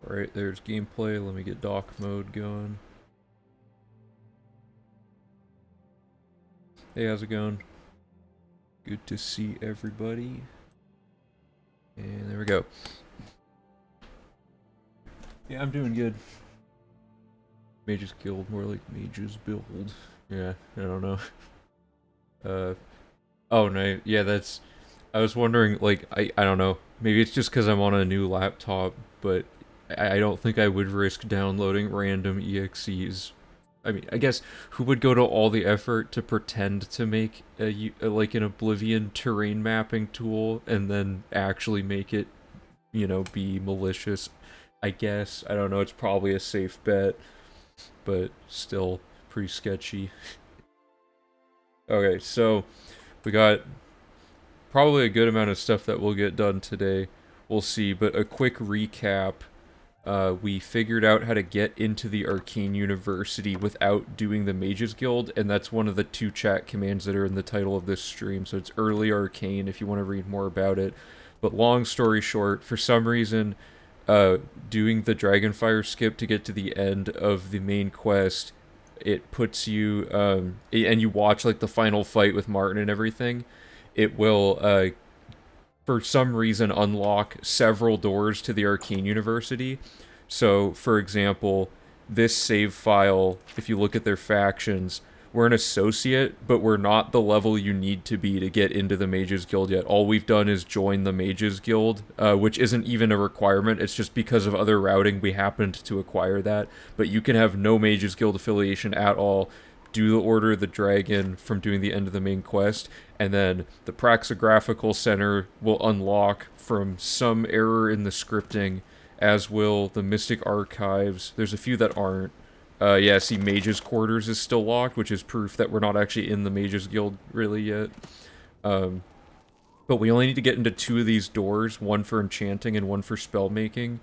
Alright, there's gameplay. Let me get dock mode going. Hey, how's it going? Good to see everybody. And there we go. Yeah, I'm doing good. Mages Guild, more like Mages Build. Yeah, I don't know. Oh no, yeah, that's... I was wondering, like, I don't know. Maybe it's just because I'm on a new laptop, but I don't think I would risk downloading random EXEs. I mean, I guess who would go to all the effort to pretend to make like an Oblivion terrain mapping tool and then actually make it, be malicious? I guess. I don't know. It's probably a safe bet, but still pretty sketchy. Okay, so we got probably a good amount of stuff that we'll get done today. We'll see, but a quick recap. We figured out how to get into the Arcane University without doing the Mages Guild, and that's one of the 2 chat commands that are in the title of this stream, so it's Early Arcane if you want to read more about it. But long story short, for some reason, doing the Dragonfire skip to get to the end of the main quest, it puts you, and you watch like the final fight with Martin and everything, it will, for some reason, unlock several doors to the Arcane University. So, for example, this save file, if you look at their factions, we're an associate, but we're not the level you need to be to get into the Mages Guild yet. All we've done is join the Mages Guild, which isn't even a requirement. It's just because of other routing we happened to acquire that. But you can have no Mages Guild affiliation at all, do the Order of the Dragon from doing the end of the main quest, and then the Praxographical Center will unlock from some error in the scripting, as will the Mystic Archives. There's a few that aren't. Yeah, see, Mages Quarters is still locked, which is proof that we're not actually in the Mages Guild really yet. But we only need to get into 2 of these doors, one for enchanting and one for spell making.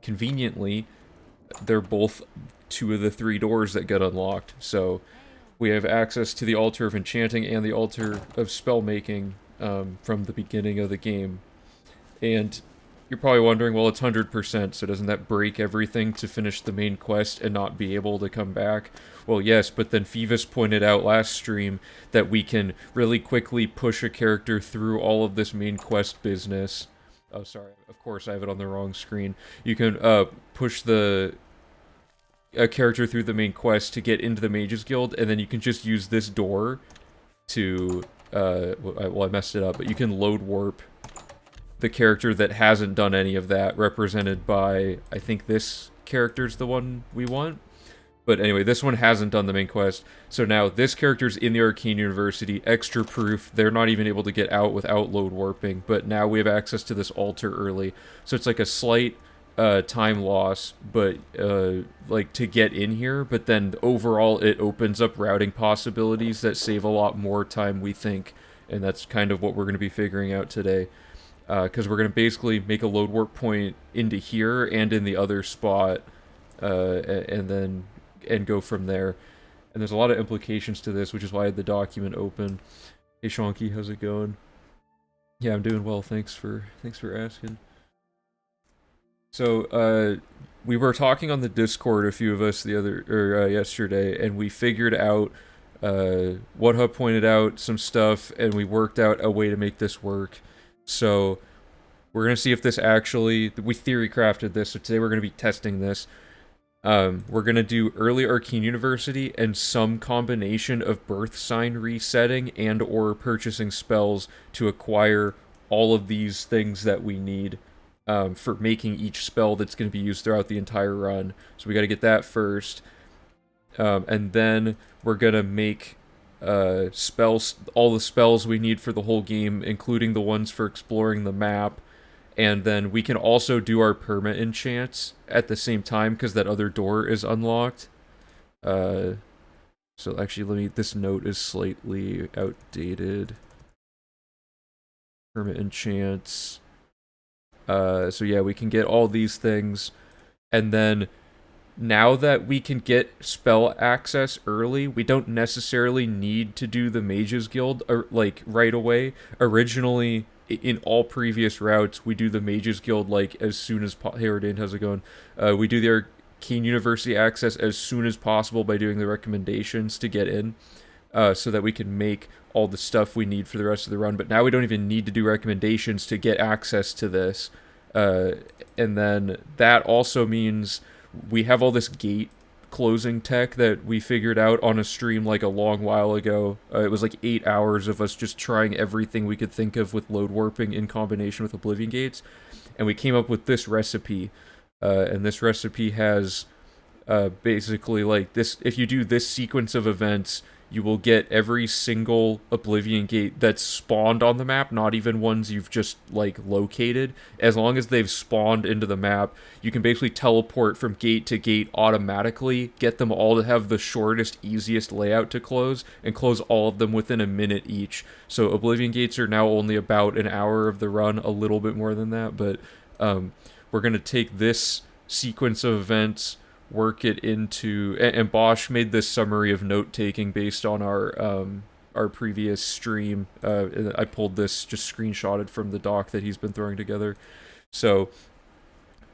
Conveniently, they're both 2 of the 3 doors that get unlocked, so we have access to the Altar of Enchanting and the Altar of Spellmaking from the beginning of the game. And you're probably wondering, well, it's 100%, so doesn't that break everything to finish the main quest and not be able to come back? Well, yes, but then Phoebus pointed out last stream that we can really quickly push a character through all of this main quest business. Oh, sorry, of course I have it on the wrong screen. You can push a character through the main quest to get into the Mages Guild, and then you can just use this door to, well, I messed it up, but you can load warp the character that hasn't done any of that, represented by, I think this character's the one we want. But anyway, this one hasn't done the main quest, so now this character's in the Arcane University, extra proof, they're not even able to get out without load warping, but now we have access to this altar early, so it's like a slight time loss, but like to get in here, but then overall it opens up routing possibilities that save a lot more time, we think, and that's kind of what we're going to be figuring out today, because we're going to basically make a load warp point into here and in the other spot, and go from there. And there's a lot of implications to this, which is why I had the document open. Hey Shonky, how's it going? Yeah, I'm doing well, thanks for asking. So, we were talking on the Discord, a few of us, yesterday, and we figured out, Whatha pointed out some stuff, and we worked out a way to make this work. So, we're gonna see if this actually, we theory crafted this, so today we're gonna be testing this. We're gonna do Early Arcane University and some combination of birth sign resetting and or purchasing spells to acquire all of these things that we need. For making each spell that's going to be used throughout the entire run. So we got to get that first. And then we're going to make spells, all the spells we need for the whole game, including the ones for exploring the map. And then we can also do our perma enchants at the same time, because that other door is unlocked. So actually, this note is slightly outdated. Perma enchants. So yeah, we can get all these things, and then now that we can get spell access early, we don't necessarily need to do the Mages Guild like right away. Originally, in all previous routes, we do the Mages Guild like as soon as hey Ordained, how's it going? We do the Arcane University access as soon as possible by doing the recommendations to get in, so that we can make all the stuff we need for the rest of the run. But now we don't even need to do recommendations to get access to this. And then that also means we have all this gate closing tech that we figured out on a stream like a long while ago. It was like 8 hours of us just trying everything we could think of with load warping in combination with Oblivion gates, and we came up with this recipe. And this recipe has basically like this: if you do this sequence of events, you will get every single Oblivion gate that's spawned on the map, not even ones you've just, like, located. As long as they've spawned into the map, you can basically teleport from gate to gate automatically, get them all to have the shortest, easiest layout to close, and close all of them within a minute each. So Oblivion gates are now only about an hour of the run, a little bit more than that, but we're going to take this sequence of events, work it into, and Bosch made this summary of note taking based on our previous stream. I pulled this just screenshotted from the doc that he's been throwing together. So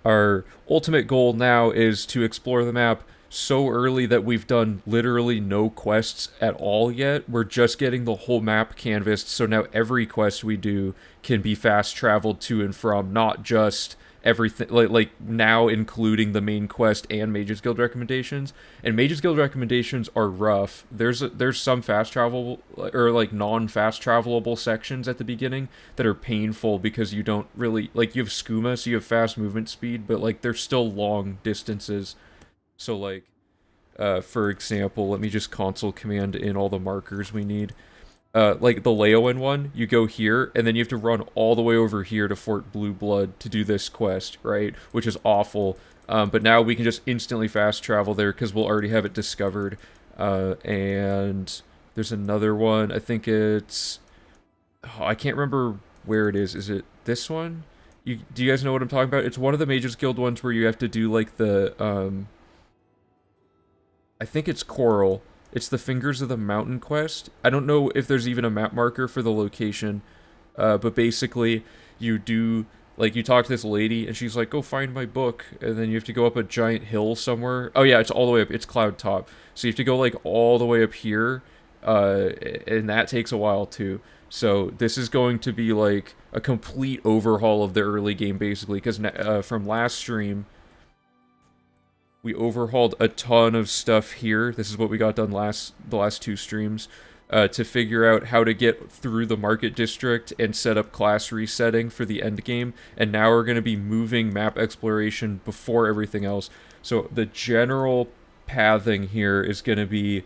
our ultimate goal now is to explore the map so early that we've done literally no quests at all yet. We're just getting the whole map canvassed, so now every quest we do can be fast traveled to and from, not just everything, like now including the main quest and Mages Guild recommendations. And Mages Guild recommendations are rough. There's some fast travel or like non-fast travelable sections at the beginning that are painful because you don't really, like, you have skooma, so you have fast movement speed, but like they're still long distances. So like for example, let me just console command in all the markers we need. Like the Leowen one, you go here, and then you have to run all the way over here to Fort Blue Blood to do this quest, right? Which is awful. But now we can just instantly fast travel there because we'll already have it discovered. And there's another one. I think it's... Oh, I can't remember where it is. Is it this one? Do you guys know what I'm talking about? It's one of the Mages Guild ones where you have to do like the... I think it's Coral. It's the Fingers of the Mountain quest. I don't know if there's even a map marker for the location, but basically you do, like, you talk to this lady and she's like, go find my book, and then you have to go up a giant hill somewhere. Oh yeah, it's all the way up, it's Cloud Top. So you have to go like all the way up here, and that takes a while too. So this is going to be like a complete overhaul of the early game basically, because from last stream, we overhauled a ton of stuff here. This is what we got done the last two streams, to figure out how to get through the market district and set up class resetting for the end game. And now we're going to be moving map exploration before everything else. So the general pathing here is going to be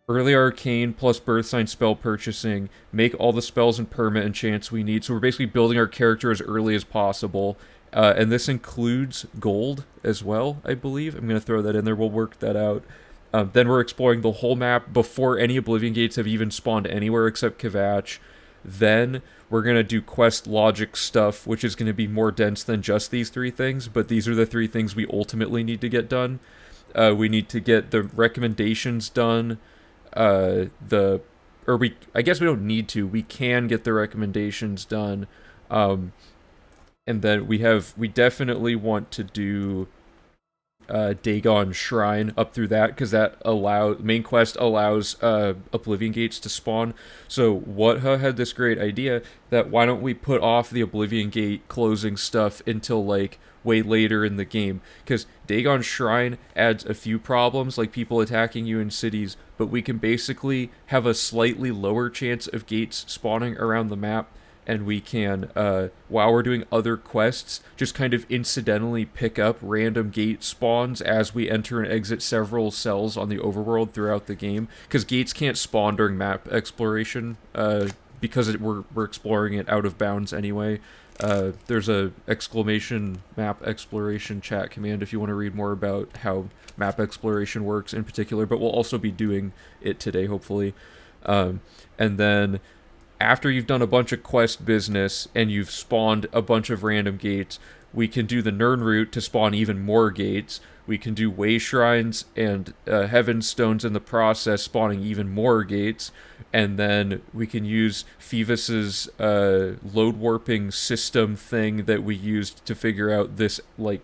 early arcane plus birth sign spell purchasing, make all the spells and perma enchants we need. So we're basically building our character as early as possible. And this includes gold as well, I believe. I'm going to throw that in there. We'll work that out. Then we're exploring the whole map before any Oblivion gates have even spawned anywhere except Kvatch. Then we're going to do quest logic stuff, which is going to be more dense than just these three things. But these are the three things we ultimately need to get done. We need to get the recommendations done. I guess we don't need to. We can get the recommendations done. And then we definitely want to do Dagon Shrine up through that, because that main quest allows Oblivion gates to spawn. So Wutha had this great idea that why don't we put off the Oblivion gate closing stuff until like way later in the game, because Dagon Shrine adds a few problems, like people attacking you in cities, but we can basically have a slightly lower chance of gates spawning around the map. And we can, while we're doing other quests, just kind of incidentally pick up random gate spawns as we enter and exit several cells on the overworld throughout the game. Because gates can't spawn during map exploration, because we're exploring it out of bounds anyway. There's a exclamation map exploration chat command if you want to read more about how map exploration works in particular, but we'll also be doing it today, hopefully. And then after you've done a bunch of quest business and you've spawned a bunch of random gates, We can do the Nirn route to spawn even more gates. We can do way shrines and heaven stones in the process, spawning even more gates. And then we can use Phoebus's load warping system thing that we used to figure out this like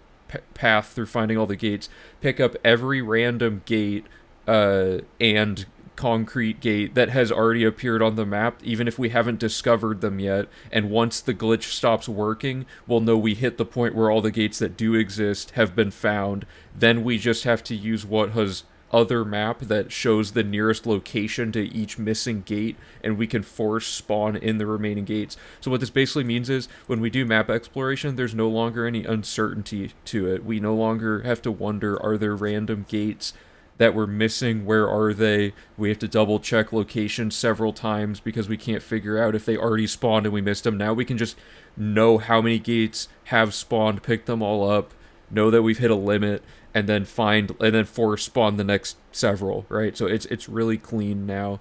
path through finding all the gates. Pick up every random gate and concrete gate that has already appeared on the map, even if we haven't discovered them yet. And once the glitch stops working, we'll know we hit the point where all the gates that do exist have been found. Then we just have to use Whatha's other map that shows the nearest location to each missing gate, and we can force spawn in the remaining gates. So what this basically means is when we do map exploration, there's no longer any uncertainty to it. We no longer have to wonder, are there random gates that we're missing? Where are they? We have to double check locations several times because we can't figure out if they already spawned and we missed them. Now we can just know how many gates have spawned, pick them all up, know that we've hit a limit, and then force spawn the next several, right? So it's really clean now.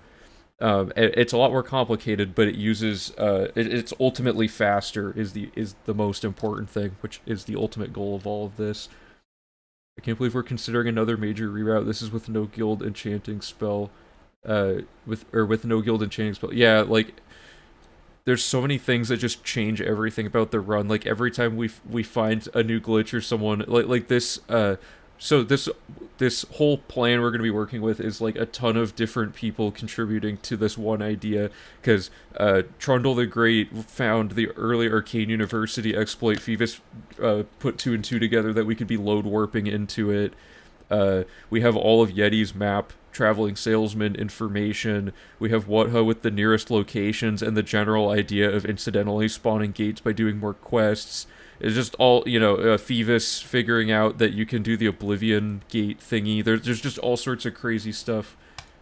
It's a lot more complicated, but it uses it's ultimately faster is the most important thing, which is the ultimate goal of all of this. I can't believe we're considering another major reroute. This is with no guild enchanting spell. With no guild enchanting spell. Yeah, like there's so many things that just change everything about the run. Like every time we find a new glitch or someone like this so this whole plan we're going to be working with is like a ton of different people contributing to this one idea, because Trundle the Great found the early Arcane University exploit. Phoebus put 2 and 2 together that we could be load warping into it. We have all of Yeti's map traveling salesman information. We have Whatha with the nearest locations and the general idea of incidentally spawning gates by doing more quests. It's just all, Phoebus figuring out that you can do the Oblivion gate thingy. There's just all sorts of crazy stuff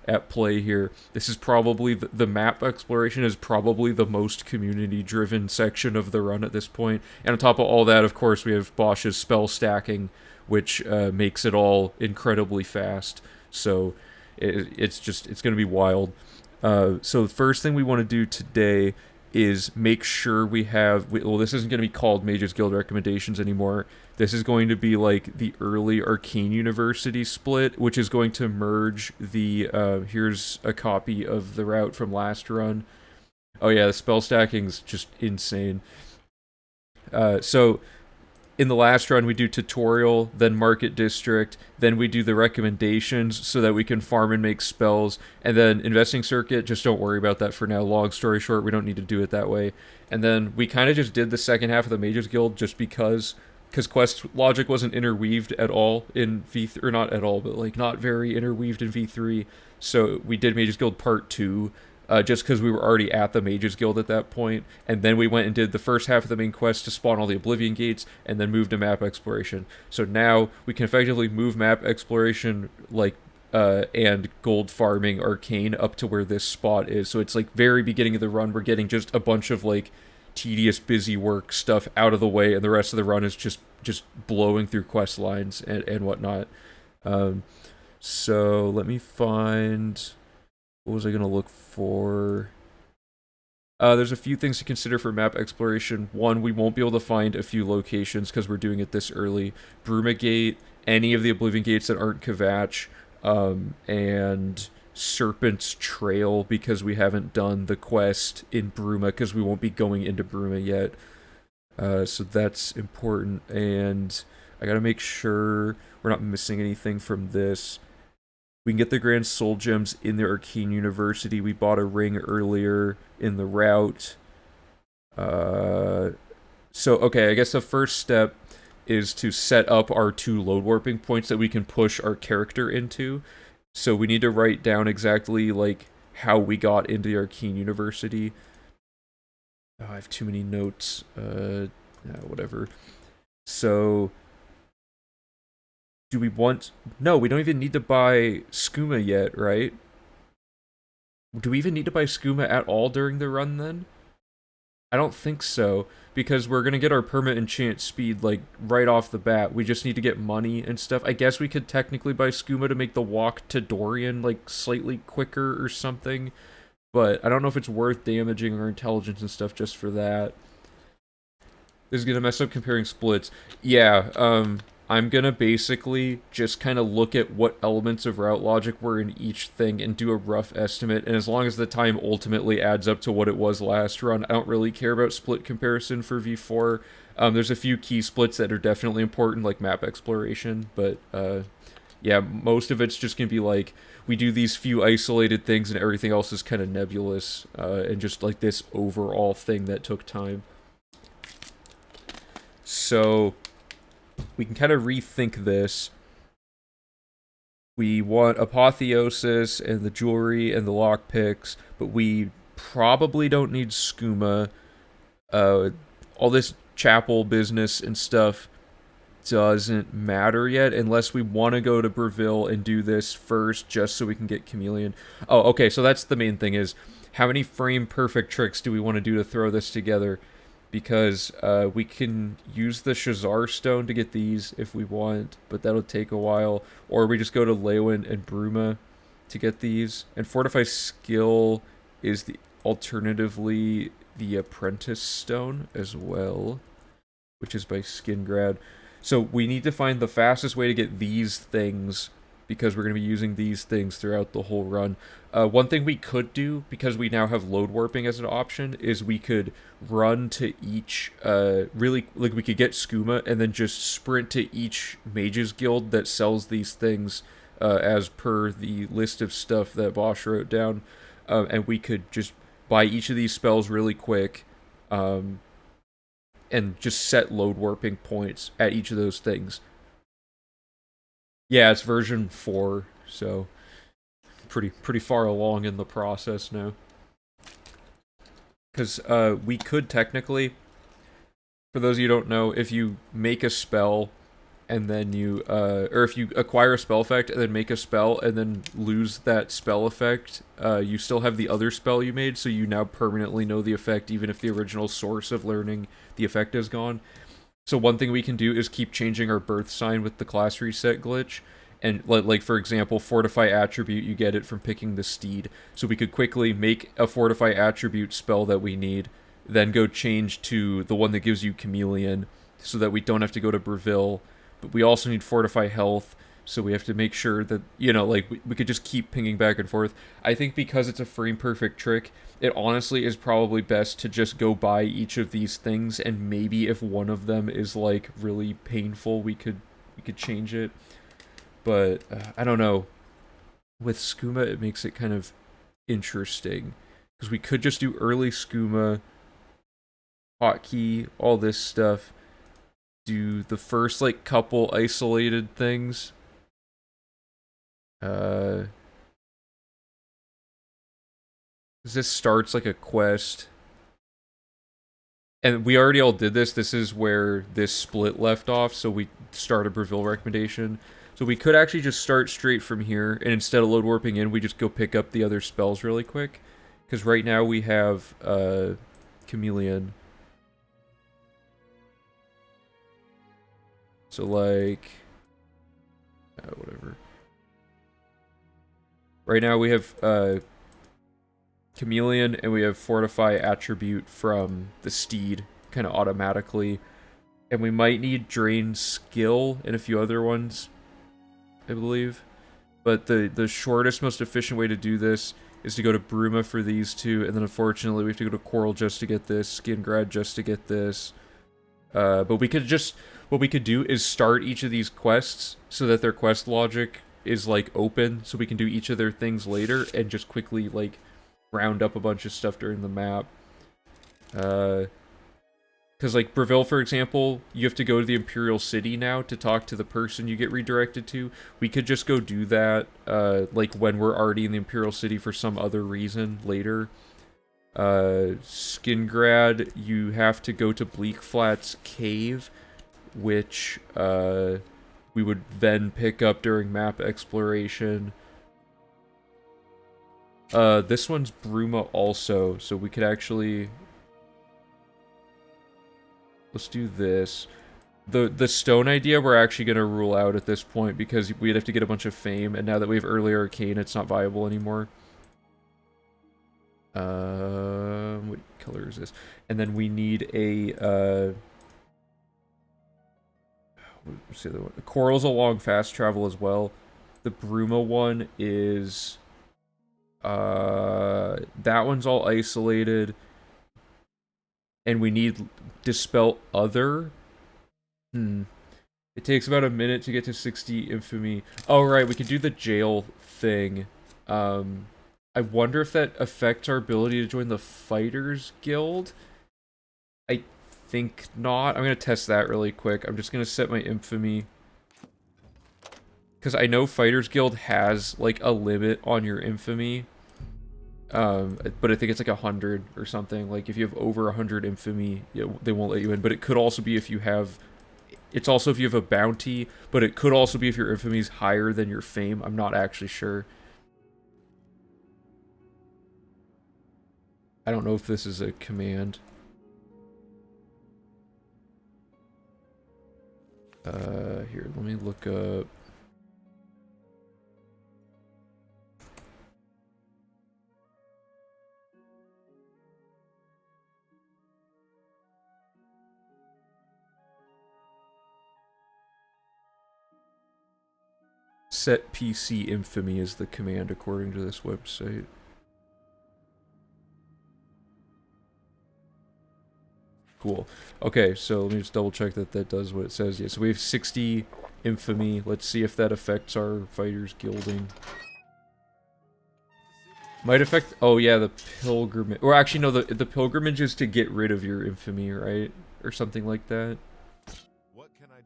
at play here. This is probably, the map exploration is probably the most community-driven section of the run at this point. And on top of all that, of course, we have Bosch's spell stacking, which makes it all incredibly fast. So it's going to be wild. So the first thing we want to do today is make sure we have, this isn't going to be called Mages Guild Recommendations anymore. This is going to be like the early Arcane University split, which is going to merge the, here's a copy of the route from last run. Oh yeah, the spell stacking's just insane. So in the last run, we do tutorial, then market district, then we do the recommendations so that we can farm and make spells, and then investing circuit, just don't worry about that for now. Long story short, we don't need to do it that way. And then we kind of just did the second half of the Mages Guild just because quest logic wasn't interweaved at all in V3, or not at all, but like not very interweaved in V3. So we did Mages Guild Part 2. Just because we were already at the Mages Guild at that point, and then we went and did the first half of the main quest to spawn all the Oblivion gates, and then moved to map exploration. So now we can effectively move map exploration, and gold farming Arcane up to where this spot is. So it's like very beginning of the run, we're getting just a bunch of like tedious, busy work stuff out of the way, and the rest of the run is just blowing through quest lines and whatnot. So let me find. What was I going to look for? There's a few things to consider for map exploration. One, we won't be able to find a few locations because we're doing it this early. Bruma Gate, any of the Oblivion gates that aren't Kvatch, and Serpent's Trail, because we haven't done the quest in Bruma, because we won't be going into Bruma yet. So that's important, and I gotta make sure we're not missing anything from this. We can get the Grand Soul Gems in the Arcane University. We bought a ring earlier in the route. Okay, I guess the first step is to set up our 2 load warping points that we can push our character into. So we need to write down exactly, like, how we got into the Arcane University. Oh, I have too many notes. Whatever. So do we want... No, we don't even need to buy skooma yet, right? Do we even need to buy skooma at all during the run, then? I don't think so, because we're gonna get our permanent enchant speed, like, right off the bat. We just need to get money and stuff. I guess we could technically buy skooma to make the walk to Dorian, like, slightly quicker or something, but I don't know if it's worth damaging our intelligence and stuff just for that. This is gonna mess up comparing splits. Yeah, I'm gonna basically just kind of look at what elements of route logic were in each thing and do a rough estimate, and as long as the time ultimately adds up to what it was last run, I don't really care about split comparison for V4. There's a few key splits that are definitely important, like map exploration, but yeah, most of it's just gonna be like, we do these few isolated things and everything else is kind of nebulous, and just like this overall thing that took time. So we can kind of rethink this. We want apotheosis and the jewelry and the lockpicks, but we probably don't need skooma. All this chapel business and stuff doesn't matter yet unless we want to go to Breville and do this first just so we can get chameleon. Oh, okay, so that's the main thing, is how many frame perfect tricks do we want to do to throw this together? Because we can use the Shazar Stone to get these if we want, but that'll take a while. Or we just go to Lewin and Bruma to get these. And Fortify Skill is the alternatively the Apprentice Stone as well, which is by Skingrad. So we need to find the fastest way to get these things, because we're going to be using these things throughout the whole run. One thing we could do, because we now have load warping as an option, is we could run to each, really, like we could get skooma and then just sprint to each Mages Guild that sells these things as per the list of stuff that Bosch wrote down. And we could just buy each of these spells really quick, and just set load warping points at each of those things. Yeah, it's version 4, so pretty far along in the process now. Because we could technically, for those of you who don't know, if you make a spell and then you, or if you acquire a spell effect and then make a spell and then lose that spell effect, you still have the other spell you made, so you now permanently know the effect even if the original source of learning the effect is gone. So one thing we can do is keep changing our birth sign with the class reset glitch. And like for example, Fortify Attribute, you get it from picking the steed. So we could quickly make a Fortify Attribute spell that we need, then go change to the one that gives you Chameleon, so that we don't have to go to Breville. But we also need Fortify Health, so we have to make sure that, you know, like, we could just keep pinging back and forth. I think because it's a frame-perfect trick, it honestly is probably best to just go buy each of these things, and maybe if one of them is, like, really painful, we could change it. But, I don't know. With skooma, it makes it kind of interesting. Because we could just do early skooma, hotkey, all this stuff. Do the first, like, couple isolated things. Because this starts like a quest. And we already all did this. This is where this split left off, so we start a Breville recommendation. So we could actually just start straight from here, and instead of load warping in, we just go pick up the other spells really quick. Because right now we have Chameleon. So like... whatever. Right now we have Chameleon, and we have Fortify Attribute from the Steed, kind of automatically. And we might need Drain Skill and a few other ones, I believe. But the shortest, most efficient way to do this is to go to Bruma for these two, and then unfortunately we have to go to Coral just to get this, Skingrad just to get this. But we could just... What we could do is start each of these quests so that their quest logic is, like, open, so we can do each of their things later, and just quickly, like, round up a bunch of stuff during the map. Because, like, Breville, for example, you have to go to the Imperial City now to talk to the person you get redirected to. We could just go do that, like, when we're already in the Imperial City for some other reason later. Skingrad, you have to go to Bleakflat's Cave, which, we would then pick up during map exploration. This one's Bruma also, so we could actually... Let's do this. The stone idea we're actually going to rule out at this point, because we'd have to get a bunch of fame, and now that we have early arcane, it's not viable anymore. What color is this? And then we need a, what's the other one? The Coral's a long fast travel as well. The Bruma one is that one's all isolated, and we need dispel other. It takes about a minute to get to 60 infamy. Oh right, we could do the jail thing. I wonder if that affects our ability to join the Fighters Guild. I think not. I'm gonna test that really quick. I'm just gonna set my infamy, because I know Fighters Guild has like a limit on your infamy. But I think it's like 100 or something. Like if you have over 100 infamy, they won't let you in. But it could also be if you have, it's also if you have a bounty, but it could also be if your infamy is higher than your fame. I'm not actually sure. I don't know if this is a command. Here, let me look up. Set PC infamy is the command according to this website. Cool. Okay, so let me just double check that that does what it says. Yeah, so we have 60 infamy. Let's see if that affects our fighters guilding. Might affect. Oh yeah, the pilgrimage. Or actually, no, the pilgrimage is to get rid of your infamy, right? Or something like that. What can I do?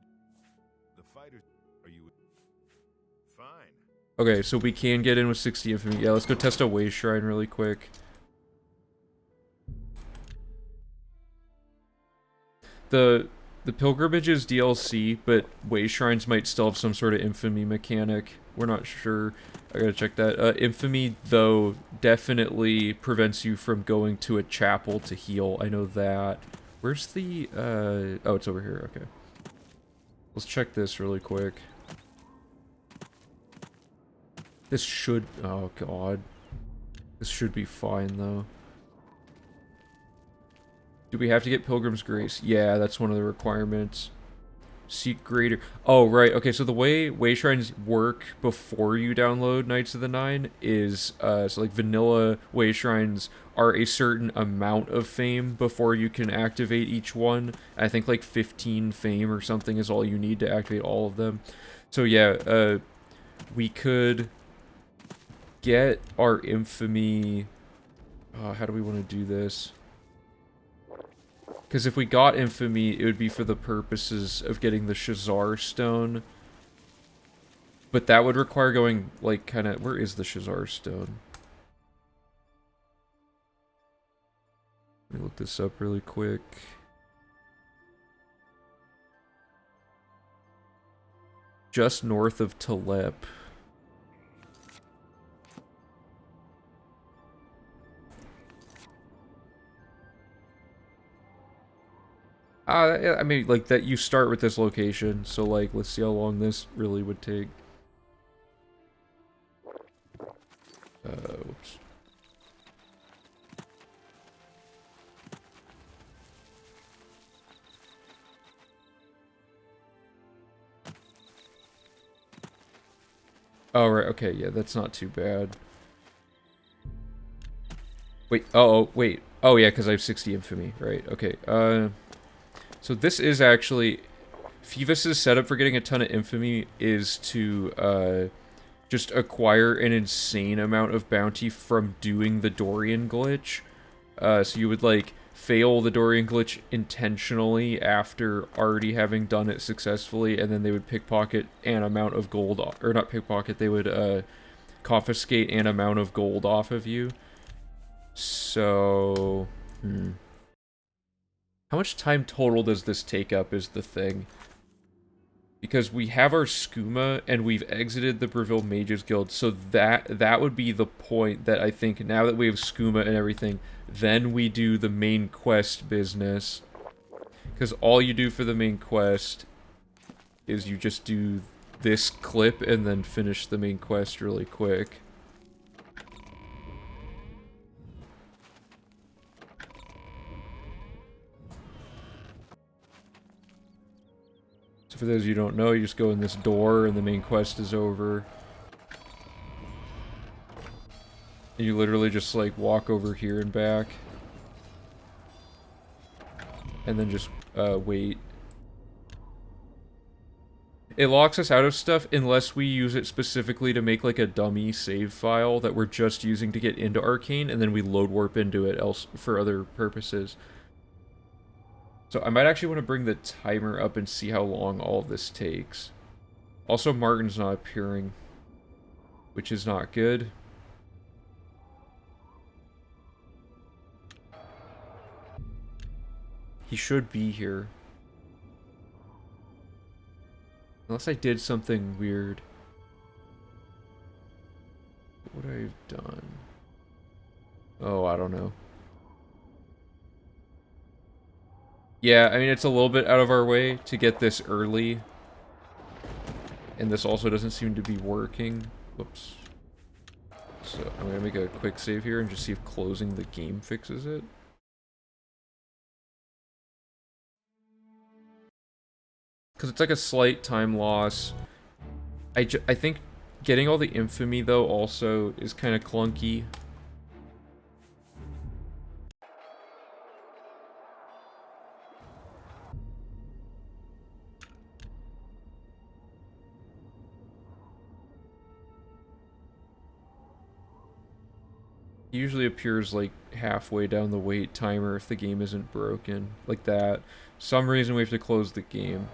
The fighters. Are you fine? Okay, so we can get in with 60 infamy. Yeah, let's go test a way shrine really quick. The pilgrimage is DLC, but way shrines might still have some sort of infamy mechanic. We're not sure. I gotta check that. Infamy, though, definitely prevents you from going to a chapel to heal. I know that. Where's the, oh, it's over here. Okay. Let's check this really quick. This should, oh god. This should be fine, though. Do we have to get Pilgrim's Grace? Yeah, that's one of the requirements. Seek greater. Oh, right. Okay, so the way shrines work before you download Knights of the Nine is, so like vanilla way shrines are a certain amount of fame before you can activate each one. I think like 15 fame or something is all you need to activate all of them. So yeah, we could get our infamy. How do we want to do this? Because if we got infamy, it would be for the purposes of getting the Shazar Stone. But that would require going, like, kind of... Where is the Shazar Stone? Let me look this up really quick. Just north of Talep. I mean, like, that you start with this location, so, like, let's see how long this really would take. Whoops. Oh, right, okay, yeah, that's not too bad. Wait, wait. Oh, yeah, because I have 60 infamy, right, okay, so this is actually... Phoebus' setup for getting a ton of infamy is to, just acquire an insane amount of bounty from doing the Dorian glitch. So you would, like, fail the Dorian glitch intentionally after already having done it successfully, and then they would pickpocket an amount of gold, or not pickpocket, they would, confiscate an amount of gold off of you. So... How much time total does this take up is the thing. Because we have our skooma, and we've exited the Breville Mages Guild, so that would be the point that I think, now that we have skooma and everything, then we do the main quest business. Because all you do for the main quest is you just do this clip, and then finish the main quest really quick. So For those of you who don't know, you just go in this door and the main quest is over. And you literally just like walk over here and back. And then just wait. It locks us out of stuff unless we use it specifically to make like a dummy save file that we're just using to get into Arcane, and then we load warp into it else for other purposes. So I might actually want to bring the timer up and see how long all of this takes. Also, Martin's not appearing, which is not good. He should be here. Unless I did something weird. What would I have done? Oh, I don't know. Yeah, I mean, it's a little bit out of our way to get this early. And this also doesn't seem to be working. Whoops. So I'm gonna make a quick save here and just see if closing the game fixes it. Because it's like a slight time loss. I think getting all the infamy, though, also is kind of clunky. It usually appears like halfway down the wait timer if the game isn't broken. Like that. Some reason we have to close the game.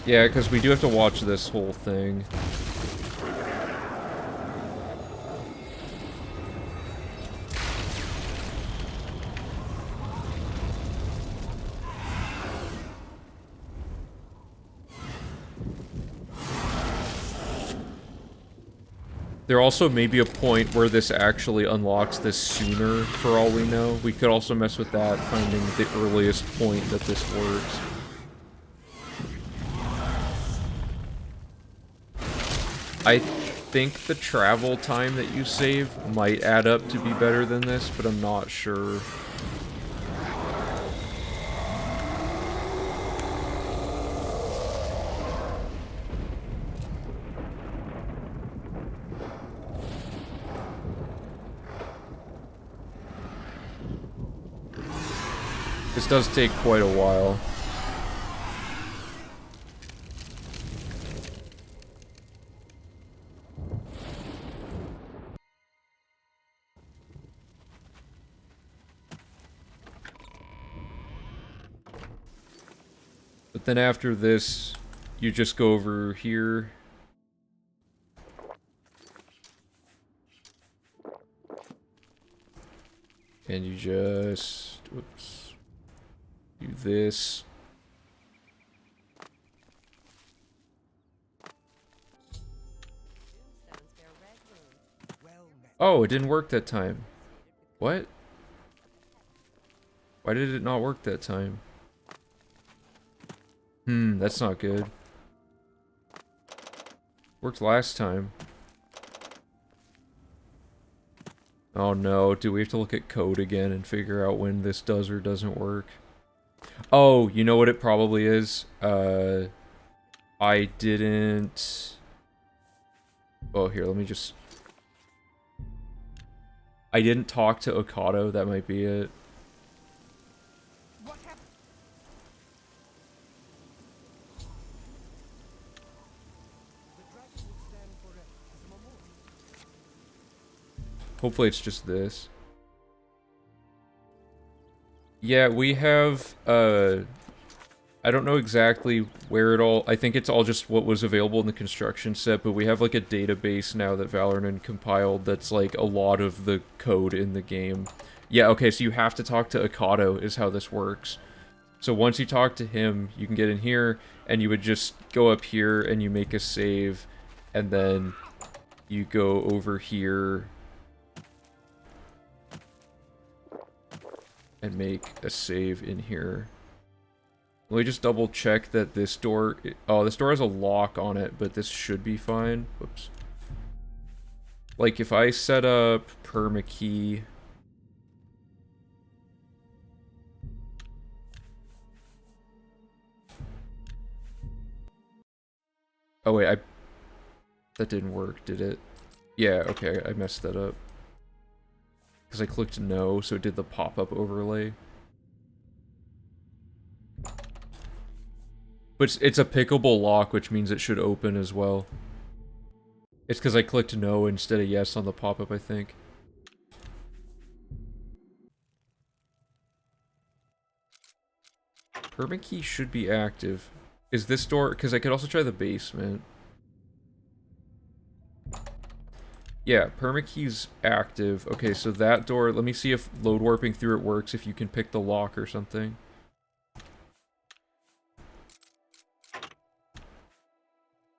Yeah, because we do have to watch this whole thing. There also may be a point where this actually unlocks this sooner, for all we know. We could also mess with that, finding the earliest point that this works. I think the travel time that you save might add up to be better than this, but I'm not sure. This does take quite a while. But then after this, you just go over here. And you just... Whoops. Do this. Oh, it didn't work that time. What? Why did it not work that time? That's not good. Worked last time. Oh no, do we have to look at code again and figure out when this does or doesn't work? Oh, you know what it probably is? I didn't... Oh, here, let me just... I didn't talk to Okado, that might be it. Hopefully it's just this. Yeah, we have, I don't know exactly where it all... I think it's all just what was available in the construction set, but we have like a database now that Valorant compiled that's like a lot of the code in the game. Yeah, okay, so you have to talk to Okado is how this works. So once you talk to him, you can get in here, and you would just go up here and you make a save, and then you go over here... and make a save in here. Let me just double check that this door... Oh, this door has a lock on it, but this should be fine. Whoops. Like, if I set up permakey... Oh, wait, that didn't work, did it? Yeah, okay, I messed that up. Because I clicked no, so it did the pop-up overlay. But it's a pickable lock, which means it should open as well. It's because I clicked no instead of yes on the pop-up, I think. Permakey should be active. Is this door... Because I could also try the basement. Yeah, permakey's active. Okay, so that door... Let me see if load warping through it works, if you can pick the lock or something.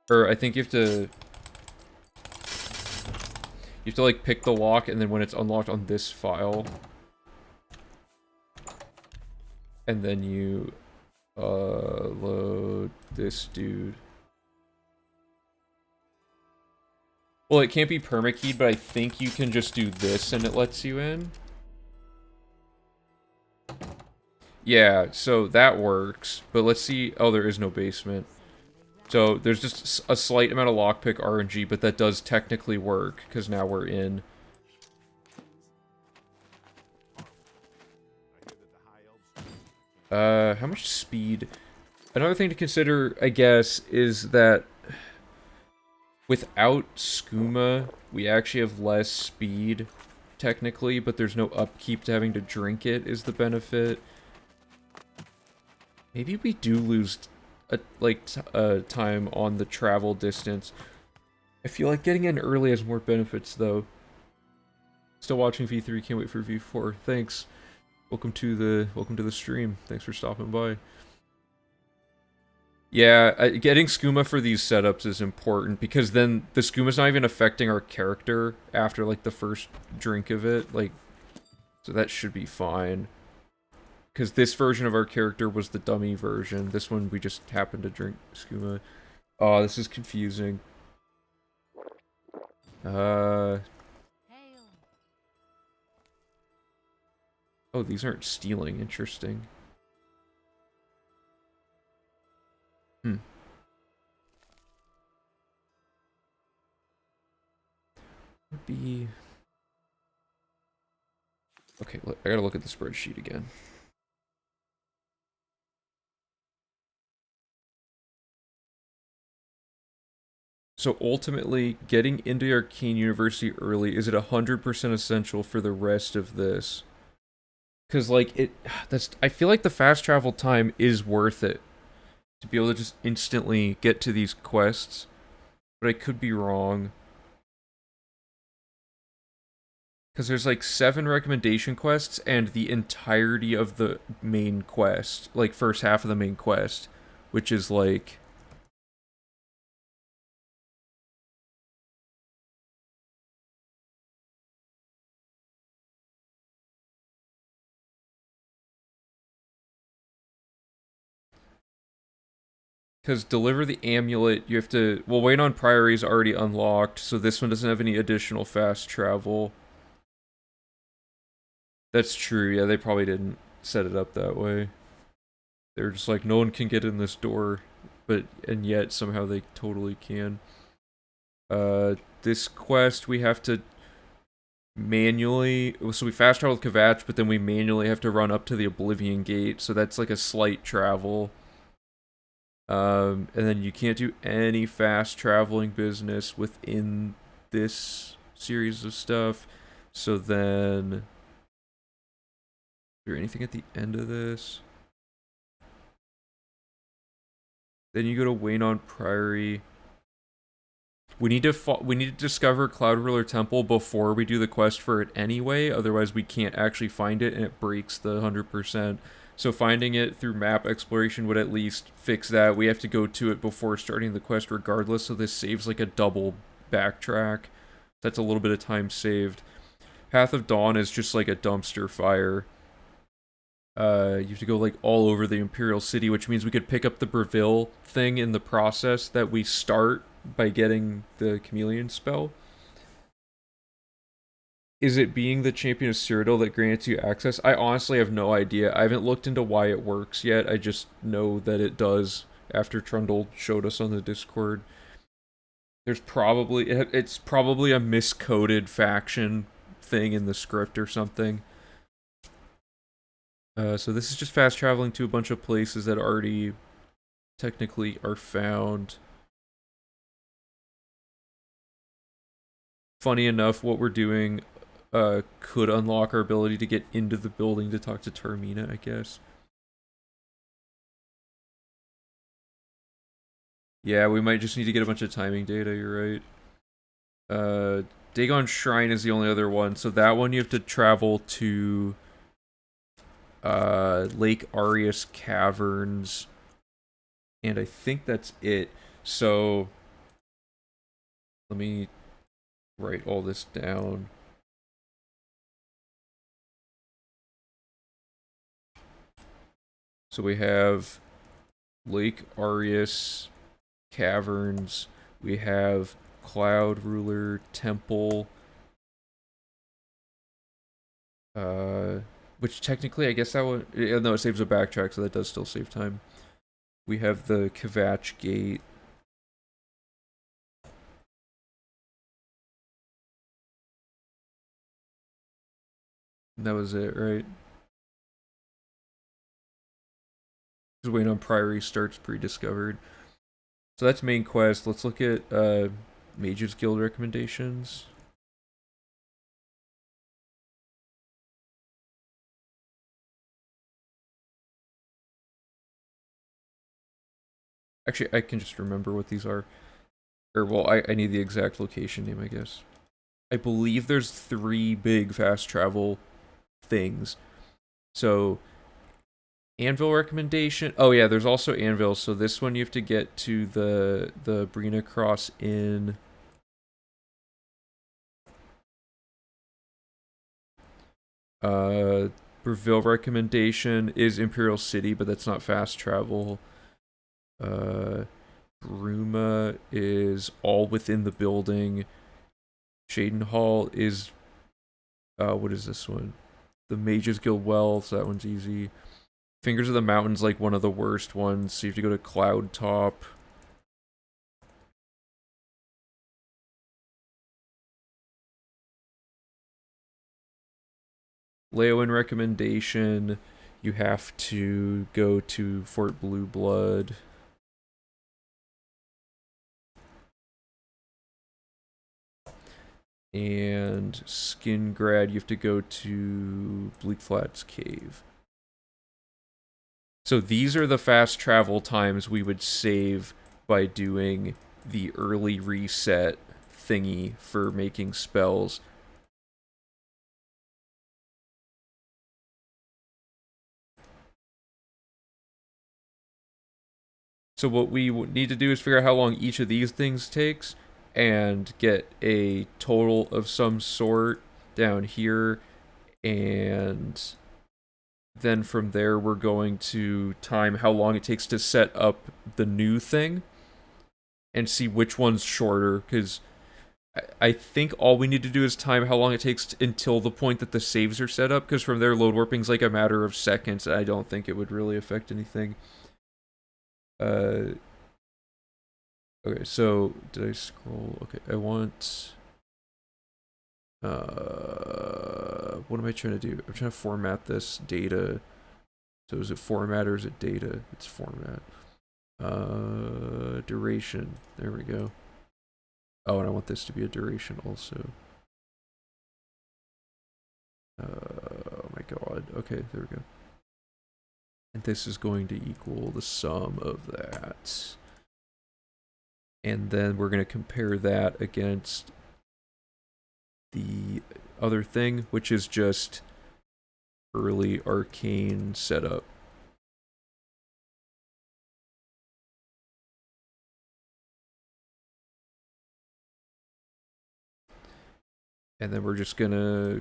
Or I think you have to... You have to, like, pick the lock, and then when it's unlocked on this file... And then you... load this dude. Well, it can't be permakeyed, but I think you can just do this and it lets you in. Yeah, so that works. But let's see... Oh, there is no basement. So there's just a slight amount of lockpick RNG, but that does technically work, because now we're in. How much speed? Another thing to consider, I guess, is that without skooma, we actually have less speed, technically, but there's no upkeep to having to drink it, is the benefit. Maybe we do lose, time on the travel distance. I feel like getting in early has more benefits, though. Still watching V3, can't wait for V4. Thanks. Welcome to the stream. Thanks for stopping by. Yeah, getting skooma for these setups is important, because then the skooma's not even affecting our character after, like, the first drink of it. Like, so that should be fine. Because this version of our character was the dummy version. This one, we just happened to drink skooma. Oh, this is confusing. Oh, these aren't stealing. Interesting. Hmm. Would be... Okay, I gotta look at the spreadsheet again. So ultimately, getting into Arcane University early, is it 100% essential for the rest of this? Because, like, I feel like the fast travel time is worth it. To be able to just instantly get to these quests. But I could be wrong. Because there's, like, 7 recommendation quests and the entirety of the main quest. Like, first half of the main quest. Which is, like... Because deliver the amulet, you have to... Well, Wait on Priory is already unlocked, so this one doesn't have any additional fast travel. That's true, yeah, they probably didn't set it up that way. They were just like, no one can get in this door, and yet somehow they totally can. This quest we have to manually... So we fast travel with Kvatch, but then we manually have to run up to the Oblivion Gate, so that's like a slight travel. And then you can't do any fast traveling business within this series of stuff. So then... Is there anything at the end of this? Then you go to Waynon Priory. We need to discover Cloud Ruler Temple before we do the quest for it anyway, otherwise we can't actually find it and it breaks the 100%. So finding it through map exploration would at least fix that. We have to go to it before starting the quest regardless, so this saves like a double backtrack. That's a little bit of time saved. Path of Dawn is just like a dumpster fire. You have to go like all over the Imperial City, which means we could pick up the Breville thing in the process that we start by getting the Chameleon spell. Is it being the champion of Cyrodiil that grants you access? I honestly have no idea. I haven't looked into why it works yet. I just know that it does after Trundle showed us on the Discord. There's probably it's probably a miscoded faction thing in the script or something. So this is just fast traveling to a bunch of places that already technically are found. Funny enough, what we're doing could unlock our ability to get into the building to talk to Termina, I guess. Yeah, we might just need to get a bunch of timing data, you're right. Dagon Shrine is the only other one, so that one you have to travel to Lake Arius Caverns, and I think that's it. So let me write all this down. So we have Lake Arius Caverns, we have Cloud Ruler Temple, which technically I guess that one, no, it saves a backtrack, so that does still save time. We have the Kvatch Gate. And that was it, right? Just waiting on Priory starts pre-discovered. So that's main quest. Let's look at Mages Guild recommendations. Actually, I can just remember what these are. Or, well, I need the exact location name, I guess. I believe there's 3 big fast travel things. So, Anvil recommendation. Oh, yeah, there's also Anvil. So this one you have to get to the Brina Cross Inn. Breville recommendation is Imperial City, but that's not fast travel. Bruma is all within the building. Shaden Hall is what is this one? The Mages Guild Well, so that one's easy. Fingers of the Mountain's like one of the worst ones, so you have to go to Cloud Top. Leowen recommendation, you have to go to Fort Blue Blood. And Skingrad, you have to go to Bleak Flats Cave. So these are the fast travel times we would save by doing the early reset thingy for making spells. So what we need to do is figure out how long each of these things takes and get a total of some sort down here, and then from there we're going to time how long it takes to set up the new thing and see which one's shorter, because I think all we need to do is time how long it takes until the point that the saves are set up, because from there load warping's like a matter of seconds, and I don't think it would really affect anything. Okay, so did I scroll? Okay, I want what am I trying to do? I'm trying to format this data. So is it format or is it data? It's format. Duration. There we go. Oh, and I want this to be a duration also. Oh my god. Okay, there we go. And this is going to equal the sum of that. And then we're going to compare that against the other thing, which is just early arcane setup. And then we're just gonna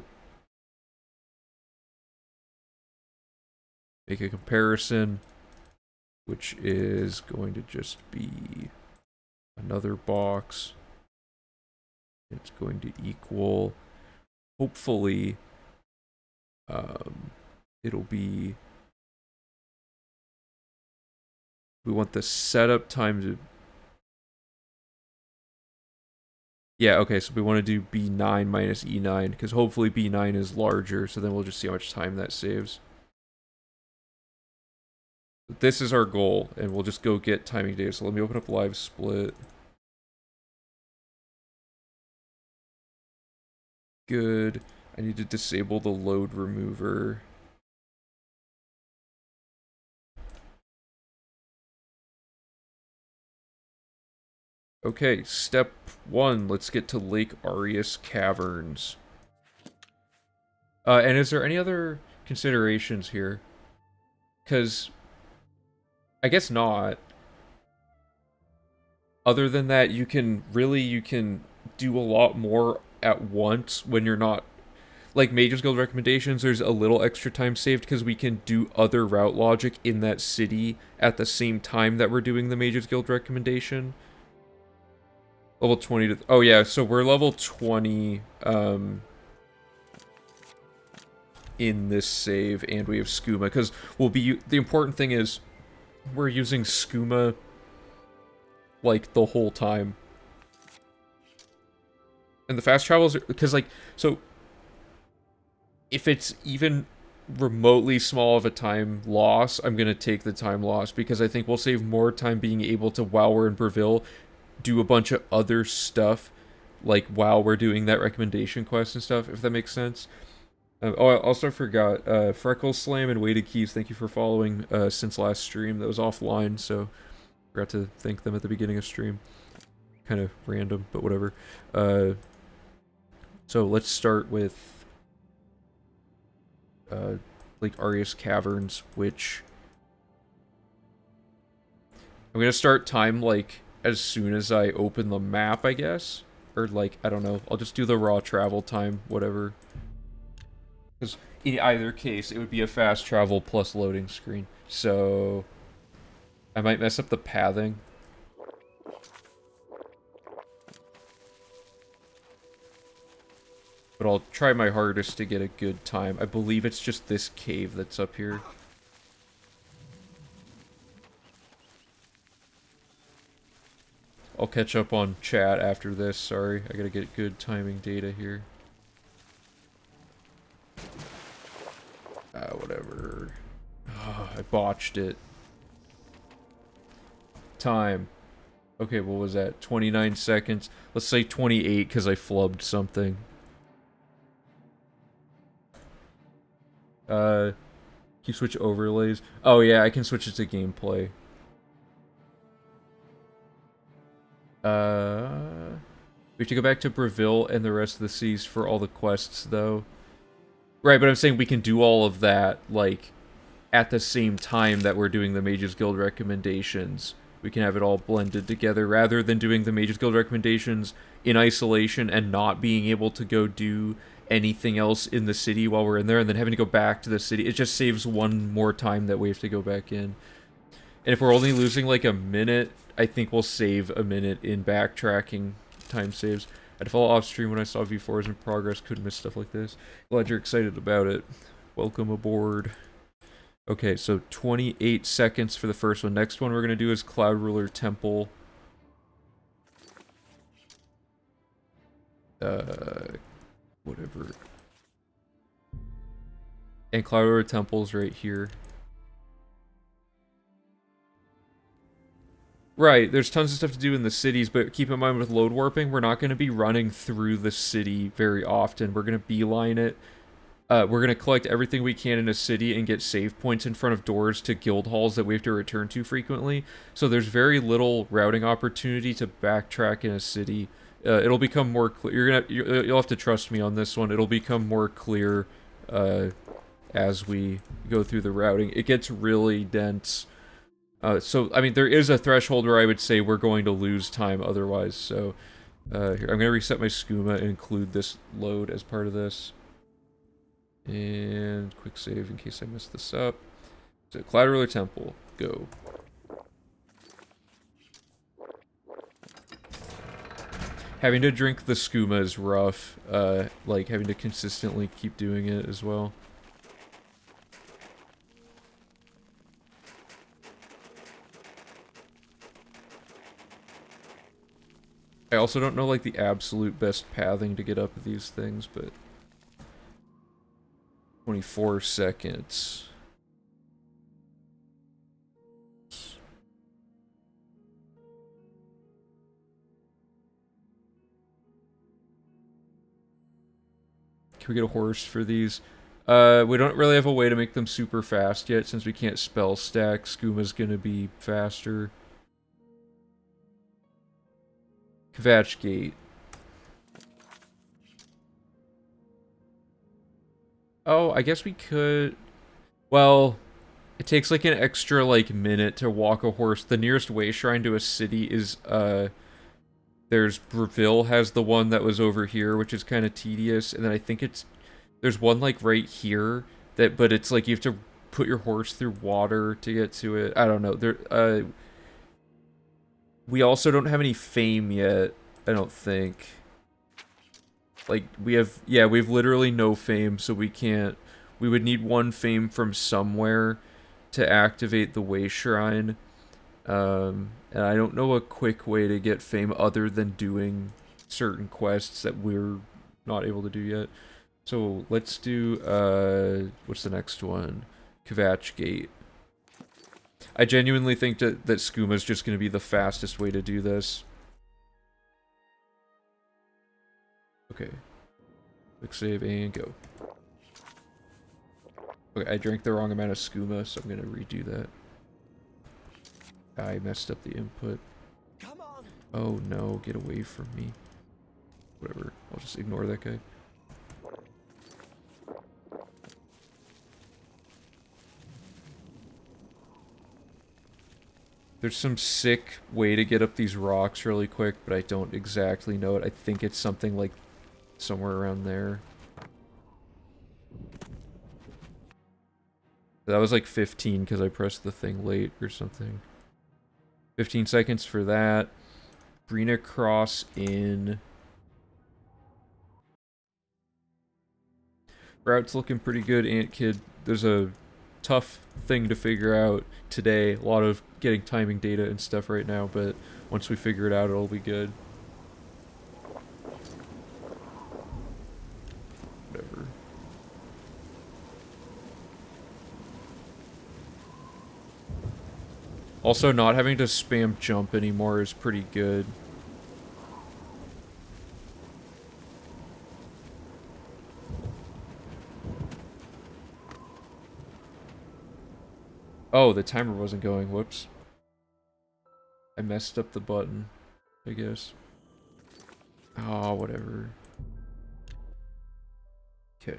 make a comparison, which is going to just be another box. It's going to equal, hopefully, it'll be, we want the setup time to, yeah, okay, so we want to do B9 minus E9, because hopefully B9 is larger, so then we'll just see how much time that saves. This is our goal, and we'll just go get timing data. So let me open up live split. Good. I need to disable the load remover. Okay, step 1. Let's get to Lake Arius Caverns. And is there any other considerations here? Because I guess not. Other than that, you can do a lot more at once when you're not, like Mages Guild recommendations, there's a little extra time saved because we can do other route logic in that city at the same time that we're doing the Mages Guild recommendation. Level 20 to... Oh yeah, so we're level 20 in this save, and we have skooma, because we'll be... The important thing is, we're using skooma, like, the whole time. And the fast travels... Because, like, so... If it's even remotely small of a time loss, I'm going to take the time loss, because I think we'll save more time being able to, while we're in Breville, do a bunch of other stuff, like while we're doing that recommendation quest and stuff, if that makes sense. Oh, I also forgot, Freckles Slam and Weighted Keys, thank you for following since last stream. That was offline, so forgot to thank them at the beginning of stream. Kind of random, but whatever. So let's start with Lake Arius Caverns, which I'm gonna start time like as soon as I open the map, I guess, or like I don't know. I'll just do the raw travel time, whatever. Because in either case, it would be a fast travel plus loading screen. So I might mess up the pathing. But I'll try my hardest to get a good time. I believe it's just this cave that's up here. I'll catch up on chat after this, sorry. I gotta get good timing data here. Whatever. Oh, I botched it. Time. Okay, what was that? 29 seconds. Let's say 28 because I flubbed something. Can you switch overlays? Oh yeah, I can switch it to gameplay. We have to go back to Breville and the rest of the seas for all the quests, though. Right, but I'm saying we can do all of that, like, at the same time that we're doing the Mages Guild recommendations. We can have it all blended together, rather than doing the Mages Guild recommendations in isolation and not being able to go do anything else in the city while we're in there, and then having to go back to the city. It just saves one more time that we have to go back in. And if we're only losing, like, a minute, I think we'll save a minute in backtracking time saves. I'd follow off stream when I saw V4s in progress, couldn't miss stuff like this. Glad you're excited about it. Welcome aboard. Okay, so 28 seconds for the first one. Next one we're going to do is Cloud Ruler Temple. Whatever. And Cloud Ruler Temple's right here. Right, there's tons of stuff to do in the cities, but keep in mind with load warping, we're not going to be running through the city very often. We're going to beeline it. We're going to collect everything we can in a city and get save points in front of doors to guild halls that we have to return to frequently. So there's very little routing opportunity to backtrack in a city. It'll become more clear. You'll have to trust me on this one. It'll become more clear as we go through the routing. It gets really dense. So, I mean, there is a threshold where I would say we're going to lose time otherwise. So, here, I'm going to reset my skooma and include this load as part of this. And quick save in case I mess this up. The Cloud Ruler Temple. Go. Having to drink the skooma is rough. Like, having to consistently keep doing it as well. I also don't know, like, the absolute best pathing to get up these things, but... 24 seconds. Can we get a horse for these? We don't really have a way to make them super fast yet, since we can't spell stack. Skooma's gonna be faster. Kvatch Gate. Oh, I guess we could... Well, it takes like an extra like minute to walk a horse. The nearest way shrine to a city is there's Breville has the one that was over here, which is kind of tedious, and then I think there's one like right here that, but it's like you have to put your horse through water to get to it. I don't know. We also don't have any fame yet, I don't think. Like, we have literally no fame, so we can't... We would need one fame from somewhere to activate the Way Shrine. And I don't know a quick way to get fame other than doing certain quests that we're not able to do yet. So, let's do, what's the next one? Kvatch Gate. I genuinely think that Skooma's just going to be the fastest way to do this. Okay. Quick save and go. Okay, I drank the wrong amount of skooma, so I'm gonna redo that. I messed up the input. Come on. Oh no, get away from me. Whatever, I'll just ignore that guy. There's some sick way to get up these rocks really quick, but I don't exactly know it. I think it's something like somewhere around there. That was like 15 because I pressed the thing late or something. 15 seconds for that. Brina Cross in. Route's looking pretty good, Ant Kid. There's a tough thing to figure out today. A lot of getting timing data and stuff right now, but once we figure it out, it'll be good. Whatever. Also, not having to spam jump anymore is pretty good. Oh, the timer wasn't going. Whoops. I messed up the button, I guess. Oh, whatever. Okay.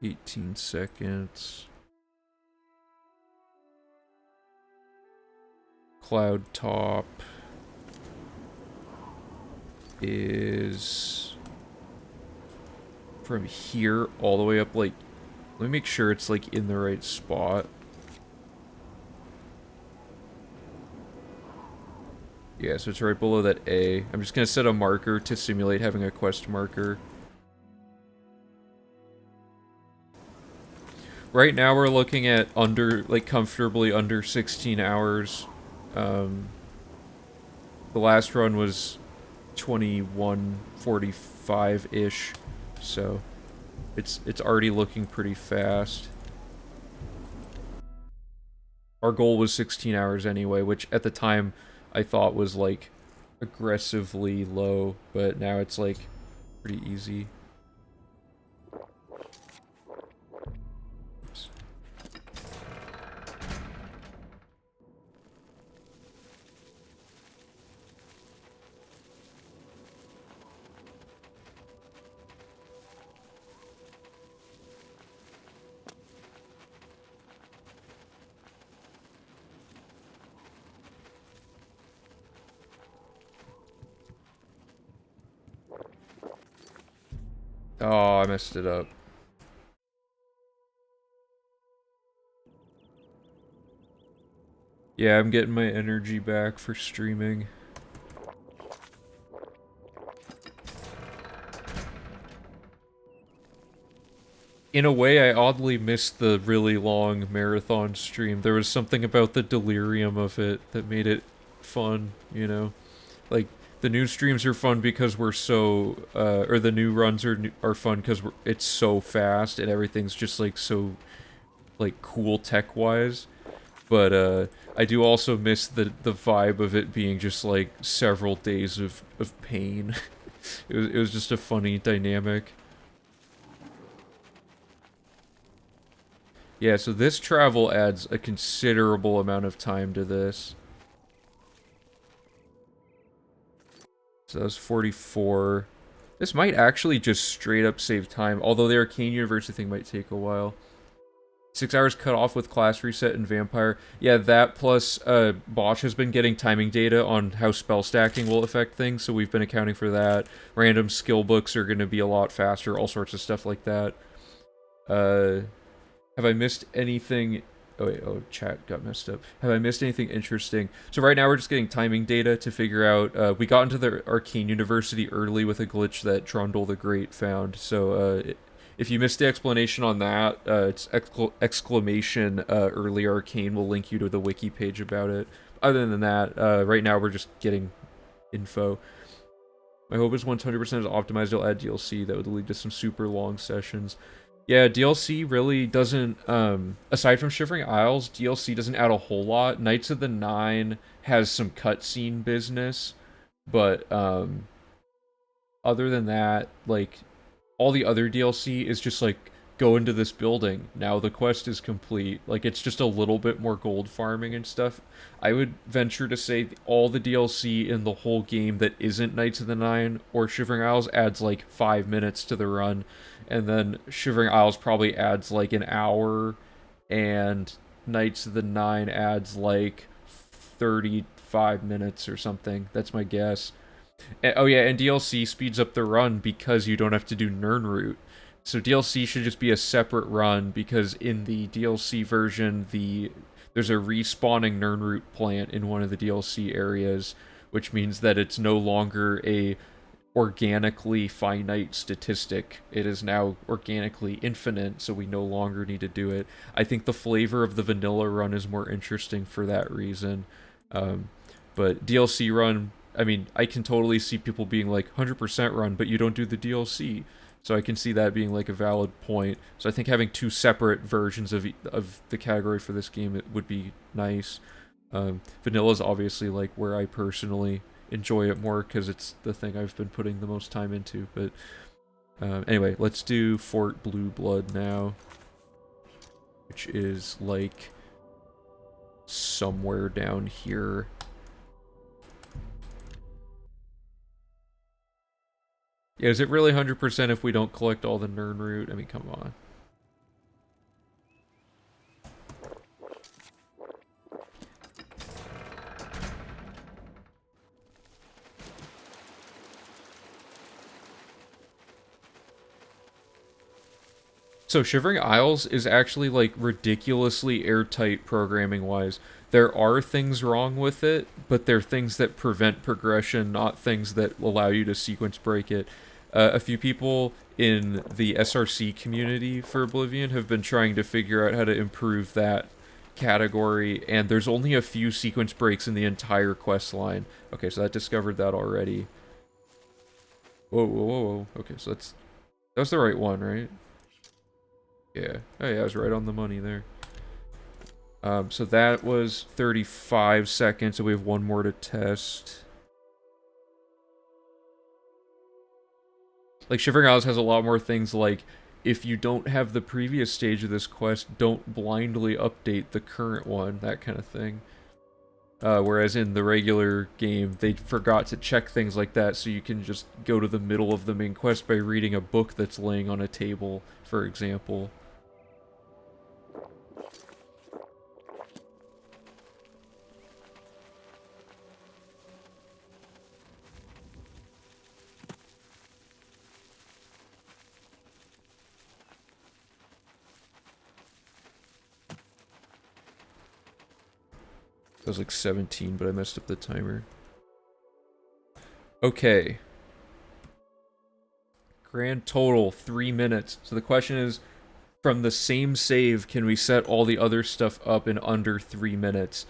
$18. Cloud top is from here all the way up, like, let me make sure it's like in the right spot. Yeah, so it's right below that A. I'm just gonna set a marker to simulate having a quest marker. Right now we're looking at under, like, comfortably under 16 hours. The last run was 21:45-ish, so it's already looking pretty fast. Our goal was 16 hours anyway, which at the time I thought was, like, aggressively low, but now it's, like, pretty easy. Oops. Oh, I messed it up. Yeah, I'm getting my energy back for streaming. In a way, I oddly missed the really long marathon stream. There was something about the delirium of it that made it fun, you know? Like, the new streams are fun because we're so, or the new runs are fun because it's so fast and everything's just, like, so, like, cool tech-wise. But, I do also miss the vibe of it being just, like, several days of pain. It was just a funny dynamic. Yeah, so this travel adds a considerable amount of time to this. So that was 44. This might actually just straight up save time, although the Arcane University thing might take a while. 6 hours cut off with class reset and vampire. Yeah, that plus Bosch has been getting timing data on how spell stacking will affect things, so we've been accounting for that. Random skill books are going to be a lot faster, all sorts of stuff like that. Have I missed anything? Oh wait, oh, chat got messed up. Have I missed anything interesting? So right now we're just getting timing data to figure out, we got into the Arcane University early with a glitch that Trundle the Great found, so if you missed the explanation on that, it's exclamation early arcane will link you to the wiki page about it. Other than that, right now we're just getting info. My hope is 100% is optimized, it'll add DLC that would lead to some super long sessions. Yeah, DLC really doesn't, aside from Shivering Isles, DLC doesn't add a whole lot. Knights of the Nine has some cutscene business, but, other than that, like, all the other DLC is just like, go into this building. Now the quest is complete. Like, it's just a little bit more gold farming and stuff. I would venture to say all the DLC in the whole game that isn't Knights of the Nine or Shivering Isles adds like 5 minutes to the run. And then Shivering Isles probably adds like an hour. And Knights of the Nine adds like 35 minutes or something. That's my guess. Oh yeah, and DLC speeds up the run because you don't have to do Nirnroot. So DLC should just be a separate run because in the DLC version, there's a respawning Nirnroot plant in one of the DLC areas, which means that it's no longer a organically finite statistic. It is now organically infinite, so we no longer need to do it. I think the flavor of the vanilla run is more interesting for that reason. But DLC run, I mean, I can totally see people being like 100% run, but you don't do the DLC. So I can see that being like a valid point. So I think having two separate versions of the category for this game would be nice. Vanilla is obviously like where I personally enjoy it more because it's the thing I've been putting the most time into. But anyway, let's do Fort Blue Blood now, which is like somewhere down here. Yeah, is it really 100% if we don't collect all the Nirnroot? I mean, come on. So Shivering Isles is actually like ridiculously airtight programming wise. There are things wrong with it, but they're things that prevent progression, not things that allow you to sequence break it. A few people in the SRC community for Oblivion have been trying to figure out how to improve that category, and there's only a few sequence breaks in the entire quest line. Okay, so that discovered that already. Whoa, whoa, whoa, whoa. Okay, so that's the right one, right? Yeah. Oh yeah, I was right on the money there. So that was 35 seconds, so we have one more to test. Like, Shivering Isles has a lot more things like, if you don't have the previous stage of this quest, don't blindly update the current one, that kind of thing. Whereas in the regular game, they forgot to check things like that, so you can just go to the middle of the main quest by reading a book that's laying on a table, for example. That was like 17, but I messed up the timer. Okay. Grand total, 3 minutes. So the question is, from the same save, can we set all the other stuff up in under 3 minutes?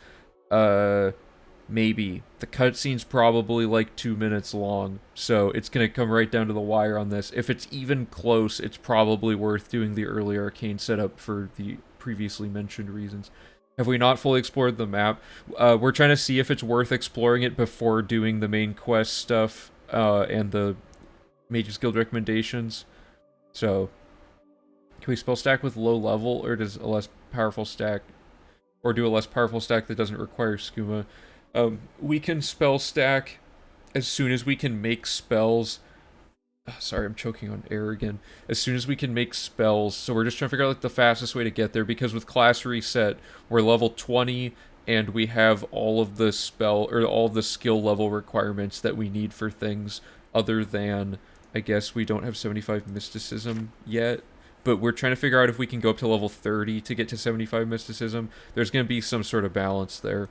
Maybe. The cutscene's probably like 2 minutes long, so it's gonna come right down to the wire on this. If it's even close, it's probably worth doing the early arcane setup for the previously mentioned reasons. Have we not fully explored the map? We're trying to see if it's worth exploring it before doing the main quest stuff, and the Mages Guild recommendations. So, can we spell stack with low level, or does a less powerful stack, or do a less powerful stack that doesn't require skooma? We can spell stack as soon as we can make spells. Sorry, I'm choking on air again. As soon as we can make spells, so we're just trying to figure out like the fastest way to get there, because with class reset, we're level 20, and we have all of the spell, or all of the skill level requirements that we need for things, other than, I guess we don't have 75 mysticism yet. But we're trying to figure out if we can go up to level 30 to get to 75 mysticism. There's going to be some sort of balance there.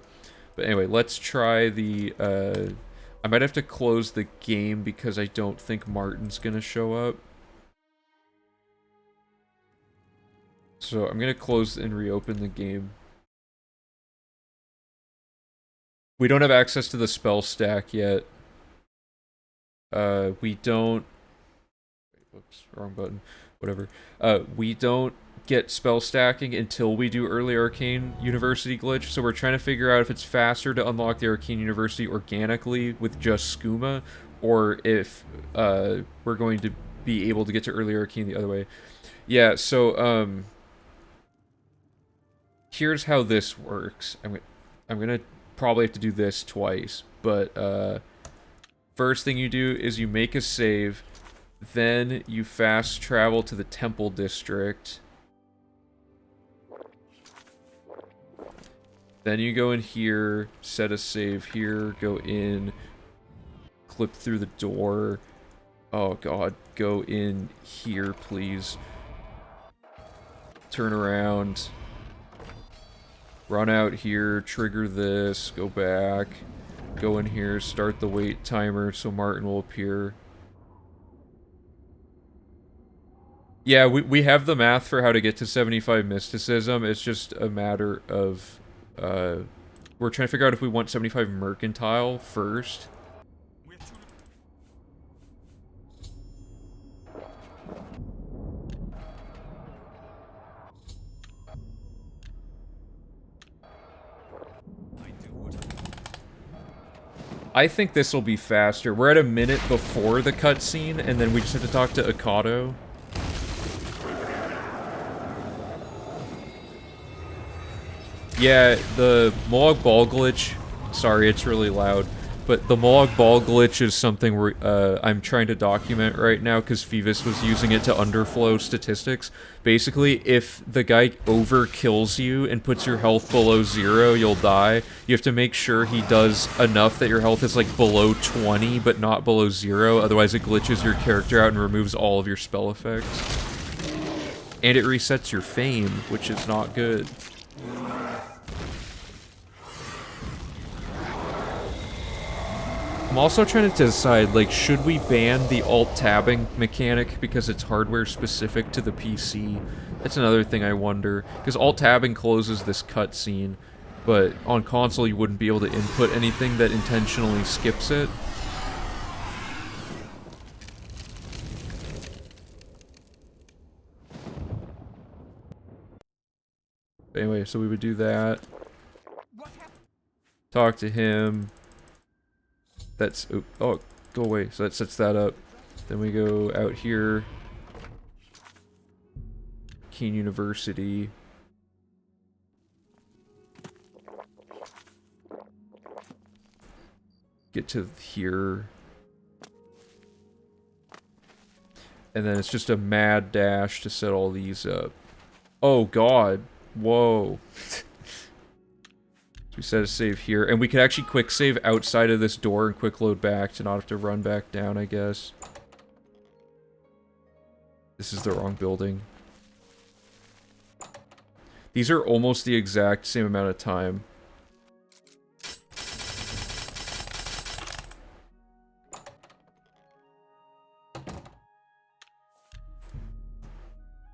But anyway, let's try the, I might have to close the game because I don't think Martin's going to show up. So I'm going to close and reopen the game. We don't have access to the spell stack yet. We don't... Whoops, wrong button. Whatever. We don't get spell stacking until we do early Arcane University glitch, so we're trying to figure out if it's faster to unlock the Arcane University organically with just skooma, or if we're going to be able to get to early Arcane the other way. Yeah, so here's how this works. I'm gonna probably have to do this twice, but first thing you do is you make a save, then you fast travel to the Temple District. Then you go in here, set a save here, go in, clip through the door. Oh god, go in here, please. Turn around. Run out here, trigger this, go back. Go in here, start the wait timer so Martin will appear. Yeah, we have the math for how to get to 75 mysticism. It's just a matter of... we're trying to figure out if we want 75 mercantile first. I think this will be faster. We're at a minute before the cutscene, and then we just have to talk to Akato. Yeah, the Moog Ball glitch... Sorry, it's really loud. But the Moog Ball glitch is something I'm trying to document right now, because Phoebus was using it to underflow statistics. Basically, if the guy overkills you and puts your health below 0, you'll die. You have to make sure he does enough that your health is, like, below 20, but not below 0. Otherwise, it glitches your character out and removes all of your spell effects. And it resets your fame, which is not good. I'm also trying to decide, like, should we ban the alt-tabbing mechanic because it's hardware specific to the PC? That's another thing I wonder, because alt-tabbing closes this cutscene, but on console you wouldn't be able to input anything that intentionally skips it. Anyway, so we would do that. Talk to him. That's... Oh, go away. So that sets that up. Then we go out here. Keen University. Get to here. And then it's just a mad dash to set all these up. Oh god. Whoa. We set a save here, and we could actually quick save outside of this door and quick load back to not have to run back down, I guess. This is the wrong building. These are almost the exact same amount of time.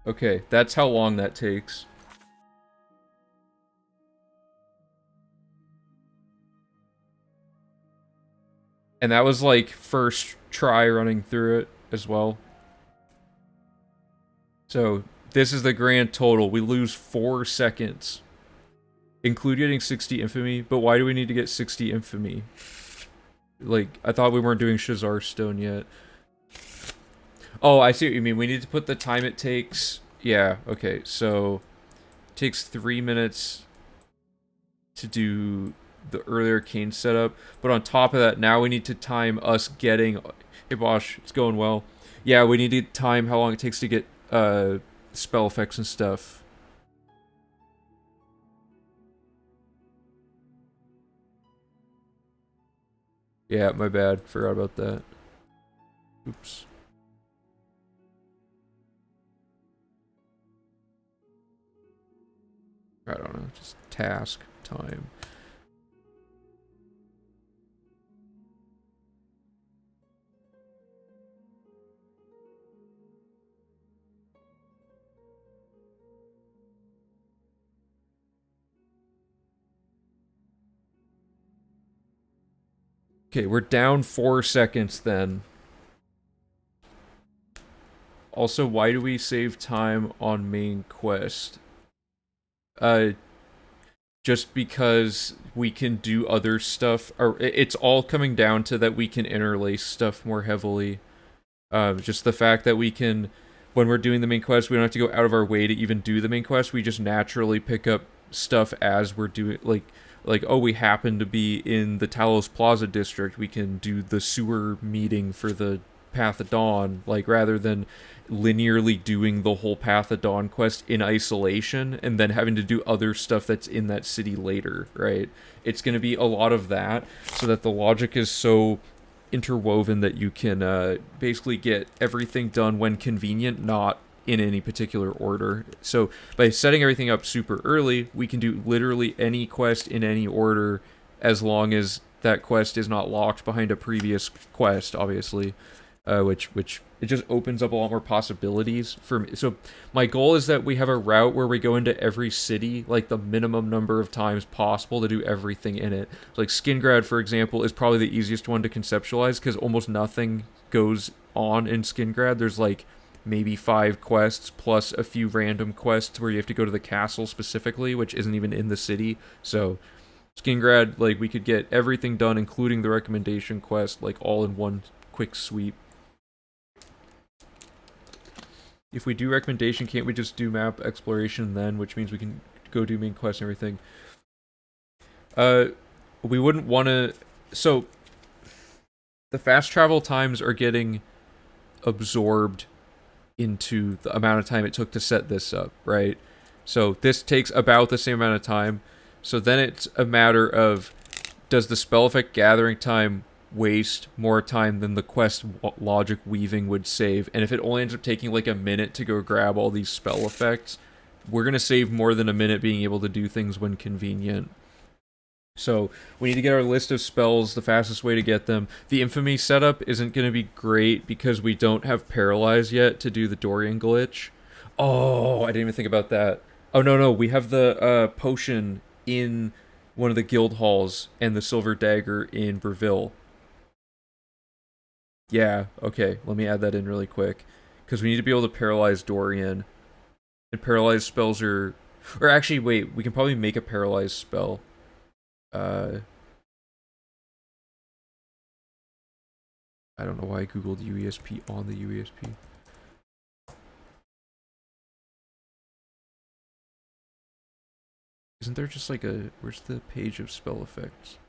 Okay, that's how long that takes. And that was like first try running through it as well. So this is the grand total. We lose 4 seconds. Include getting 60 infamy, but why do we need to get 60 infamy? Like, I thought we weren't doing Shazar Stone yet. Oh, I see what you mean. We need to put the time it takes. Yeah, okay, so it takes 3 minutes to do the earlier Arcane setup, but on top of that, now we need to time us getting. Hey, Bosch, it's going well. Yeah, we need to time how long it takes to get spell effects and stuff. Yeah, my bad. Forgot about that. Oops. I don't know. Just task time. Okay, we're down 4 seconds then. Also, why do we save time on main quest? Uh, just because we can do other stuff, or it's all coming down to that we can interlace stuff more heavily. Just the fact that we can, when we're doing the main quest, we don't have to go out of our way to even do the main quest. We just naturally pick up stuff as we're doing, like oh, we happen to be in the Talos Plaza district. We can do the sewer meeting for the Path of Dawn, like rather than linearly doing the whole Path of Dawn quest in isolation and then having to do other stuff that's in that city later, right? It's going to be a lot of that, so that the logic is so interwoven that you can basically get everything done when convenient, not in any particular order. So by setting everything up super early, we can do literally any quest in any order as long as that quest is not locked behind a previous quest, obviously. Which it just opens up a lot more possibilities for me. So my goal is that we have a route where we go into every city like the minimum number of times possible to do everything in it. So like Skingrad, for example, is probably the easiest one to conceptualize because almost nothing goes on in Skingrad. There's like maybe 5 quests plus a few random quests where you have to go to the castle specifically, which isn't even in the city. So Skingrad, like, we could get everything done, including the recommendation quest, like all in one quick sweep. If we do recommendation, can't we just do map exploration then, which means we can go do main quest and everything? We wouldn't want to. So the fast travel times are getting absorbed into the amount of time it took to set this up, right? So this takes about the same amount of time. So then it's a matter of, does the spell effect gathering time waste more time than the quest logic weaving would save? And if it only ends up taking like a minute to go grab all these spell effects, we're going to save more than a minute being able to do things when convenient. So we need to get our list of spells, the fastest way to get them. The infamy setup isn't going to be great because we don't have paralyze yet to do the Dorian glitch. Oh, I didn't even think about that. Oh, no, we have the potion in one of the guild halls and the silver dagger in Breville. Yeah, okay, let me add that in really quick. Because we need to be able to paralyze Dorian. And paralyze spells are... Or actually, wait, we can probably make a paralyzed spell. I don't know why I googled UESP on the UESP. Isn't there just like a... Where's the page of spell effects?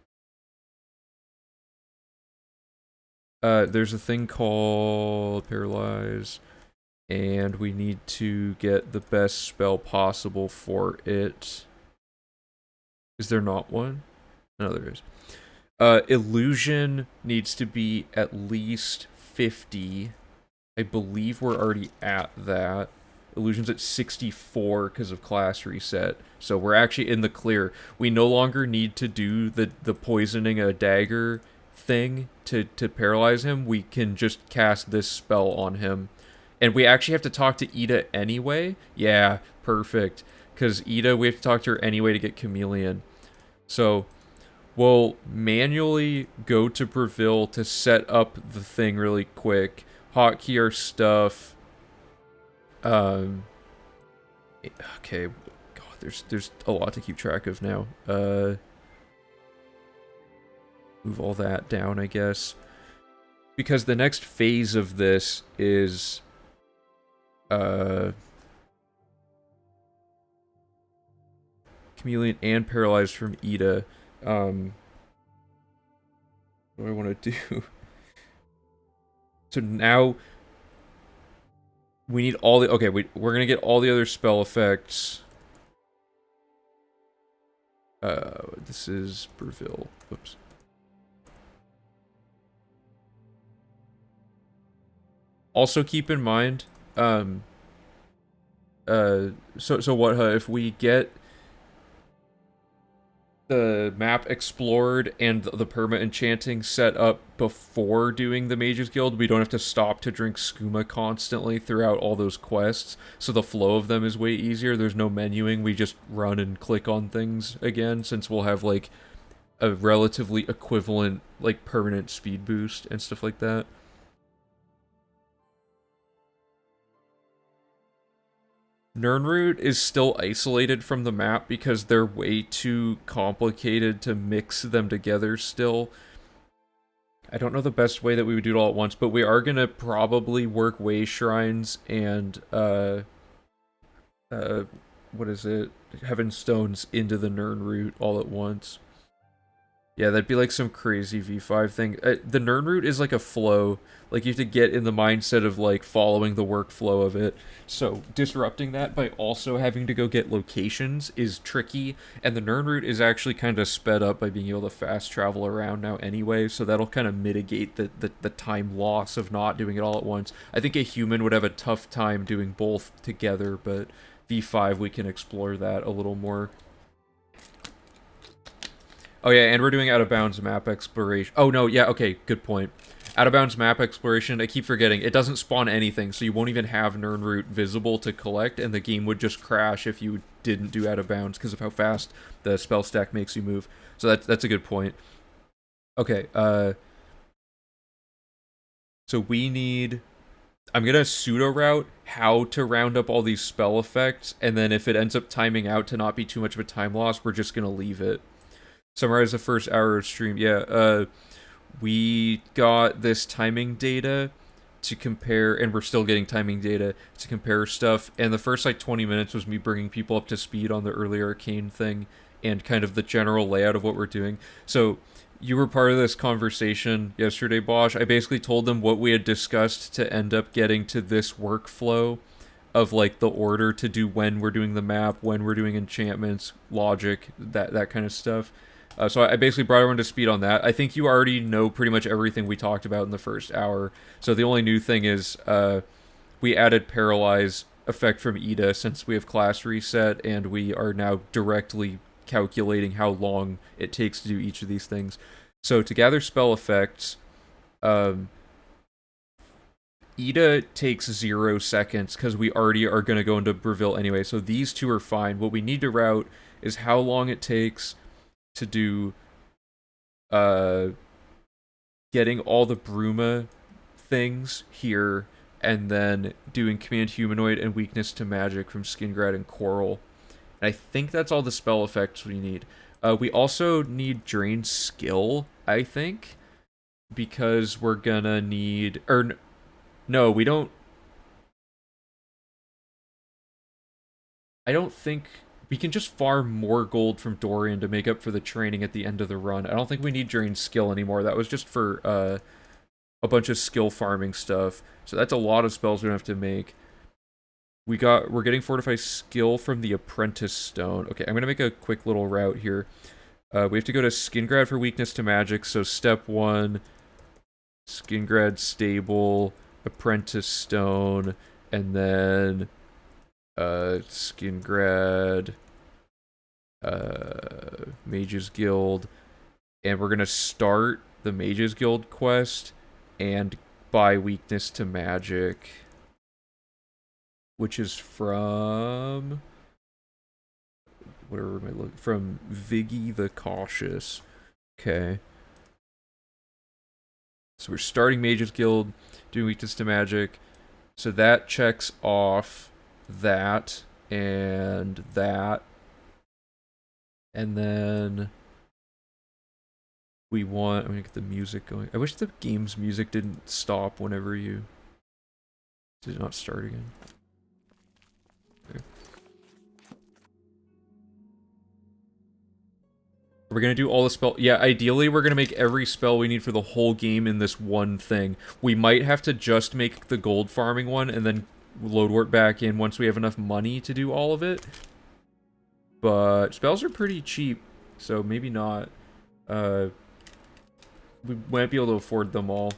There's a thing called Paralyze, and we need to get the best spell possible for it. Is there not one? No, there is. Illusion needs to be at least 50. I believe we're already at that. Illusion's at 64 because of class reset. So we're actually in the clear. We no longer need to do the poisoning a dagger thing to paralyze him. We can just cast this spell on him. And we actually have to talk to Ida anyway. Yeah, perfect. Because Ida, we have to talk to her anyway to get Chameleon. So we'll manually go to Breville to set up the thing really quick. Hotkey our stuff. Um. Okay. God, there's a lot to keep track of now. Move all that down, I guess. Because the next phase of this is Chameleon and Paralyzed from Ida. What do I want to do? So now we need all the... Okay, we're gonna get all the other spell effects. This is Breville. Oops. Also keep in mind, so what, if we get the map explored and the perma enchanting set up before doing the Mages Guild, we don't have to stop to drink skooma constantly throughout all those quests, so the flow of them is way easier. There's no menuing, we just run and click on things again, since we'll have, like, a relatively equivalent, like, permanent speed boost and stuff like that. Nirnroot is still isolated from the map because they're way too complicated to mix them together still. I don't know the best way that we would do it all at once, but we are gonna probably work way shrines and what is it? Heaven stones into the Nirnroot all at once. Yeah, that'd be like some crazy V5 thing. The Nirnroot is like a flow. Like, you have to get in the mindset of, like, following the workflow of it. So, disrupting that by also having to go get locations is tricky. And the Nirnroot is actually kind of sped up by being able to fast travel around now anyway. So that'll kind of mitigate the time loss of not doing it all at once. I think a human would have a tough time doing both together, but V5 we can explore that a little more. Oh yeah, and we're doing out of bounds map exploration. Oh no, yeah, okay, good point. Out of bounds map exploration, I keep forgetting, it doesn't spawn anything, so you won't even have Nirnroot visible to collect, and the game would just crash if you didn't do out of bounds because of how fast the spell stack makes you move. So that's a good point. Okay, so we need... I'm gonna pseudo route how to round up all these spell effects, and then if it ends up timing out to not be too much of a time loss, we're just gonna leave it. Summarize the first hour of stream. Yeah, we got this timing data to compare, and we're still getting timing data to compare stuff, and the first, like, 20 minutes was me bringing people up to speed on the early arcane thing, and kind of the general layout of what we're doing. So, you were part of this conversation yesterday, Bosch. I basically told them what we had discussed to end up getting to this workflow of, like, the order to do when we're doing the map, when we're doing enchantments, logic, that kind of stuff. So I basically brought everyone to speed on that. I think you already know pretty much everything we talked about in the first hour. So the only new thing is we added Paralyze effect from Ida since we have class reset, and we are now directly calculating how long it takes to do each of these things. So to gather spell effects, Ida takes 0 seconds because we already are going to go into Breville anyway. So these two are fine. What we need to route is how long it takes to do getting all the Bruma things here, and then doing Command Humanoid and Weakness to Magic from Skingrad and Coral. And I think that's all the spell effects we need. We also need Drain Skill, I think, because we're gonna need... Or, no, we don't... I don't think... We can just farm more gold from Dorian to make up for the training at the end of the run. I don't think we need Drain Skill anymore. That was just for a bunch of skill farming stuff. So that's a lot of spells we don't have to make. We're getting Fortify Skill from the Apprentice Stone. Okay, I'm going to make a quick little route here. We have to go to Skingrad for Weakness to Magic. So step 1, Skingrad Stable, Apprentice Stone, and then Skingrad, Mages Guild, and we're gonna start the Mages Guild quest and buy Weakness to Magic. which is from whatever am I look from Viggy the Cautious. Okay. So we're starting Mages Guild, doing weakness to magic. So that checks off that and that. And then I'm gonna get the music going. I wish the game's music didn't stop whenever you did not start again. Okay. We're gonna do all the spell. Yeah, ideally we're gonna make every spell we need for the whole game in this one thing. We might have to just make the gold farming one and then load work back in once we have enough money to do all of it. But spells are pretty cheap, so maybe not. We might be able to afford them all.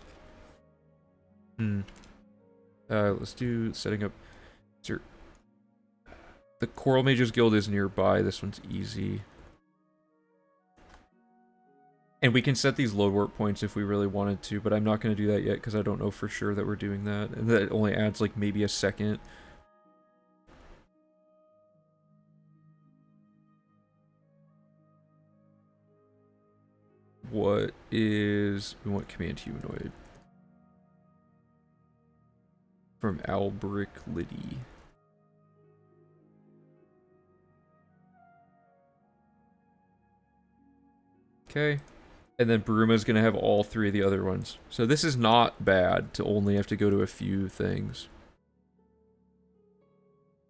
Let's do setting up. The Coral Mages Guild is nearby. This one's easy. And we can set these load work points if we really wanted to, but I'm not going to do that yet because I don't know for sure that we're doing that. And that only adds like maybe a second. We want command humanoid. From Albric Liddy. Okay. And then Bruma's going to have all three of the other ones. So this is not bad to only have to go to a few things.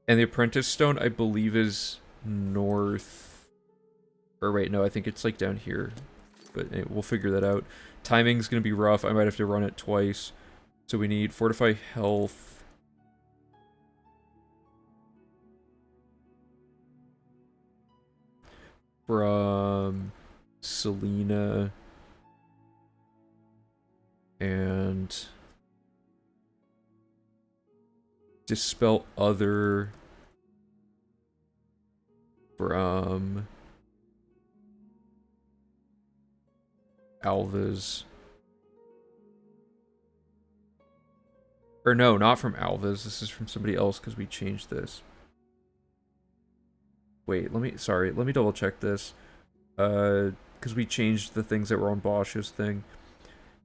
And the Apprentice Stone, I believe, is north. Or wait, no, I think it's like down here. But we'll figure that out. Timing's going to be rough. I might have to run it twice. So we need Fortify Health. From Selena. And Dispel Other from Alva's. Or no, not from Alva's. This is from somebody else because we changed this. Wait, let me double check this. Because we changed the things that were on Bosch's thing.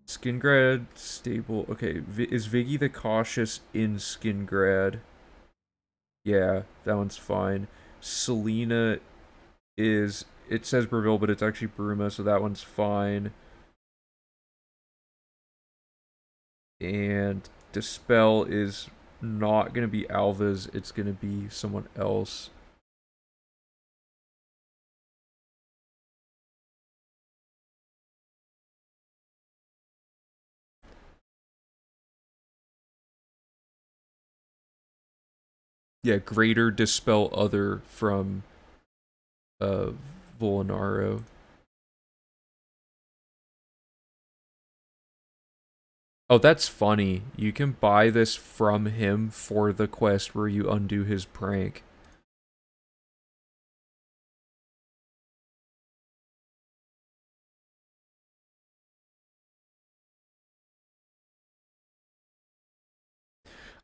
Skingrad, stable. Okay, is Viggy the Cautious in Skingrad? Yeah, that one's fine. Selena is... It says Breville, but it's actually Bruma, so that one's fine. And Dispel is not going to be Alva's, it's going to be someone else. Yeah, Greater Dispel Other from Volinaro. Oh, that's funny. You can buy this from him for the quest where you undo his prank.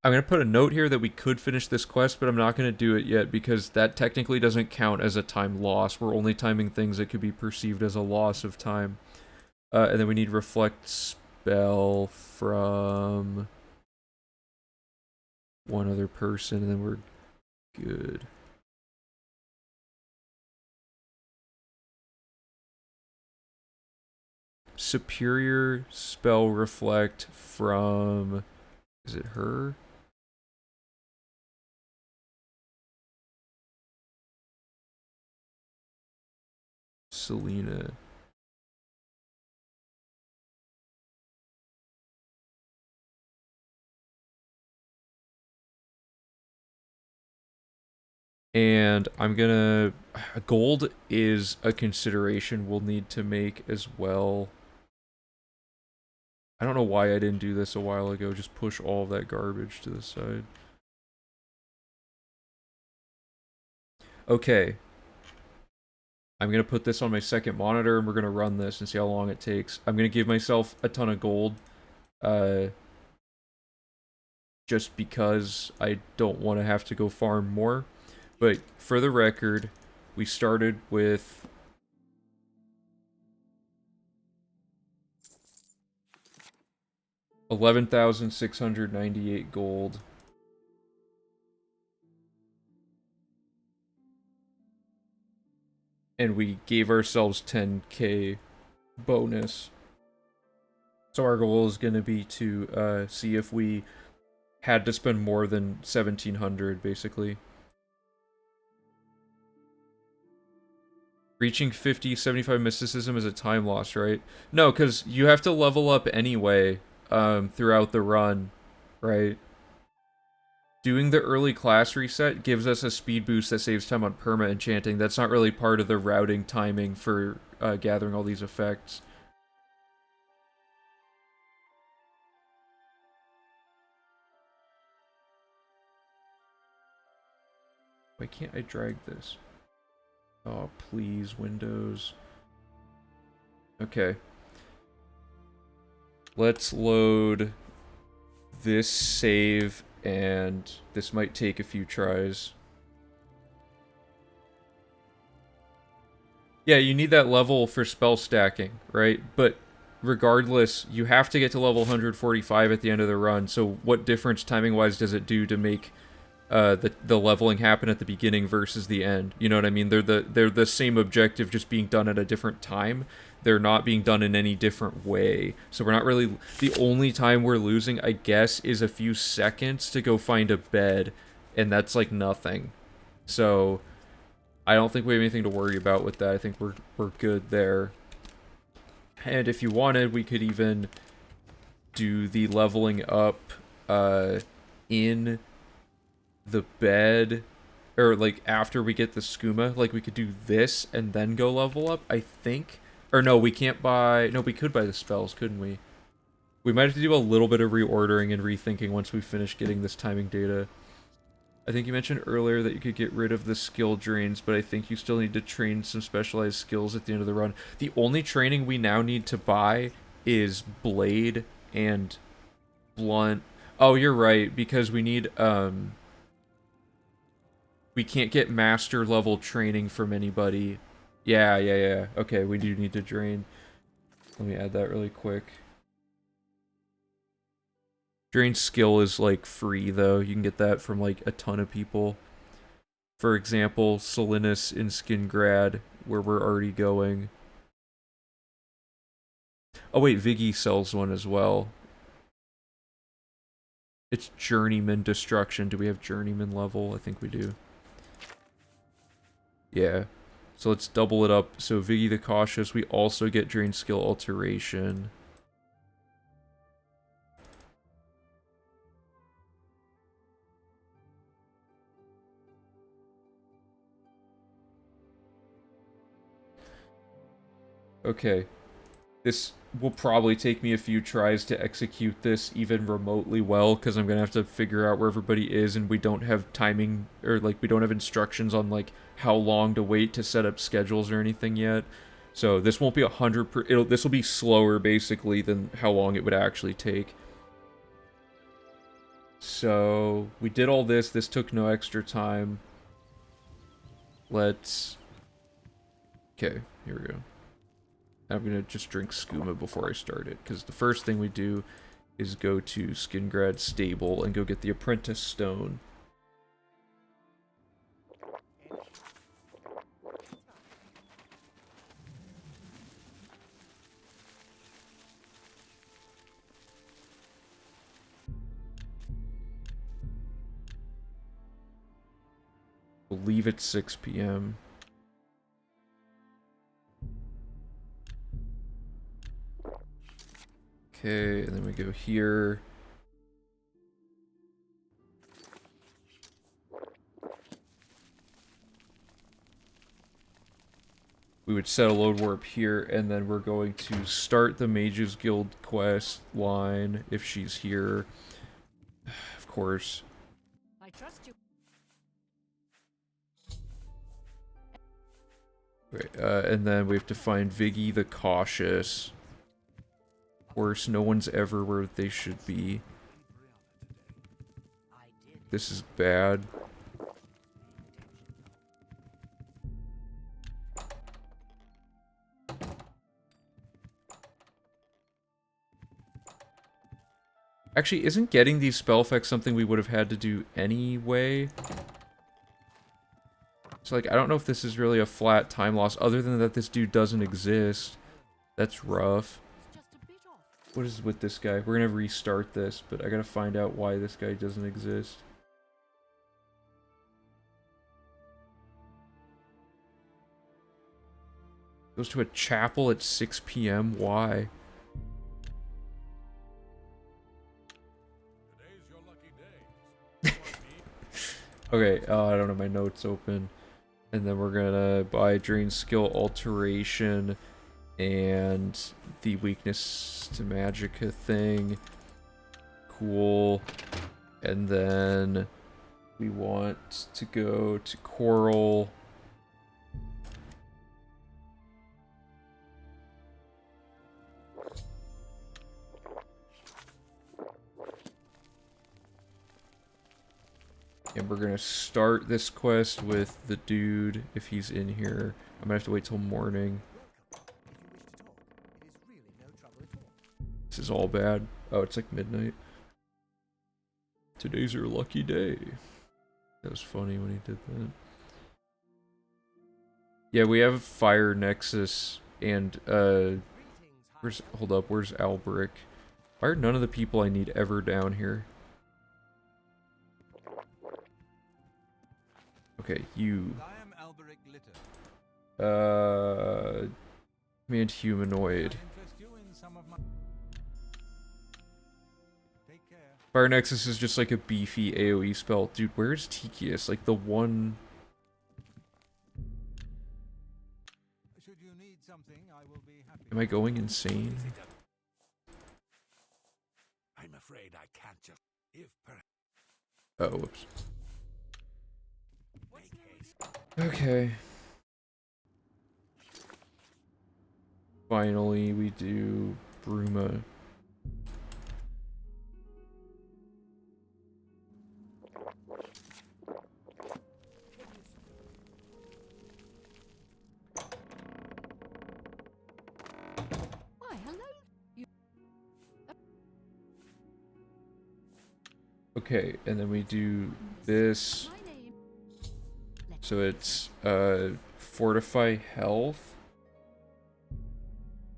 I'm going to put a note here that we could finish this quest, but I'm not going to do it yet because that technically doesn't count as a time loss. We're only timing things that could be perceived as a loss of time. And then we need Reflect Spell from one other person, and then we're good. Superior Spell Reflect from... Is it her? Selena. And I'm gonna... Gold is a consideration we'll need to make as well. I don't know why I didn't do this a while ago. Just push all of that garbage to the side. Okay. I'm gonna put this on my second monitor and we're gonna run this and see how long it takes. I'm gonna give myself a ton of gold. just because I don't want to have to go farm more. But for the record, we started with 11,698 gold. And we gave ourselves 10k bonus. So our goal is going to be to see if we had to spend more than 1,700, basically. Reaching 50, 75 mysticism is a time loss, right? No, because you have to level up anyway throughout the run, right? Doing the early class reset gives us a speed boost that saves time on perma enchanting. That's not really part of the routing timing for gathering all these effects. Why can't I drag this? Oh, please, Windows. Okay. Let's load this save, and this might take a few tries. Yeah, you need that level for spell stacking, right? But regardless, you have to get to level 145 at the end of the run, so what difference timing-wise does it do to make the leveling happen at the beginning versus the end? You know what I mean? They're the same objective, just being done at a different time. They're not being done in any different way. So we're not really... The only time we're losing, I guess, is a few seconds to go find a bed, and that's like nothing. So I don't think we have anything to worry about with that. I think we're good there. And if you wanted, we could even do the leveling up in the bed, or like after we get the skooma. Like we could do this and then go level up, I think. Or no, we can't buy... No, we could buy the spells, couldn't we? We might have to do a little bit of reordering and rethinking once we finish getting this timing data. I think you mentioned earlier that you could get rid of the skill drains, but I think you still need to train some specialized skills at the end of the run. The only training we now need to buy is Blade and Blunt. Oh, you're right, because we need, we can't get master level training from anybody. Yeah. Okay, we do need to drain. Let me add that really quick. Drain skill is, like, free, though. You can get that from, like, a ton of people. For example, Salinas in Skingrad, where we're already going. Oh wait, Viggy sells one as well. It's Journeyman Destruction. Do we have Journeyman level? I think we do. Yeah. So let's double it up. So Viggy the Cautious, we also get Drain Skill Alteration. Okay. This will probably take me a few tries to execute this even remotely well, because I'm going to have to figure out where everybody is, and we don't have timing, or like we don't have instructions on like how long to wait to set up schedules or anything yet. So this won't be 100%, this will be slower basically than how long it would actually take. So we did all this, this took no extra time. Let's... Okay, here we go. I'm gonna just drink skooma before I start it, because the first thing we do is go to Skingrad Stable and go get the Apprentice Stone. We'll leave at 6 p.m. Okay, and then we go here. We would set a load warp here, and then we're going to start the Mages Guild quest line if she's here. Of course. I trust you. Right, and then we have to find Viggy the Cautious. Of course, no one's ever where they should be. This is bad. Actually, isn't getting these spell effects something we would have had to do anyway? So, like, I don't know if this is really a flat time loss, other than that this dude doesn't exist. That's rough. What is with this guy? We're gonna restart this, but I gotta find out why this guy doesn't exist. Goes to a chapel at 6 p.m. Why? Today's your lucky day. Okay, I don't have my notes open. And then we're gonna buy Drain Skill Alteration and the Weakness to Magicka thing. Cool. And then we want to go to Coral. And we're gonna start this quest with the dude, if he's in here. I'm gonna have to wait till morning. This is all bad. Oh, it's like midnight. Today's your lucky day. That was funny when he did that. Yeah, we have Fire Nexus and, hold up, where's Albric? Why are none of the people I need ever down here? Okay, you. Command humanoid. Fire Nexus is just like a beefy AoE spell. Dude, where's Tikius? Like the one... Am I going insane? I'm afraid I can't just Oh, whoops. Okay. Finally, we do Bruma. Okay, and then we do this. So it's Fortify Health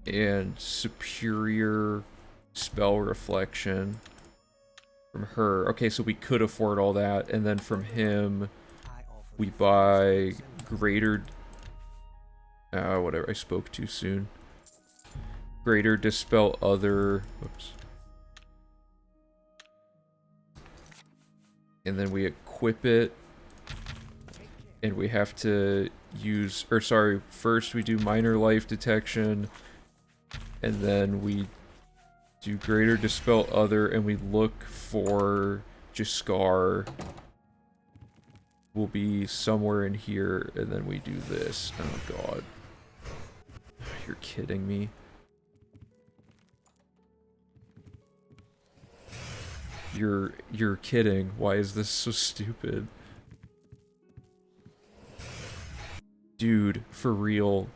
and Superior Spell Reflection from her. Okay, so we could afford all that, and then from him we buy Greater... whatever, I spoke too soon. Greater Dispel Other... Oops. And then we equip it. And we have to use, or sorry, first we do minor life detection, and then we do greater dispel other, and we look for Jaskar. Will be somewhere in here, and then we do this. Oh god. You're kidding me. You're kidding. Why is this so stupid? Dude, for real.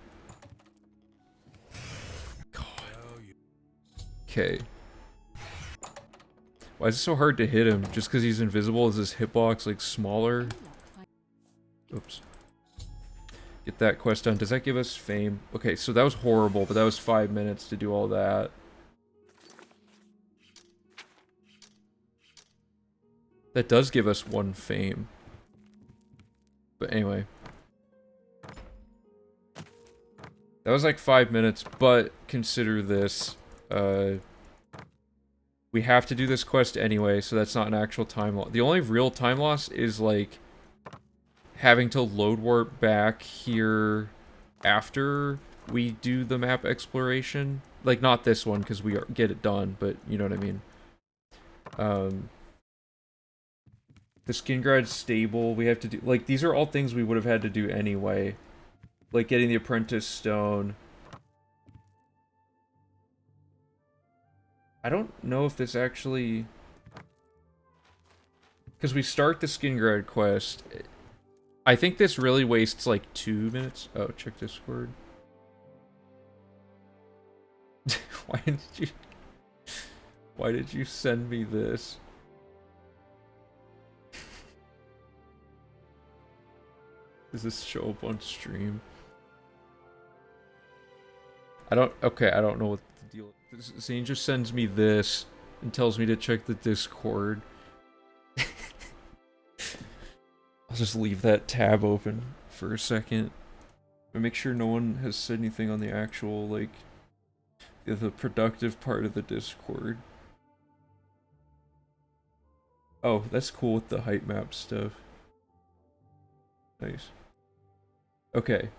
God. Okay. Why is it so hard to hit him? Just because he's invisible? Is his hitbox, like, smaller? Oops. Get that quest done. Does that give us fame? Okay, so that was horrible, but that was 5 minutes to do all that. That does give us 1 fame. But anyway. That was like 5 minutes, but consider this. We have to do this quest anyway, so that's not an actual time loss. The only real time loss is like having to load warp back here after we do the map exploration. Like, not this one, because we get it done, but you know what I mean. The skin guard stable, we have to do... Like, these are all things we would have had to do anyway. Like getting the apprentice stone. I don't know if this actually... Because we start the skin guard quest. I think this really wastes like 2 minutes. Oh, check Discord. Why did you... Why did you send me this? Does this show up on stream? I don't... Okay, I don't know what the deal is. Zane just sends me this and tells me to check the Discord. I'll just leave that tab open for a second. And make sure no one has said anything on the actual, like, the productive part of the Discord. Oh, that's cool with the height map stuff. Nice. Okay.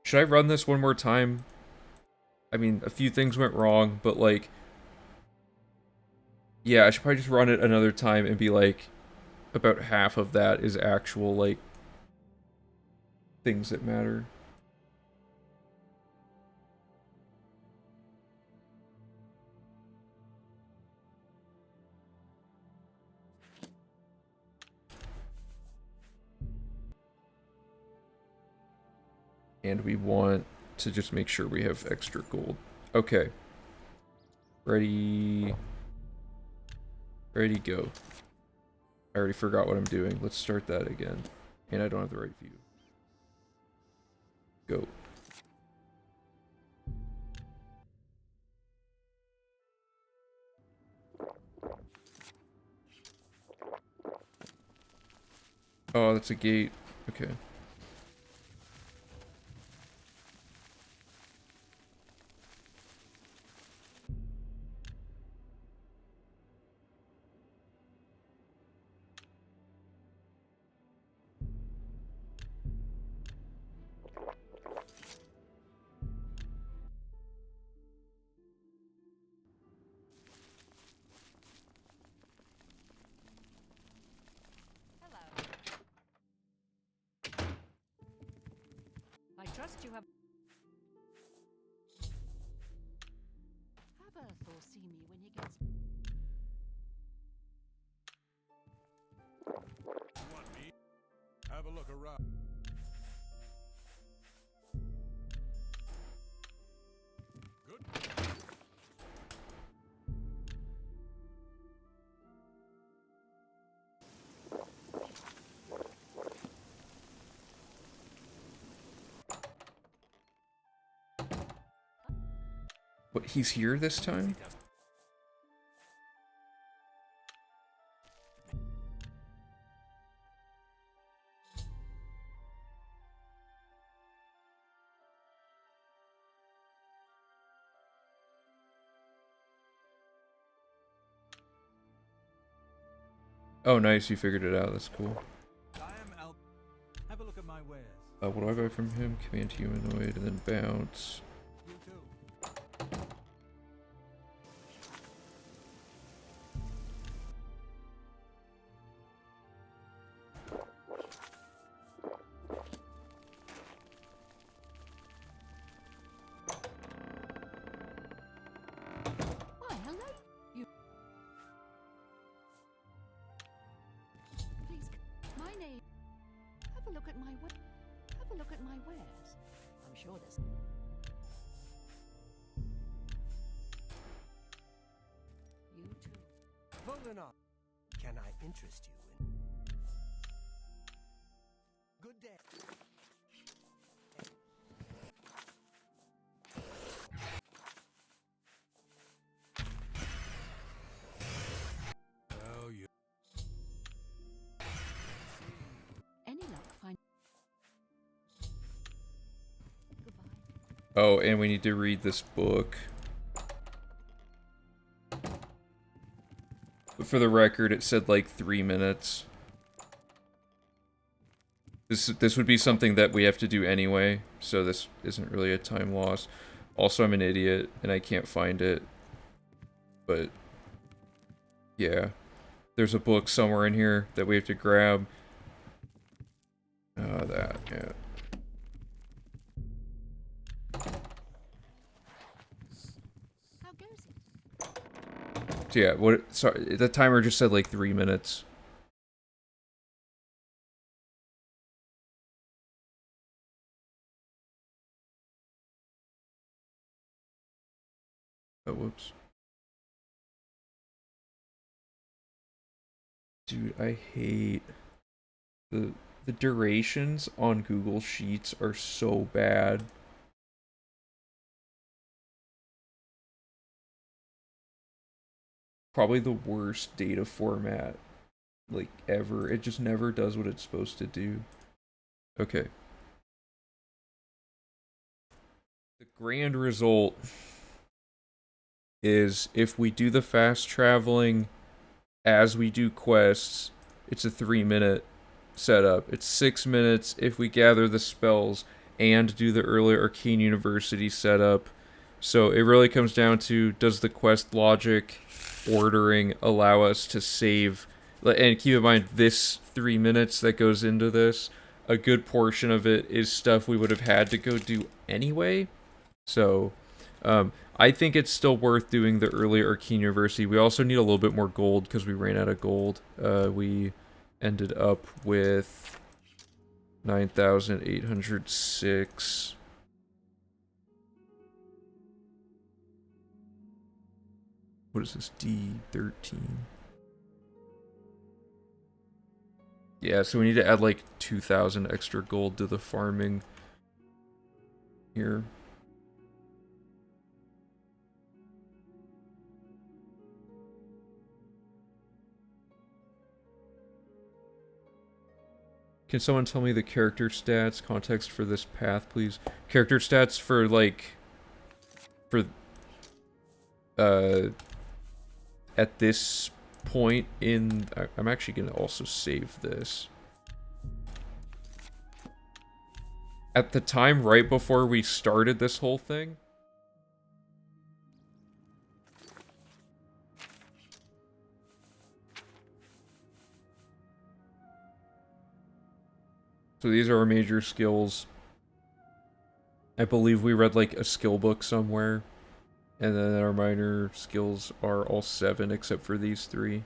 Should I run this one more time? I mean, a few things went wrong, but like... Yeah, I should probably just run it another time and be like... About half of that is actual, like... things that matter. And we want to just make sure we have extra gold. Okay. Ready... Ready, go. I already forgot what I'm doing. Let's start that again. And I don't have the right view. Go. Oh, that's a gate. Okay. I trust you have Earth will see me when he gets. You want me? Have a look around. Good. What, he's here this time? Oh, nice, you figured it out. That's cool. Have a look at my wares. What do I buy from him? Command humanoid and then bounce. You too. Why, hello. You. Please, my name. Have a look at my Have a look at my wares. I'm sure there's. You too. Volanov, can I interest you in? Good day. Oh, you. Any luck? Find. Goodbye. Oh, and we need to read this book. But for the record, it said like 3 minutes. This would be something that we have to do anyway, so this isn't really a time loss. Also, I'm an idiot, and I can't find it. But, yeah. There's a book somewhere in here that we have to grab. That, yeah. How goes it? So yeah, sorry, the timer just said like 3 minutes. Oh, whoops. Dude, I hate the durations on Google Sheets are so bad. Probably the worst data format like ever. It just never does what it's supposed to do. Okay. The grand result is if we do the fast traveling as we do quests, it's a 3-minute setup. It's 6 minutes if we gather the spells and do the early Arcane University setup. So it really comes down to, does the quest logic ordering allow us to save? And keep in mind, this 3 minutes that goes into this, a good portion of it is stuff we would have had to go do anyway. So I think it's still worth doing the early Arcane University. We also need a little bit more gold because we ran out of gold. We ended up with 9,806. What is this? D13. Yeah, so we need to add like 2,000 extra gold to the farming here. Can someone tell me the character stats, context for this path, please? Character stats for, like, at this point in... I'm actually going to also save this. At the time right before we started this whole thing... So these are our major skills. I believe we read like a skill book somewhere. And then our minor skills are all 7 except for these 3.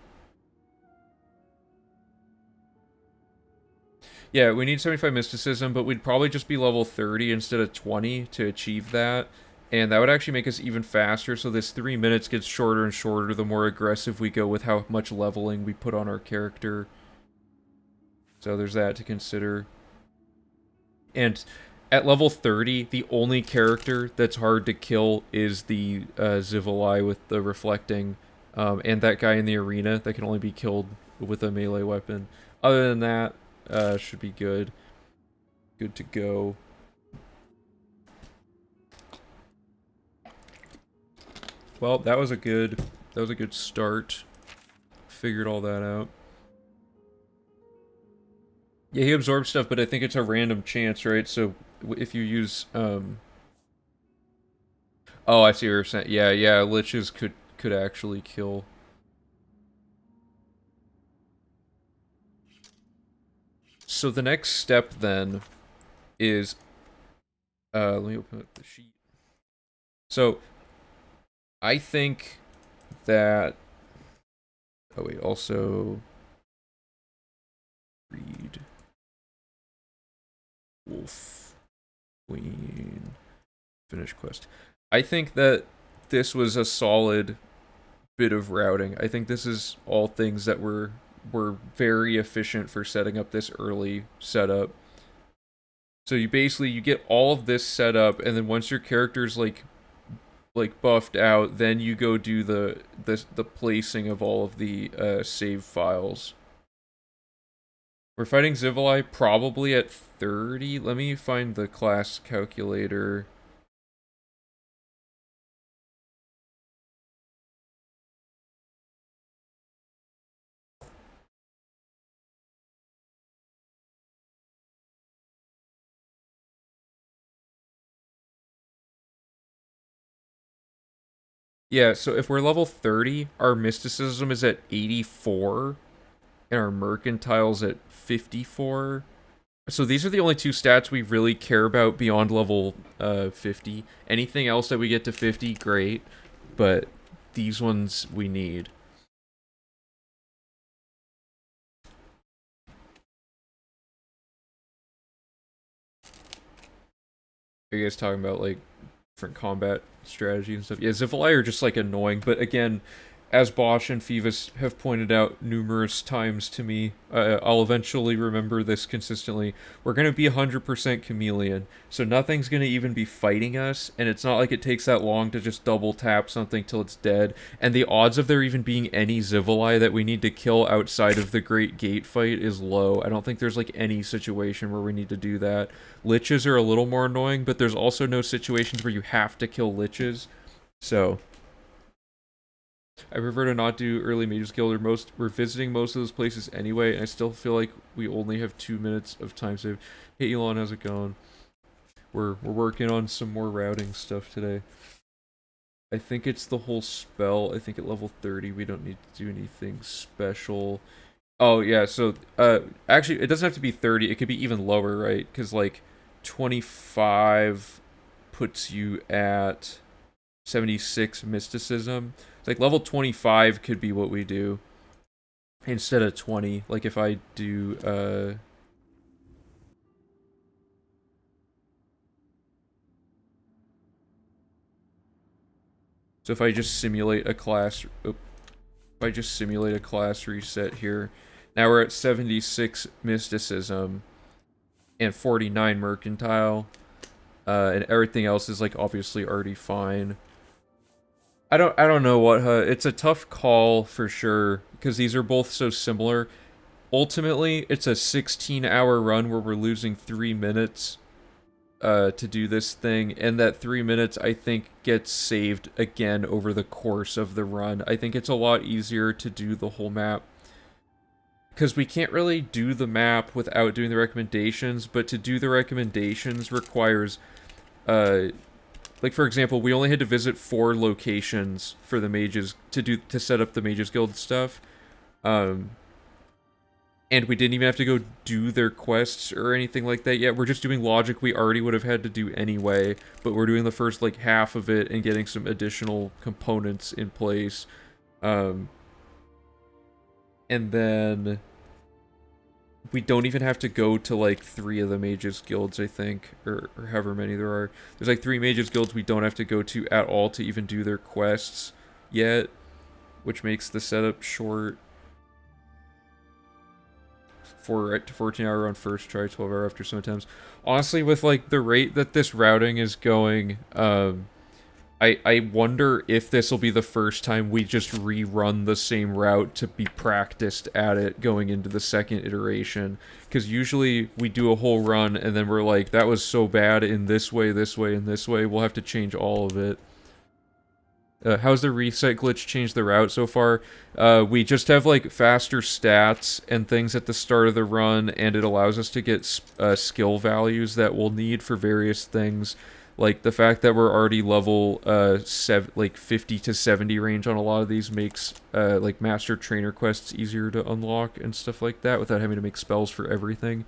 Yeah, we need 75 mysticism, but we'd probably just be level 30 instead of 20 to achieve that. And that would actually make us even faster, so this 3 minutes gets shorter and shorter the more aggressive we go with how much leveling we put on our character. So there's that to consider. And at level 30, the only character that's hard to kill is the Zivalai with the reflecting, and that guy in the arena that can only be killed with a melee weapon. Other than that, should be good. Good to go. Well, that was a good start. Figured all that out. Yeah, he absorbs stuff, but I think it's a random chance, right? So if you use oh, I see what you're saying. Yeah, liches could actually kill. So the next step then is let me open up the sheet. So I think that oh wait, also read Wolf Queen finish quest. I think that this was a solid bit of routing. I think this is all things that were very efficient for setting up this early setup. So you get all of this set up, and then once your character's like buffed out, then you go do the placing of all of the save files. We're fighting Zivalai probably at 30. Let me find the class calculator. Yeah, so if we're level 30, our mysticism is at 84, and our mercantile's at 54. So these are the only 2 stats we really care about beyond level 50. Anything else that we get to 50, great, but these ones we need. Are you guys talking about like different combat strategy and stuff? Yeah, Zivali are just like annoying, but again, as Bosch and Phoebus have pointed out numerous times to me, I'll eventually remember this consistently. We're going to be 100% chameleon, so nothing's going to even be fighting us, and it's not like it takes that long to just double tap something till it's dead, and the odds of there even being any Zivali that we need to kill outside of the Great Gate fight is low. I don't think there's like any situation where we need to do that. Liches are a little more annoying, but there's also no situations where you have to kill Liches, so I prefer to not do early Mages Guild, or we're visiting most of those places anyway, and I still feel like we only have 2 minutes of time save. Hey Elon, how's it going? We're working on some more routing stuff today. I think it's the whole spell. I think at level 30 we don't need to do anything special. Oh yeah, so actually it doesn't have to be 30, it could be even lower, right? Because like 25 puts you at 76 mysticism. It's like level 25 could be what we do instead of 20. Like if I do so if I just simulate a class reset here. Now we're at 76 mysticism and 49 mercantile. And everything else is like obviously already fine. I don't know what it's a tough call for sure because these are both so similar. Ultimately, it's a 16-hour run where we're losing 3 minutes to do this thing, and that 3 minutes I think gets saved again over the course of the run. I think it's a lot easier to do the whole map because we can't really do the map without doing the recommendations, but to do the recommendations requires like for example, we only had to visit 4 locations for the mages to set up the Mages Guild stuff. And we didn't even have to go do their quests or anything like that yet. We're just doing logic we already would have had to do anyway, but we're doing the first like half of it and getting some additional components in place. And then we don't even have to go to like 3 of the Mages Guilds, I think, or however many there are. There's like 3 Mages Guilds we don't have to go to at all to even do their quests yet, which makes the setup short. 14-hour run first try, 12-hour after sometimes. Honestly, with like the rate that this routing is going, I wonder if this will be the first time we just rerun the same route to be practiced at it going into the second iteration. Because usually we do a whole run and then we're like, that was so bad in this way, this way, and this way. We'll have to change all of it. How's the reset glitch changed the route so far? We just have like faster stats and things at the start of the run, and it allows us to get skill values that we'll need for various things. Like the fact that we're already level 50 to 70 range on a lot of these makes like master trainer quests easier to unlock and stuff like that without having to make spells for everything.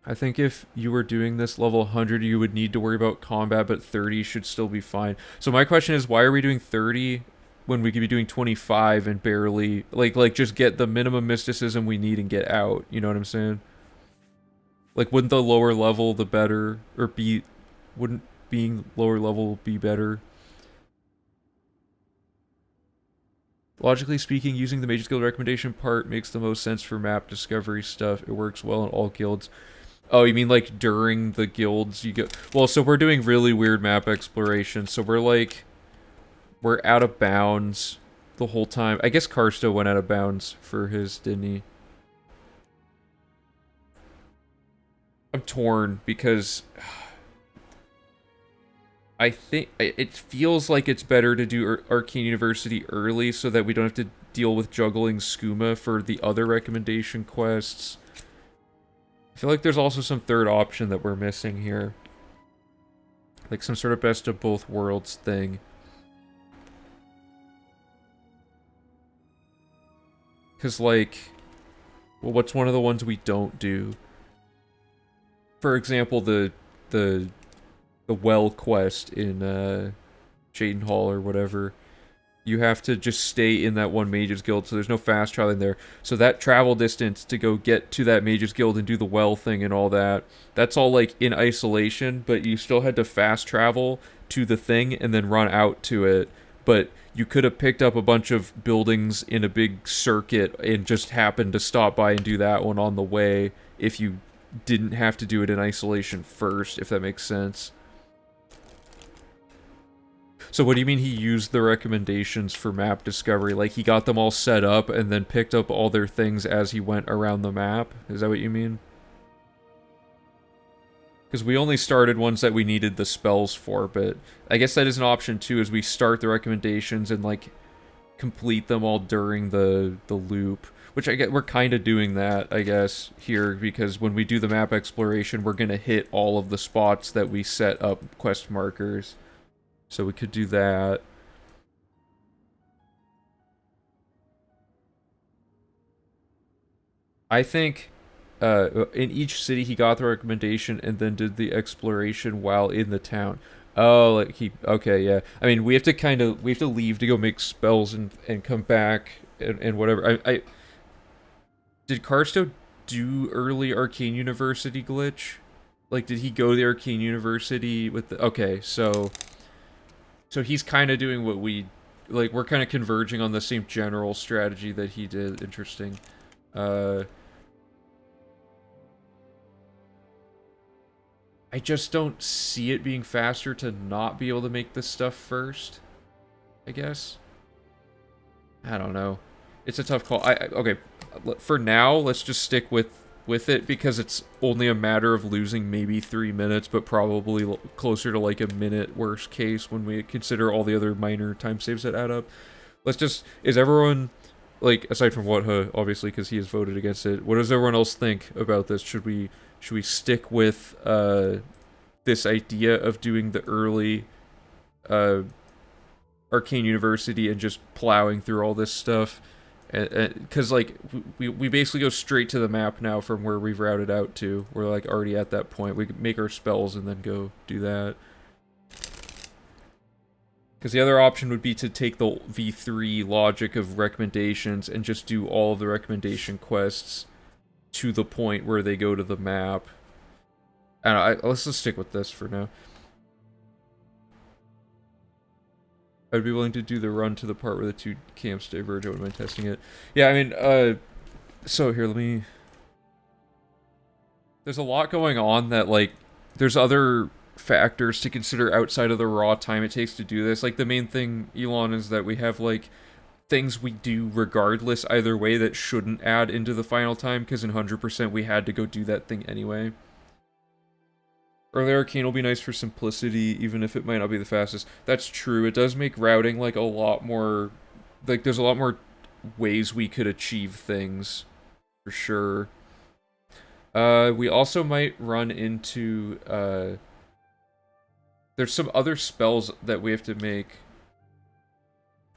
I think if you were doing this level 100, you would need to worry about combat, but 30 should still be fine. So my question is, why are we doing 30 when we could be doing 25 and barely, like just get the minimum mysticism we need and get out? You know what I'm saying? Like, wouldn't the lower level the better, or wouldn't being lower level be better? Logically speaking, using the Mages Guild recommendation part makes the most sense for map discovery stuff. It works well in all guilds. Oh, you mean like during the guilds you get... Well, so we're doing really weird map exploration, so we're out of bounds the whole time. I guess Karsto went out of bounds for his, didn't he? I'm torn because I think it feels like it's better to do Arcane University early so that we don't have to deal with juggling skooma for the other recommendation quests. I feel like there's also some third option that we're missing here. Like some sort of best of both worlds thing. Because like, well, what's one of the ones we don't do? For example, the well quest in Jaden Hall or whatever. You have to just stay in that one Mages Guild, so there's no fast traveling there. So that travel distance to go get to that Mages Guild and do the well thing and all that, that's all like in isolation, but you still had to fast travel to the thing and then run out to it. But you could have picked up a bunch of buildings in a big circuit and just happened to stop by and do that one on the way if you didn't have to do it in isolation first, if that makes sense. So what do you mean he used the recommendations for map discovery? Like he got them all set up and then picked up all their things as he went around the map? Is that what you mean? Because we only started ones that we needed the spells for, but I guess that is an option too, is we start the recommendations and like complete them all during the loop. Which I get, we're kind of doing that, I guess, here, because when we do the map exploration, we're going to hit all of the spots that we set up quest markers. So we could do that. I think in each city he got the recommendation and then did the exploration while in the town. Oh, like okay, yeah. I mean, we have to leave to go make spells and come back and whatever. Did Carsto do early Arcane University glitch? Like, did he go to the Arcane University with the... Okay, so he's kind of doing what we... Like, we're kind of converging on the same general strategy that he did. Interesting. I just don't see it being faster to not be able to make this stuff first, I guess. I don't know. It's a tough call. Okay, for now, let's just stick with it because it's only a matter of losing maybe 3 minutes, but probably closer to like a minute worst case when we consider all the other minor time saves that add up. Let's just... Is everyone... Like, aside from Watha, obviously, because he has voted against it, what does everyone else think about this? Should we stick with this idea of doing the early Arcane University and just plowing through all this stuff? Because, like, we basically go straight to the map now from where we've routed out to. We're, like, already at that point. We can make our spells and then go do that. Because the other option would be to take the V3 logic of recommendations and just do all of the recommendation quests to the point where they go to the map. I don't know, let's just stick with this for now. I'd be willing to do the run to the part where the two camps diverge. I wouldn't mind testing it. Yeah, I mean, so here, let me... There's a lot going on that, like, there's other factors to consider outside of the raw time it takes to do this. Like, the main thing, Elon, is that we have, like, things we do regardless either way that shouldn't add into the final time, because in 100% we had to go do that thing anyway. Early Arcane will be nice for simplicity, even if it might not be the fastest. That's true. It does make routing, like, a lot more... Like, there's a lot more ways we could achieve things, for sure. We also might run into, there's some other spells that we have to make.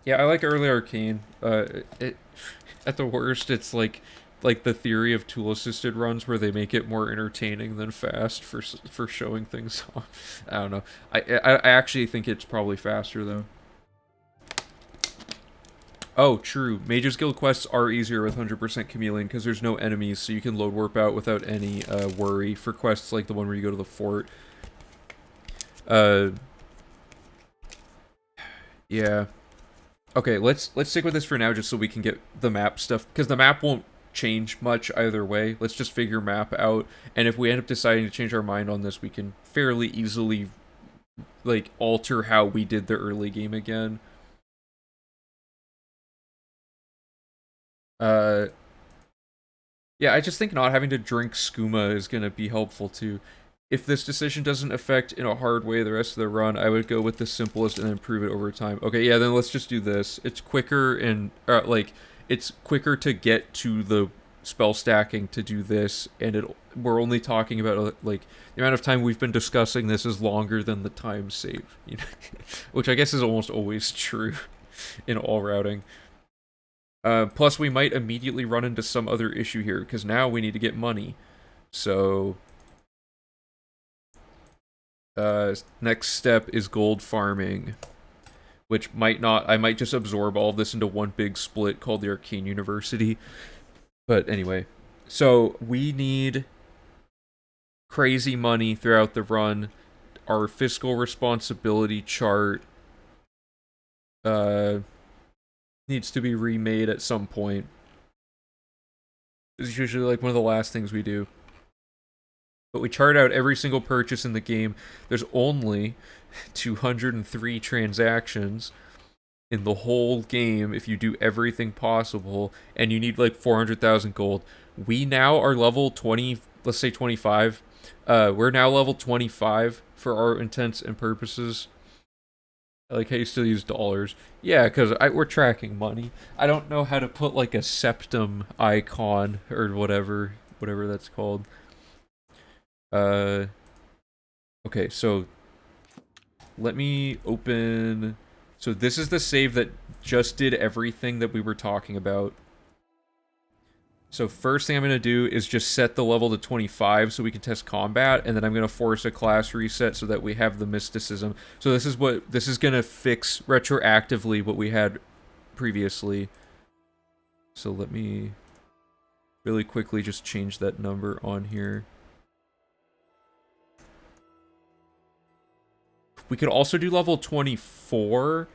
Yeah, I like Early Arcane. At the worst, it's like the theory of tool-assisted runs where they make it more entertaining than fast for showing things off. I don't know. I actually think it's probably faster, though. Oh, true. Mages Guild quests are easier with 100% Chameleon because there's no enemies, so you can load warp out without any worry for quests like the one where you go to the fort. Yeah. Okay, let's stick with this for now just so we can get the map stuff, because the map won't change much either way. Let's just figure map out, and if we end up deciding to change our mind on this, we can fairly easily, like, alter how we did the early game again. Yeah, I just think not having to drink skooma is going to be helpful too. If this decision doesn't affect in a hard way the rest of the run, I would go with the simplest and improve it over time. Okay, yeah, then let's just do this. It's quicker and, like, it's quicker to get to the spell stacking to do this, and we're only talking about, like, the amount of time we've been discussing this is longer than the time save, you know? Which I guess is almost always true in all routing. Plus, we might immediately run into some other issue here, because now we need to get money. So, next step is gold farming. which might not, I might just absorb all of this into one big split called the Arcane University. But anyway, so we need crazy money throughout the run. Our fiscal responsibility chart needs to be remade at some point. It's usually like one of the last things we do. But we chart out every single purchase in the game. There's only 203 transactions in the whole game if you do everything possible, and you need like 400,000 gold. We now are level 20, let's say 25. We're now level 25 for our intents and purposes. I like how you still use dollars. Yeah, because we're tracking money. I don't know how to put like a septum icon or whatever that's called. Okay, so let me open. So this is the save that just did everything that we were talking about. So first thing I'm going to do is just set the level to 25 so we can test combat, and then I'm going to force a class reset so that we have the mysticism. So this is going to fix retroactively what we had previously. So let me really quickly just change that number on here. We could also do level 24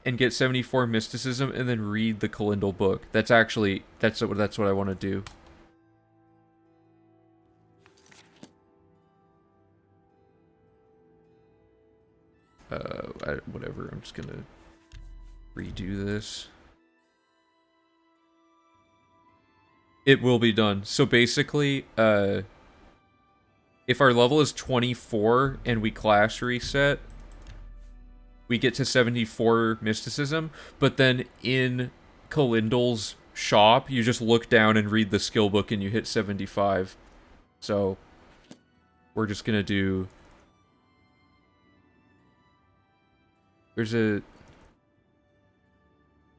and get 74 mysticism and then read the Kalindal book. That's what I want to do. Whatever, I'm just gonna redo this. It will be done. So basically, if our level is 24 and we class reset, we get to 74 mysticism, but then in Kalindal's shop, you just look down and read the skill book and you hit 75. So we're just gonna do... There's a...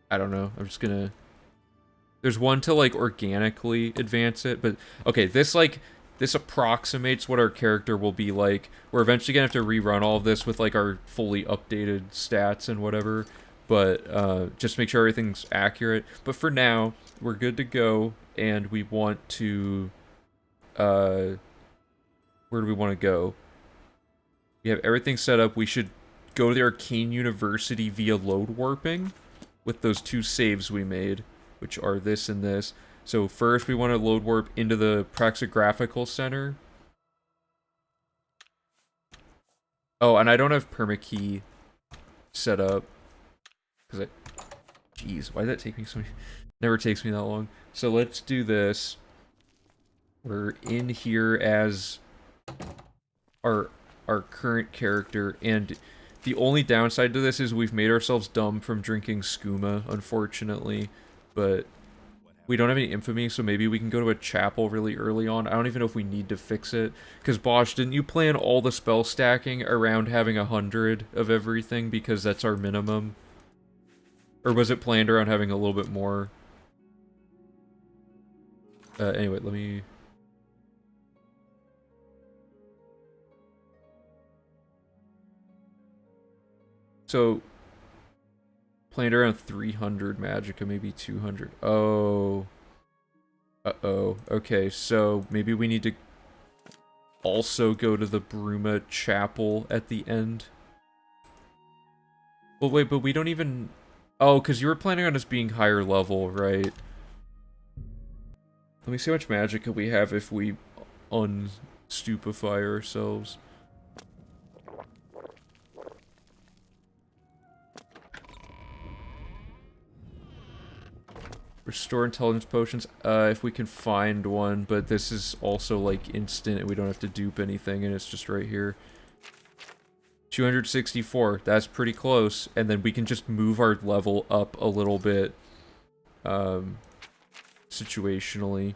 I don't know, I'm just gonna... There's one to, like, organically advance it, but... Okay, this approximates what our character will be like. We're eventually gonna have to rerun all of this with like our fully updated stats and whatever, but just make sure everything's accurate. But for now, we're good to go, and we want to where do we want to go? We have everything set up. We should go to the Arcane University via load warping with those 2 saves we made, which are this and this. So first we want to load warp into the Praxographical Center. Oh, and I don't have permakey set up. Because jeez, why did that take me so... Never takes me that long. So let's do this. We're in here as our current character, and the only downside to this is we've made ourselves dumb from drinking skooma, unfortunately, but we don't have any infamy, so maybe we can go to a chapel really early on. I don't even know if we need to fix it, because Bosch, didn't you plan all the spell stacking around having 100 of everything, because that's our minimum? Or was it planned around having a little bit more? Anyway, let me... So, planned around 300 magicka, maybe 200. Oh. Uh-oh. Okay, so maybe we need to also go to the Bruma Chapel at the end. Well, wait, but we don't even... Oh, because you were planning on us being higher level, right? Let me see how much magicka we have if we unstupefy ourselves. Restore intelligence potions, if we can find one, but this is also, like, instant, and we don't have to dupe anything, and it's just right here. 264, that's pretty close, and then we can just move our level up a little bit, situationally.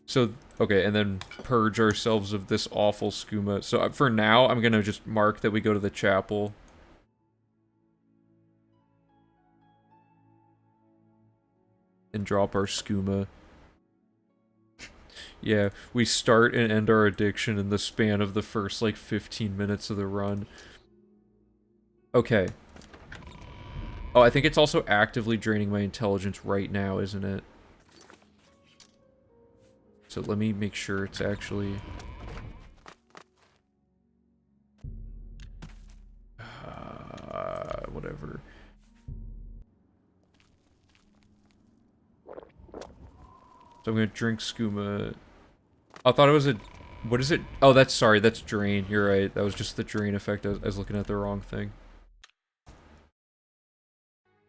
So, okay, and then purge ourselves of this awful skooma. So for now, I'm gonna just mark that we go to the chapel. And drop our skooma. Yeah, we start and end our addiction in the span of the first, like, 15 minutes of the run. Okay. Oh, I think it's also actively draining my intelligence right now, isn't it? So let me make sure it's actually... whatever. So I'm gonna drink skooma. I thought it was a... What is it? Oh, that's... Sorry, that's drain. You're right. That was just the drain effect. I was looking at the wrong thing.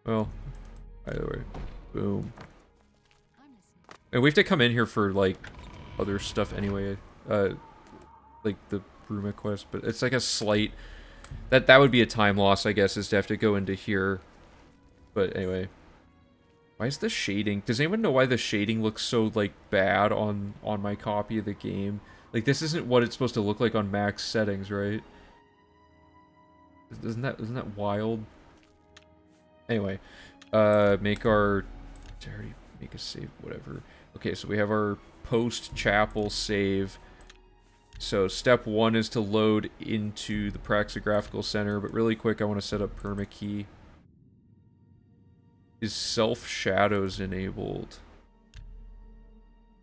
Well, either way. Boom. And we have to come in here for, like, other stuff anyway. Like the Bruma quest, but it's like a slight... That would be a time loss, I guess, is to have to go into here. But anyway. Why is the shading... Does anyone know why the shading looks so, like, bad on my copy of the game? Like, this isn't what it's supposed to look like on max settings, right? Isn't that wild? Anyway. Make our... Already make a save, whatever. Okay, so we have our post-chapel save. So step 1 is to load into the Praxographical Center, but really quick I want to set up permakey. Is self-shadows enabled?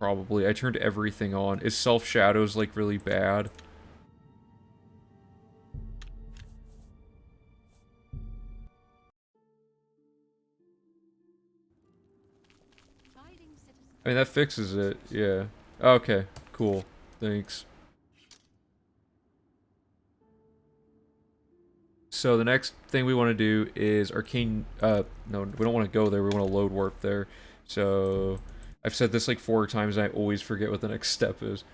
Probably. I turned everything on. Is self-shadows, like, really bad? I mean, that fixes it, yeah. Okay, cool. Thanks. So the next thing we want to do is arcane... no, we don't want to go there. We want to load warp there. So... I've said this like 4 times and I always forget what the next step is.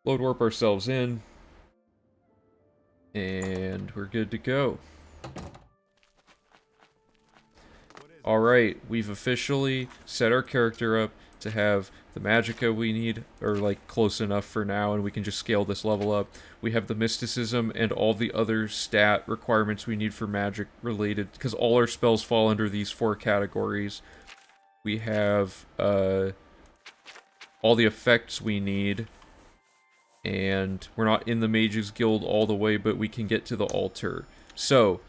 Load warp ourselves in. And we're good to go. Alright, we've officially set our character up to have the magicka we need, or like close enough for now, and we can just scale this level up. We have the mysticism and all the other stat requirements we need for magic related, because all our spells fall under these 4 categories. We have all the effects we need, and we're not in the Mages Guild all the way, but we can get to the altar. So,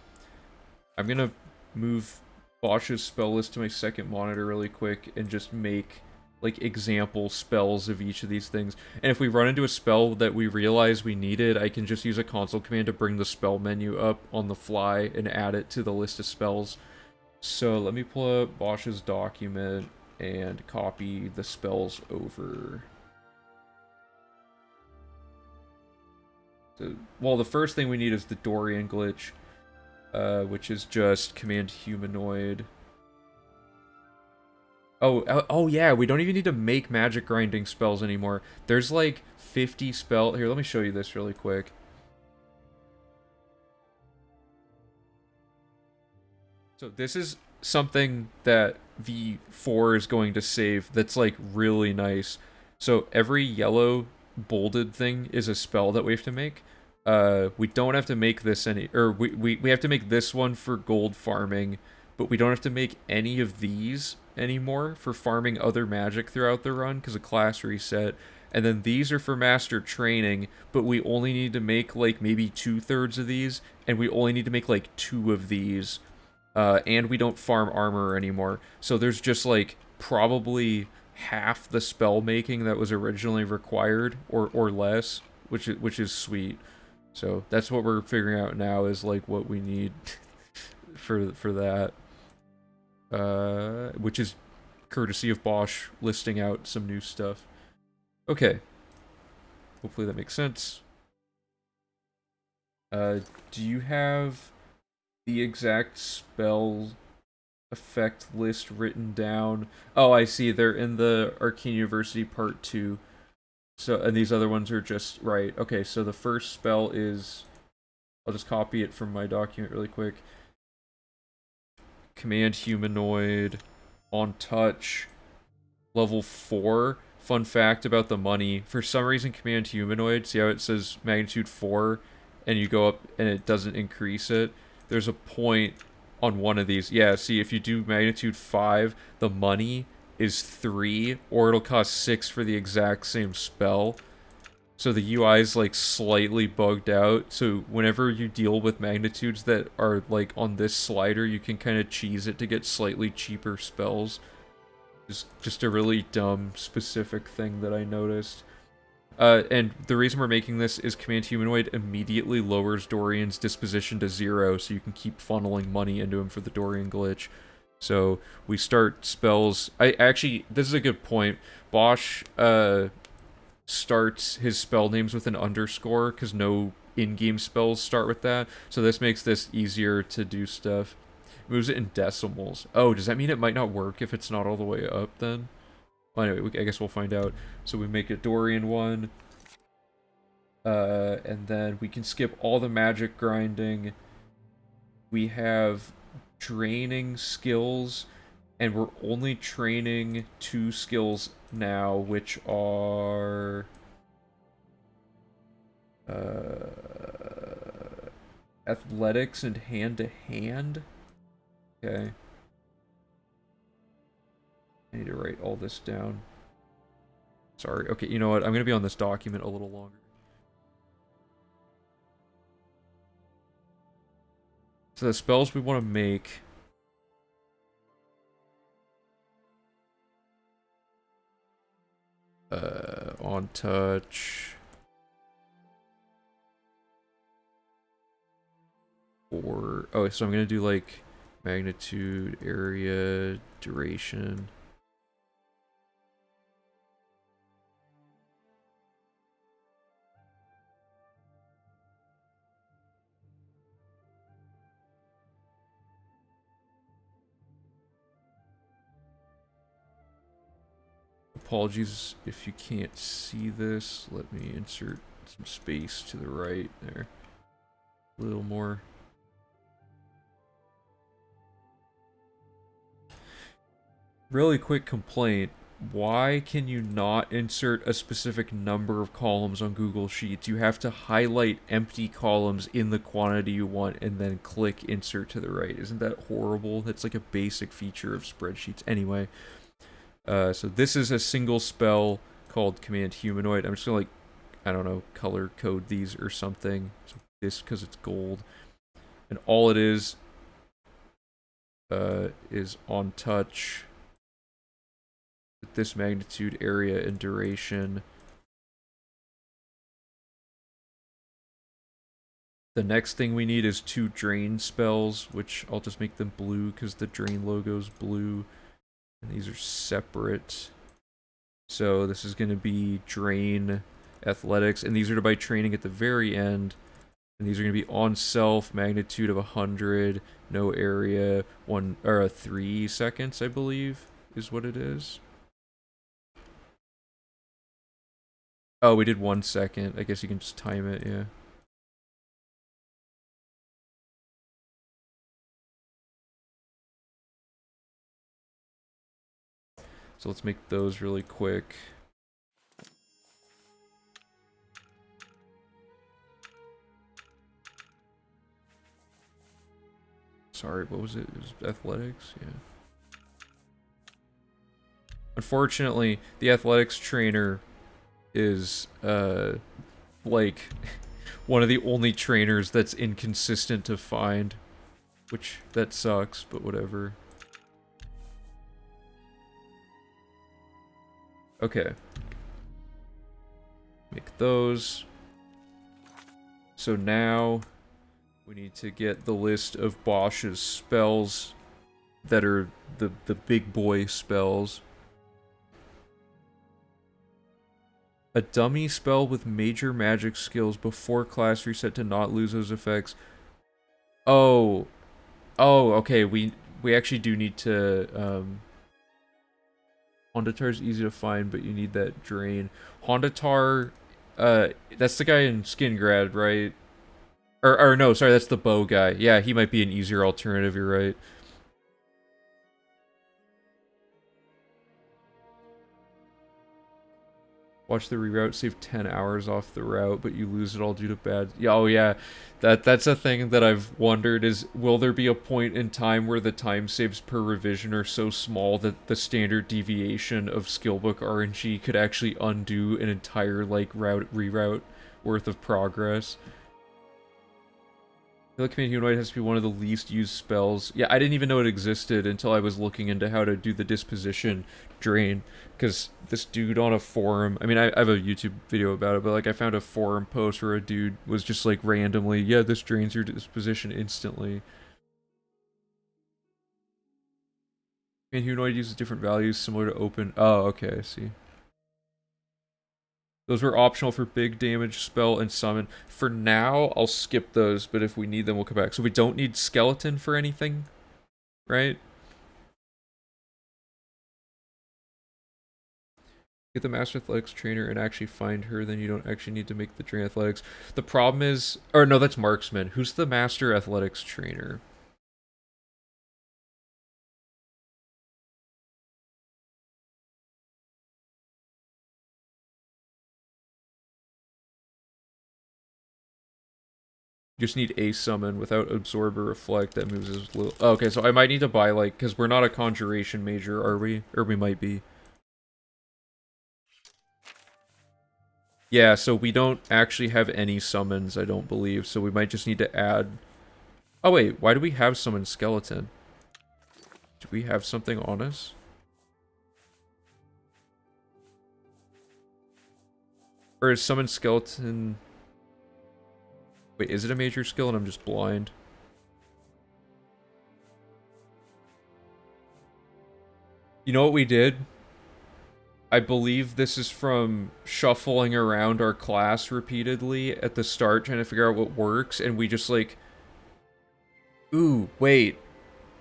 I'm gonna move Bosch's spell list to my second monitor really quick and just make like example spells of each of these things. And if we run into a spell that we realize we needed, I can just use a console command to bring the spell menu up on the fly and add it to the list of spells. So let me pull up Bosch's document and copy the spells over. So, well, the first thing we need is the Dorian glitch, which is just command humanoid. Oh yeah, we don't even need to make magic grinding spells anymore. There's like 50 spell... Here, let me show you this really quick. So this is something that V4 is going to save that's like really nice. So every yellow bolded thing is a spell that we have to make. We don't have to make this any... Or we have to make this one for gold farming, but we don't have to make any of these anymore for farming other magic throughout the run because of class reset. And then these are for master training, but we only need to make like maybe 2/3 of these, and we only need to make like 2 of these. And we don't farm armor anymore. So there's just like probably half the spell making that was originally required, or less, which is sweet. So that's what we're figuring out now is like what we need for that. Which is courtesy of Bosch listing out some new stuff. Okay. Hopefully that makes sense. Do you have the exact spell effect list written down? Oh, I see. They're in the Arcane University Part 2. So, and these other ones are just... Right. Okay, so the first spell is... I'll just copy it from my document really quick. Command humanoid on touch level 4. Fun fact about the money, for some reason command humanoid, see how it says magnitude 4 and you go up and it doesn't increase it? There's a point on one of these. Yeah, see, if you do magnitude 5, the money is 3, or it'll cost 6 for the exact same spell. So the UI is like slightly bugged out. So whenever you deal with magnitudes that are like on this slider, you can kind of cheese it to get slightly cheaper spells. Just a really dumb specific thing that I noticed. And the reason we're making this is Command Humanoid immediately lowers Dorian's disposition to 0, so you can keep funneling money into him for the Dorian glitch. So we start spells. Actually, this is a good point. Bosch starts his spell names with an underscore because no in-game spells start with that. So this makes this easier to do stuff. Moves it in decimals. Oh, does that mean it might not work if it's not all the way up then? Well, anyway, I guess we'll find out. So we make a Dorian one. And then we can skip all the magic grinding. We have draining skills. And we're only training 2 skills now, which are... athletics and hand-to-hand? Okay. I need to write all this down. Sorry. Okay, you know what? I'm going to be on this document a little longer. So the spells we want to make... on touch... Or... Oh, so I'm going to do, like, magnitude, area, duration... Apologies if you can't see this. Let me insert some space to the right there. A little more. Really quick complaint. Why can you not insert a specific number of columns on Google Sheets? You have to highlight empty columns in the quantity you want and then click insert to the right. Isn't that horrible? That's like a basic feature of spreadsheets. Anyway. So this is a single spell called Command Humanoid. I'm just gonna, like, I don't know, color code these or something. So this, because it's gold. And all it is on touch. With this magnitude, area, and duration. The next thing we need is 2 drain spells, which I'll just make them blue because the drain logo's blue. And these are separate. So this is going to be drain athletics. And these are to buy training at the very end. And these are going to be on self, magnitude of 100, no area, 3 seconds, I believe, is what it is. Oh, we did 1 second. I guess you can just time it, yeah. So let's make those really quick. Sorry, what was it? It was athletics? Yeah. Unfortunately, the athletics trainer is, like, one of the only trainers that's inconsistent to find. Which, that sucks, but whatever. Okay. Make those. So now we need to get the list of Bosch's spells that are the big boy spells. A dummy spell with major magic skills before class reset to not lose those effects. Oh. Oh, okay, we actually do need to, Hondatar's easy to find, but you need that drain. Hondatar, that's the guy in Skingrad, right? Or no, sorry, that's the bow guy. Yeah, he might be an easier alternative, you're right. Watch the reroute, save 10 hours off the route, but you lose it all due to bad... Yeah, oh yeah, that's a thing that I've wondered is, will there be a point in time where the time saves per revision are so small that the standard deviation of skillbook RNG could actually undo an entire, like, reroute worth of progress? I feel like Command Humanoid has to be one of the least used spells. Yeah, I didn't even know it existed until I was looking into how to do the disposition drain. Because this dude on a forum, I mean, I have a YouTube video about it, but like I found a forum post where a dude was just like randomly, yeah, this drains your disposition instantly. Command Humanoid uses different values similar to open. Oh, okay, I see. Those were optional for big damage, spell, and summon. For now, I'll skip those, but if we need them, we'll come back. So we don't need skeleton for anything, right? Get the Master Athletics trainer and actually find her, then you don't actually need to make the train athletics. The problem is... Or no, that's Marksman. Who's the Master Athletics trainer? You just need a summon without absorb or reflect that moves as little. Oh, okay, so I might need to buy, like, because we're not a conjuration major, are we? Or we might be. Yeah, so we don't actually have any summons, I don't believe, so we might just need to add... Oh wait, why do we have summon skeleton? Do we have something on us? Or is summon skeleton... Wait, is it a major skill and I'm just blind? You know what we did? I believe this is from shuffling around our class repeatedly at the start, trying to figure out what works, and we just like... Ooh, wait.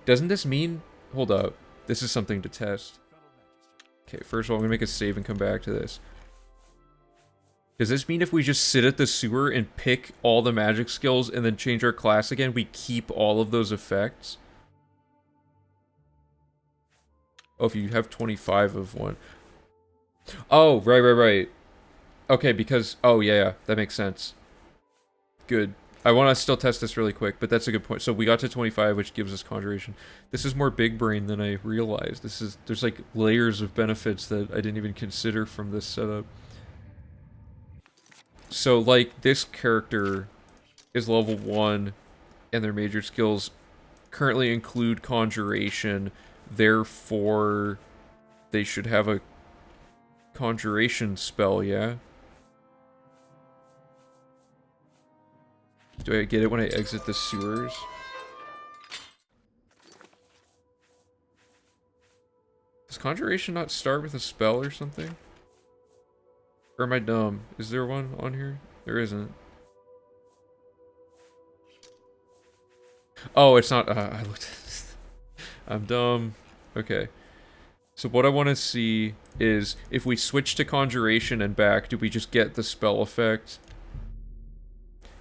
Doesn't this mean... Hold up. This is something to test. Okay, first of all, I'm gonna make a save and come back to this. Does this mean if we just sit at the sewer and pick all the magic skills and then change our class again, we keep all of those effects? Oh, if you have 25 of one. Oh, right. Okay, because... Oh, yeah, that makes sense. Good. I want to still test this really quick, but that's a good point. So we got to 25, which gives us Conjuration. This is more big brain than I realized. There's like layers of benefits that I didn't even consider from this setup. So, like, this character is level 1, and their major skills currently include Conjuration, therefore they should have a Conjuration spell, yeah? Do I get it when I exit the sewers? Does Conjuration not start with a spell or something? Or am I dumb? Is there one on here? There isn't. Oh, it's not. I looked. I'm dumb. Okay. So what I want to see is if we switch to Conjuration and back, do we just get the spell effect?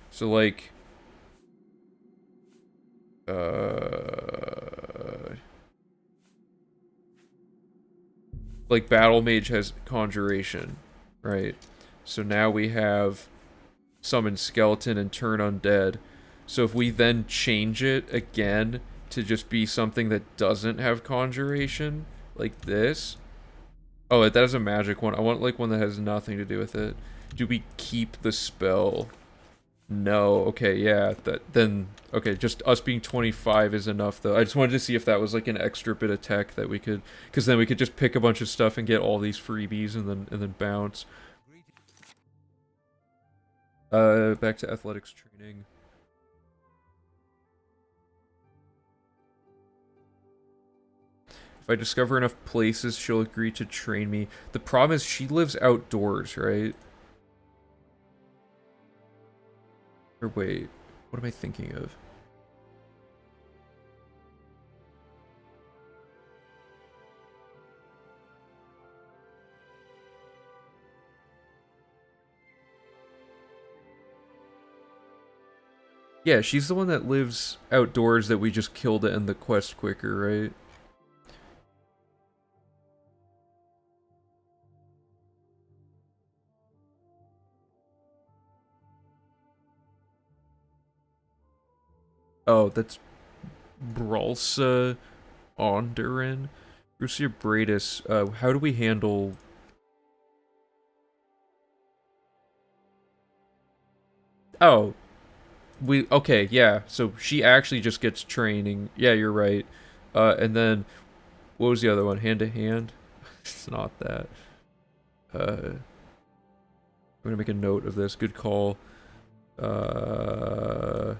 So like, like Battle Mage has Conjuration, right? So now we have Summon Skeleton and Turn Undead. So if we then change it again to just be something that doesn't have Conjuration, like this. Oh, that is a magic one. I want like one that has nothing to do with it. Do we keep the spell? No. Okay, yeah. Okay, just us being 25 is enough though. I just wanted to see if that was like an extra bit of tech that we could, because then we could just pick a bunch of stuff and get all these freebies and then bounce. Back to athletics training. If I discover enough places, she'll agree to train me. The problem is she lives outdoors, right? Or wait, what am I thinking of? Yeah, she's the one that lives outdoors that we just killed to end the quest quicker, right? Oh, that's Bralsa Onderin. Rusia Bradis. How do we handle... Oh, okay, yeah. So she actually just gets training. Yeah, you're right. And then what was the other one? Hand to hand? It's not that. I'm gonna make a note of this. Good call. Uh,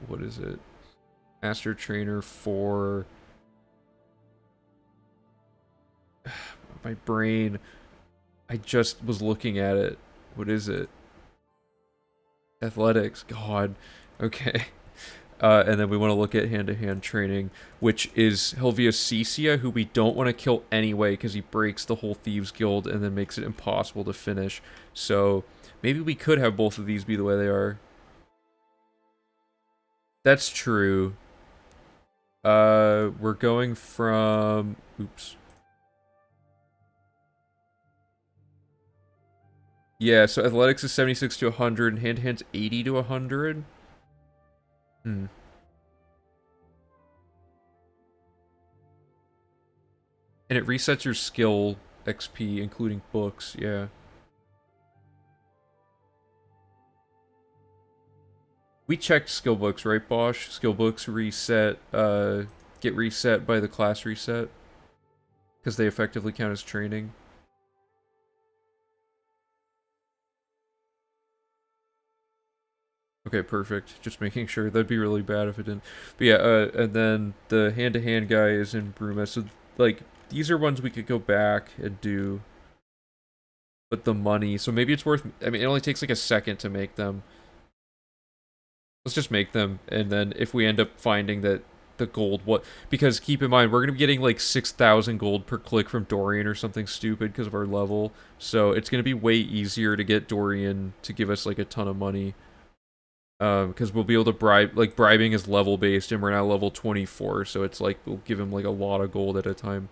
what is it? Master trainer for my brain. I just was looking at it. What is it? Athletics. God. Okay. And then we want to look at hand-to-hand training, which is Helvia Cecia, who we don't want to kill anyway because he breaks the whole Thieves Guild and then makes it impossible to finish. So maybe we could have both of these be the way they are. That's true. We're going from... Oops. Yeah, so athletics is 76 to 100, and hand-to-hand's 80 to 100. Hmm. And it resets your skill XP, including books, yeah. We checked skill books, right, Bosch? Skill books reset, get reset by the class reset. Because they effectively count as training. Okay, perfect. Just making sure. That'd be really bad if it didn't. But yeah, and then the hand-to-hand guy is in Bruma. So, like, these are ones we could go back and do. But the money, so maybe it's worth... I mean, it only takes like a second to make them. Let's just make them, and then if we end up finding that the gold, what... Because keep in mind, we're going to be getting like 6,000 gold per click from Dorian or something stupid because of our level. So it's going to be way easier to get Dorian to give us like a ton of money. Because we'll be able to bribe, like bribing is level based and we're now level 24, so it's like we'll give him like a lot of gold at a time.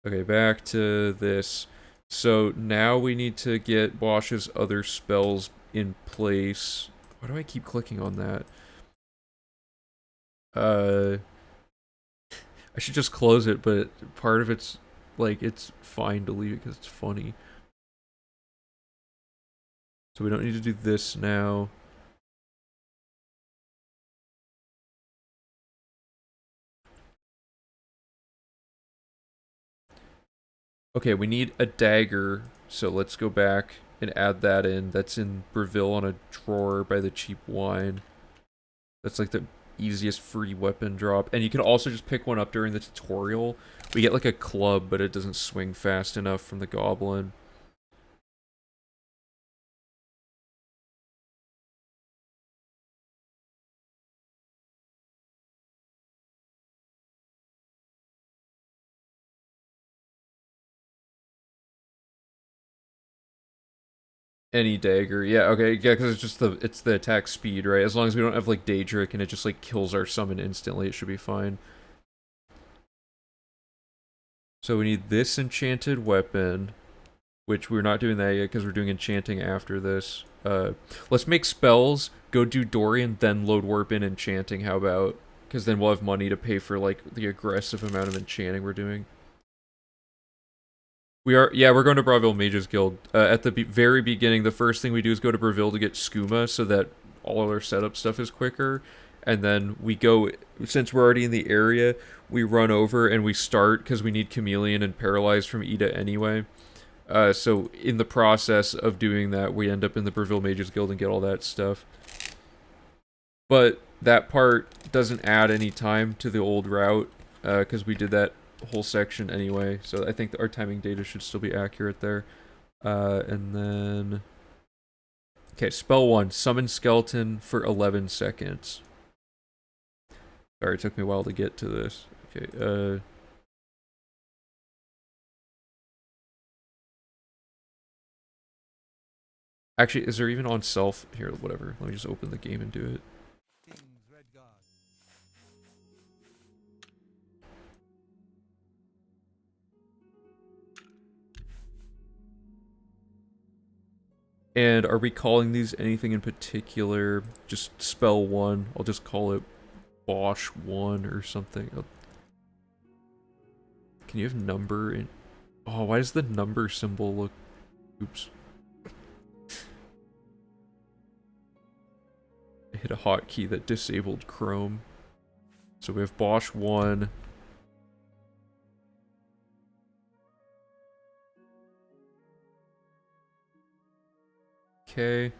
Okay, back to this. So now we need to get Bosch's other spells in place. Why do I keep clicking on that? I should just close it, but part of it's like it's fine to leave it because it's funny. So we don't need to do this now. Okay, we need a dagger, so let's go back and add that in. That's in Breville on a drawer by the cheap wine. That's like the easiest free weapon drop. And you can also just pick one up during the tutorial. We get like a club, but it doesn't swing fast enough from the goblin. Any dagger, yeah, okay, yeah, because it's the attack speed, right? As long as we don't have like Daedric and it just like kills our summon instantly, it should be fine. So we need this enchanted weapon, which we're not doing that yet because we're doing enchanting after this. Let's make spells, go do Dorian, then load warp in enchanting. How about? Because then we'll have money to pay for like the aggressive amount of enchanting we're doing. Yeah, we're going to Bravil Mages Guild. At the very beginning, the first thing we do is go to Bravil to get skooma so that all of our setup stuff is quicker. And then we go, since we're already in the area, we run over and we start because we need Chameleon and Paralyzed from Ida anyway. So in the process of doing that, we end up in the Bravil Mages Guild and get all that stuff. But that part doesn't add any time to the old route because we did that whole section anyway, so I think our timing data should still be accurate there. And then... Okay, spell 1. Summon Skeleton for 11 seconds. Sorry, it took me a while to get to this. Okay, Actually, is there even on self? Here, whatever. Let me just open the game and do it. King's Red Guard. And are we calling these anything in particular? Just spell 1. I'll just call it Bosch 1 or something. Can you have number in... Oh, why does the number symbol look... Oops. I hit a hotkey that disabled Chrome. So we have Bosch 1. Okay.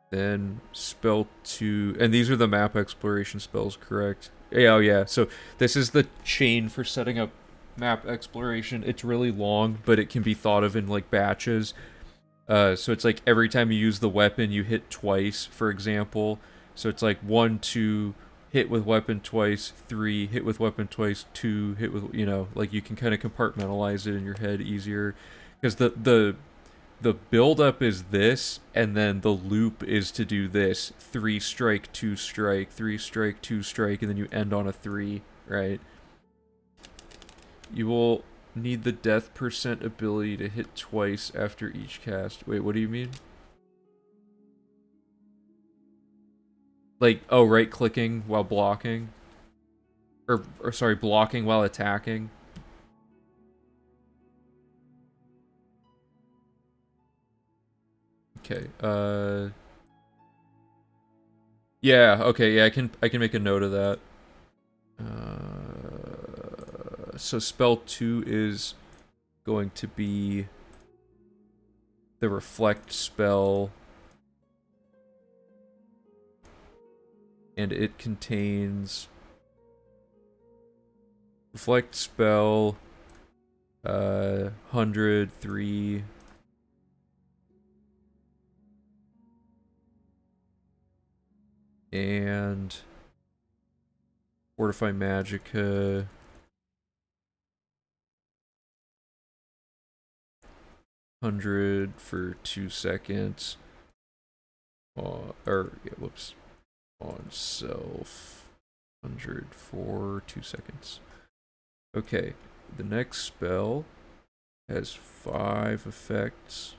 Then spell 2. And these are the map exploration spells, correct? Yeah, oh yeah. So this is the chain for setting up map exploration. It's really long, but it can be thought of in like batches. So it's like every time you use the weapon, you hit twice, for example. So it's like 1, 2, hit with weapon twice, 3, hit with weapon twice, 2, hit with, you know, like you can kind of compartmentalize it in your head easier. Because the build up is this, and then the loop is to do this. 3 strike, 2 strike, 3 strike, 2 strike, and then you end on a 3, right? You will need the death percent ability to hit twice after each cast. Wait, what do you mean? Like, oh, right clicking while blocking? Or sorry, blocking while attacking? Okay, yeah, okay, yeah, I can make a note of that. So spell 2 is going to be the reflect spell, and it contains reflect spell, 100, 3, and Fortify Magicka, 100 for 2 seconds. Or, yeah, whoops. On self. 100 for 2 seconds. Okay, the next spell has 5 effects.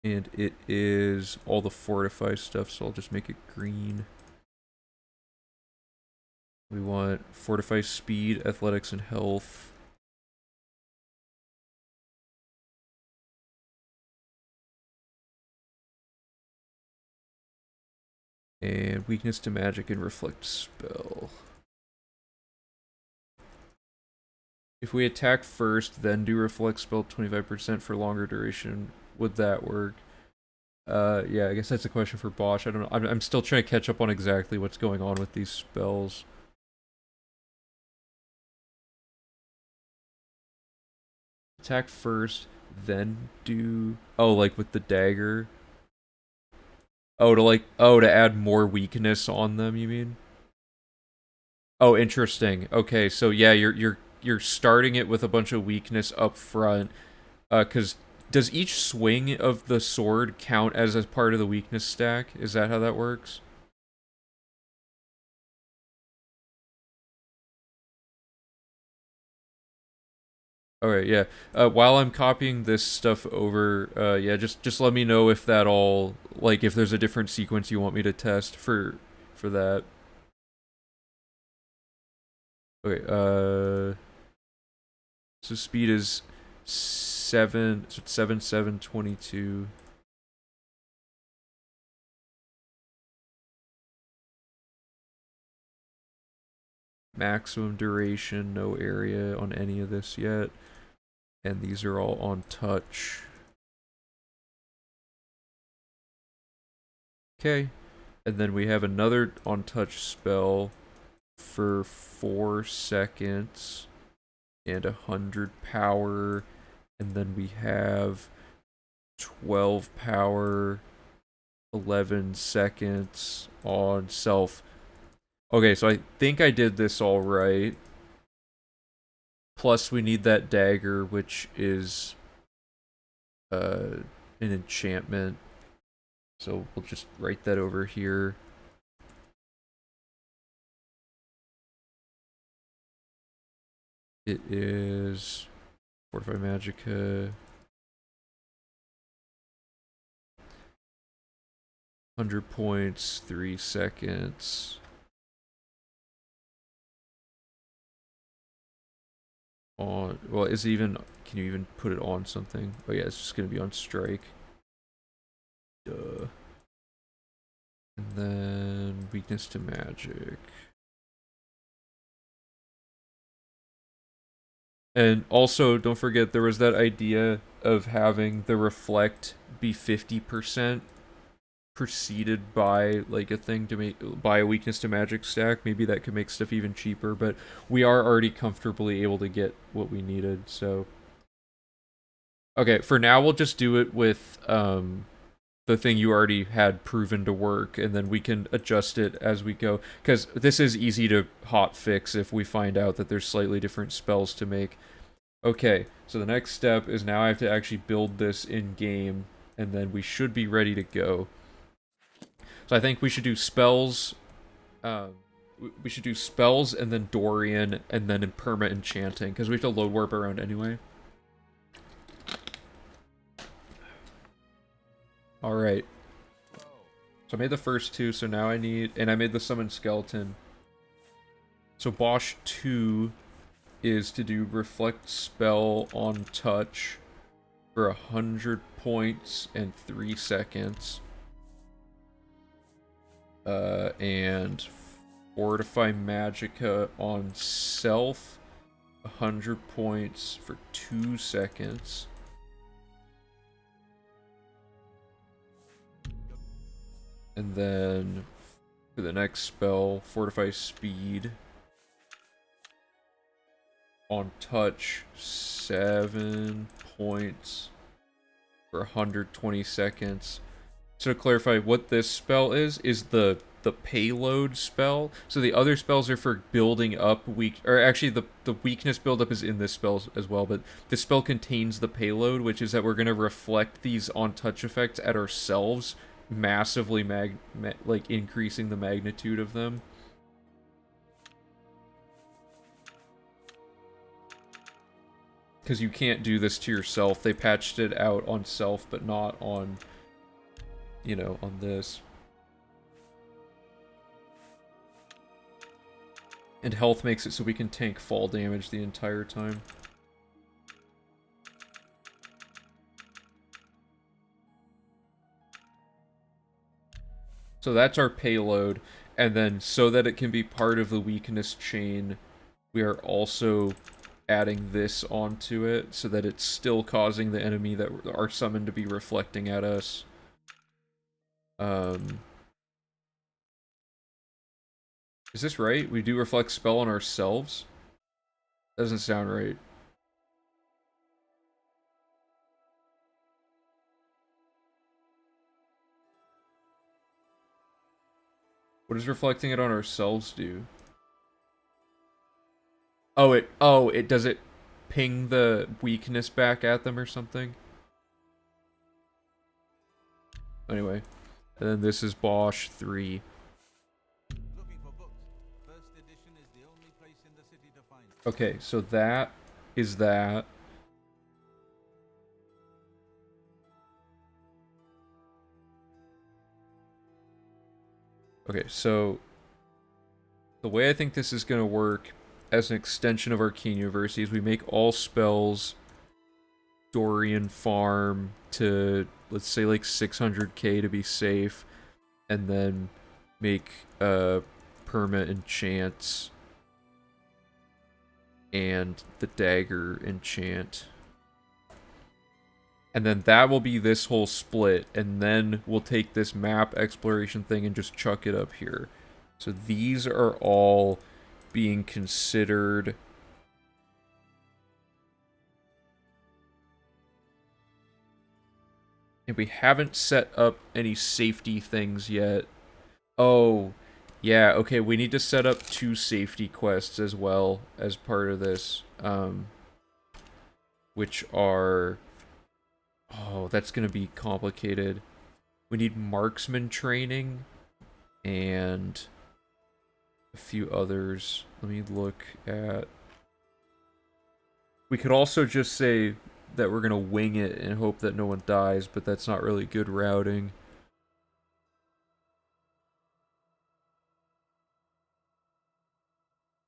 And it is all the fortify stuff, so I'll just make it green. We want fortify speed, athletics, and health. And weakness to magic and reflect spell. If we attack first, then do reflect spell 25% for longer duration, would that work? Yeah, I guess that's a question for Bosch. I don't know. I'm still trying to catch up on exactly what's going on with these spells. Attack first, then do... Oh, like with the dagger? Oh, to add more weakness on them, you mean? Oh, interesting. Okay, so yeah, you're starting it with a bunch of weakness up front. Cause does each swing of the sword count as a part of the weakness stack? Is that how that works? Alright, yeah. While I'm copying this stuff over, yeah, just let me know if that all, like, if there's a different sequence you want me to test for that. Okay, so speed is 7, so it's 7, 7, 22. Maximum duration, no area on any of this yet. And these are all on touch. Okay. And then we have another on touch spell for 4 seconds and 100 power. And then we have 12 power, 11 seconds on self. Okay, so I think I did this all right. Plus, we need that dagger, which is an enchantment. So we'll just write that over here. It is Fortify Magicka. 100 points, 3 seconds. On, well, is it even, can you even put it on something? Oh yeah, it's just gonna be on strike. Duh. And then weakness to magic. And also, don't forget, there was that idea of having the reflect be 50% preceded by like a thing to make, by a weakness to magic stack. Maybe that could make stuff even cheaper, but we are already comfortably able to get what we needed, so. Okay, for now we'll just do it with the thing you already had proven to work, and then we can adjust it as we go, because this is easy to hot fix if we find out that there's slightly different spells to make. Okay, so the next step is now I have to actually build this in game, and then we should be ready to go. So I think we should do spells. We should do spells and then Dorian and then in perma enchanting, because we have to load warp around anyway. Alright. So I made the first two, so now I need... And I made the summon skeleton. So Bosch 2 is to do reflect spell on touch for 100 points and 3 seconds. And fortify magicka on self, 100 points for 2 seconds. And then for the next spell, fortify speed on touch, 7 points for 120 seconds. So to clarify, what this spell is the payload spell. So the other spells are for building up or actually the weakness buildup is in this spell as well, but this spell contains the payload, which is that we're going to reflect these on touch effects at ourselves, massively like increasing the magnitude of them. Because you can't do this to yourself. They patched it out on self, but not on, you know, on this. And health makes it so we can tank fall damage the entire time. So that's our payload. And then so that it can be part of the weakness chain, we are also adding this onto it so that it's still causing the enemy that are summoned to be reflecting at us. Is this right? We do reflect spell on ourselves? Doesn't sound right. What does reflecting it on ourselves do? Oh, it does it ping the weakness back at them or something? Anyway, and then this is Bosch 3. Looking for books. First edition is the only place in the city to find. Okay, so that is that. Okay, so the way I think this is going to work as an extension of Arcane University is we make all spells Dorian farm to, let's say, like 600k to be safe, and then make perma enchants and the dagger enchant. And then that will be this whole split, and then we'll take this map exploration thing and just chuck it up here. So these are all being considered. And we haven't set up any safety things yet. Oh, yeah, okay, we need to set up 2 safety quests as well as part of this. Which are... Oh, that's gonna be complicated. We need marksman training and a few others. Let me look at... We could also just say that we're gonna wing it and hope that no one dies, but that's not really good routing.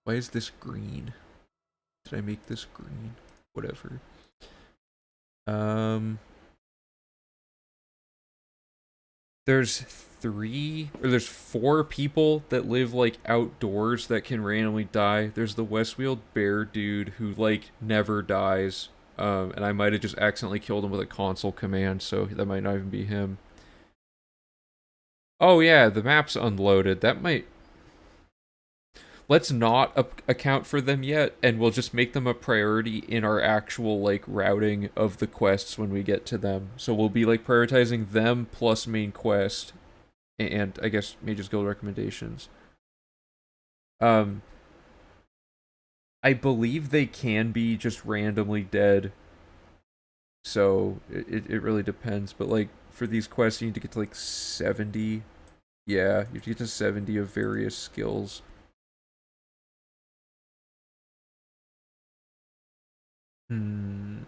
Why is this green? Did I make this green? Whatever. There's there's 4 people that live like outdoors that can randomly die. There's the Westfield Bear dude who like never dies. And I might have just accidentally killed him with a console command, so that might not even be him. Oh yeah, the map's unloaded. That might... Let's not account for them yet, and we'll just make them a priority in our actual, like, routing of the quests when we get to them. So we'll be, like, prioritizing them plus main quest, and, I guess, Mages Guild recommendations. I believe they can be just randomly dead, so it really depends, but, like, for these quests, you need to get to, like, 70. Yeah, you have to get to 70 of various skills. Hmm.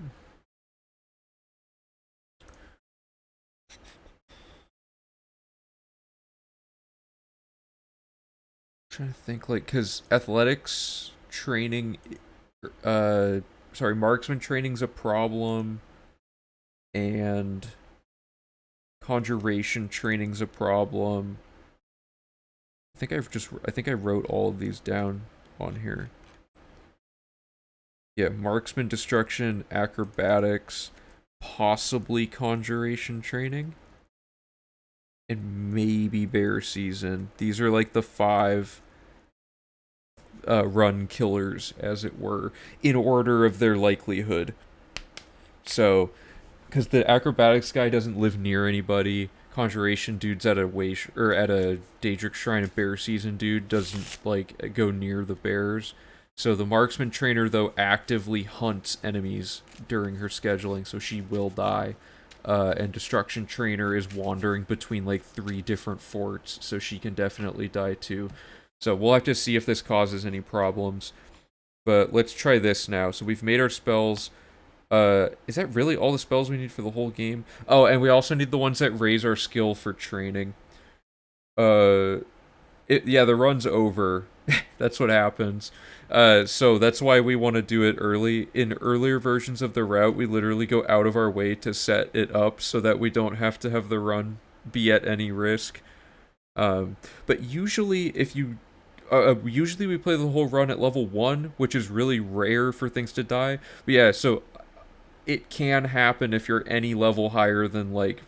Trying to think, like, because athletics training, sorry, marksman training's a problem, and conjuration training's a problem. I think I wrote all of these down on here. Yeah, marksman, destruction, acrobatics, possibly conjuration training, and maybe bear season. These are like the 5 run killers, as it were, in order of their likelihood. So, because the acrobatics guy doesn't live near anybody, conjuration dude's at a at a Daedric Shrine of Bear Season dude doesn't like go near the bears. So the marksman trainer though actively hunts enemies during her scheduling, so she will die. And destruction trainer is wandering between like 3 different forts, so she can definitely die too. So we'll have to see if this causes any problems. But let's try this now. So we've made our spells. Is that really all the spells we need for the whole game? Oh, and we also need the ones that raise our skill for training. Yeah, the run's over. That's what happens. So that's why we want to do it early. In earlier versions of the route, we literally go out of our way to set it up so that we don't have to have the run be at any risk. But usually, if you usually we play the whole run at level 1, which is really rare for things to die. But yeah, so it can happen if you're any level higher than like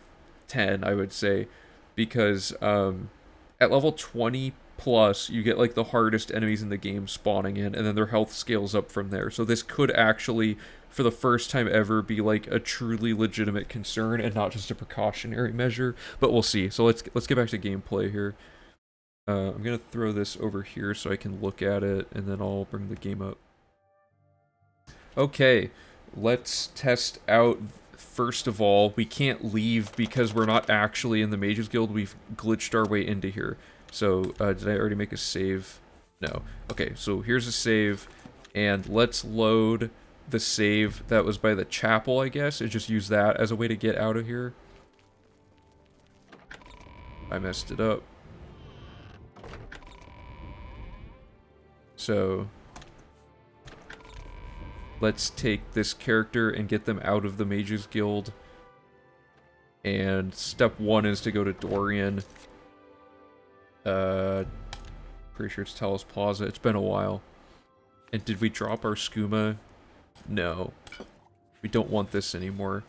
10, I would say, because at level 20 plus you get like the hardest enemies in the game spawning in, and then their health scales up from there. So this could actually, for the first time ever, be like a truly legitimate concern and not just a precautionary measure, but we'll see. So let's get back to gameplay here. I'm gonna throw this over here so I can look at it, and then I'll bring the game up. Okay, let's test out. First of all, we can't leave because we're not actually in the Mages Guild. We've glitched our way into here. So, did I already make a save? No. Okay, so here's a save, and let's load the save that was by the chapel, I guess, and just use that as a way to get out of here. I messed it up. So, let's take this character and get them out of the Mages Guild. And step 1 is to go to Dorian. Pretty sure it's Talos Plaza. It's been a while. And did we drop our skooma? No. We don't want this anymore.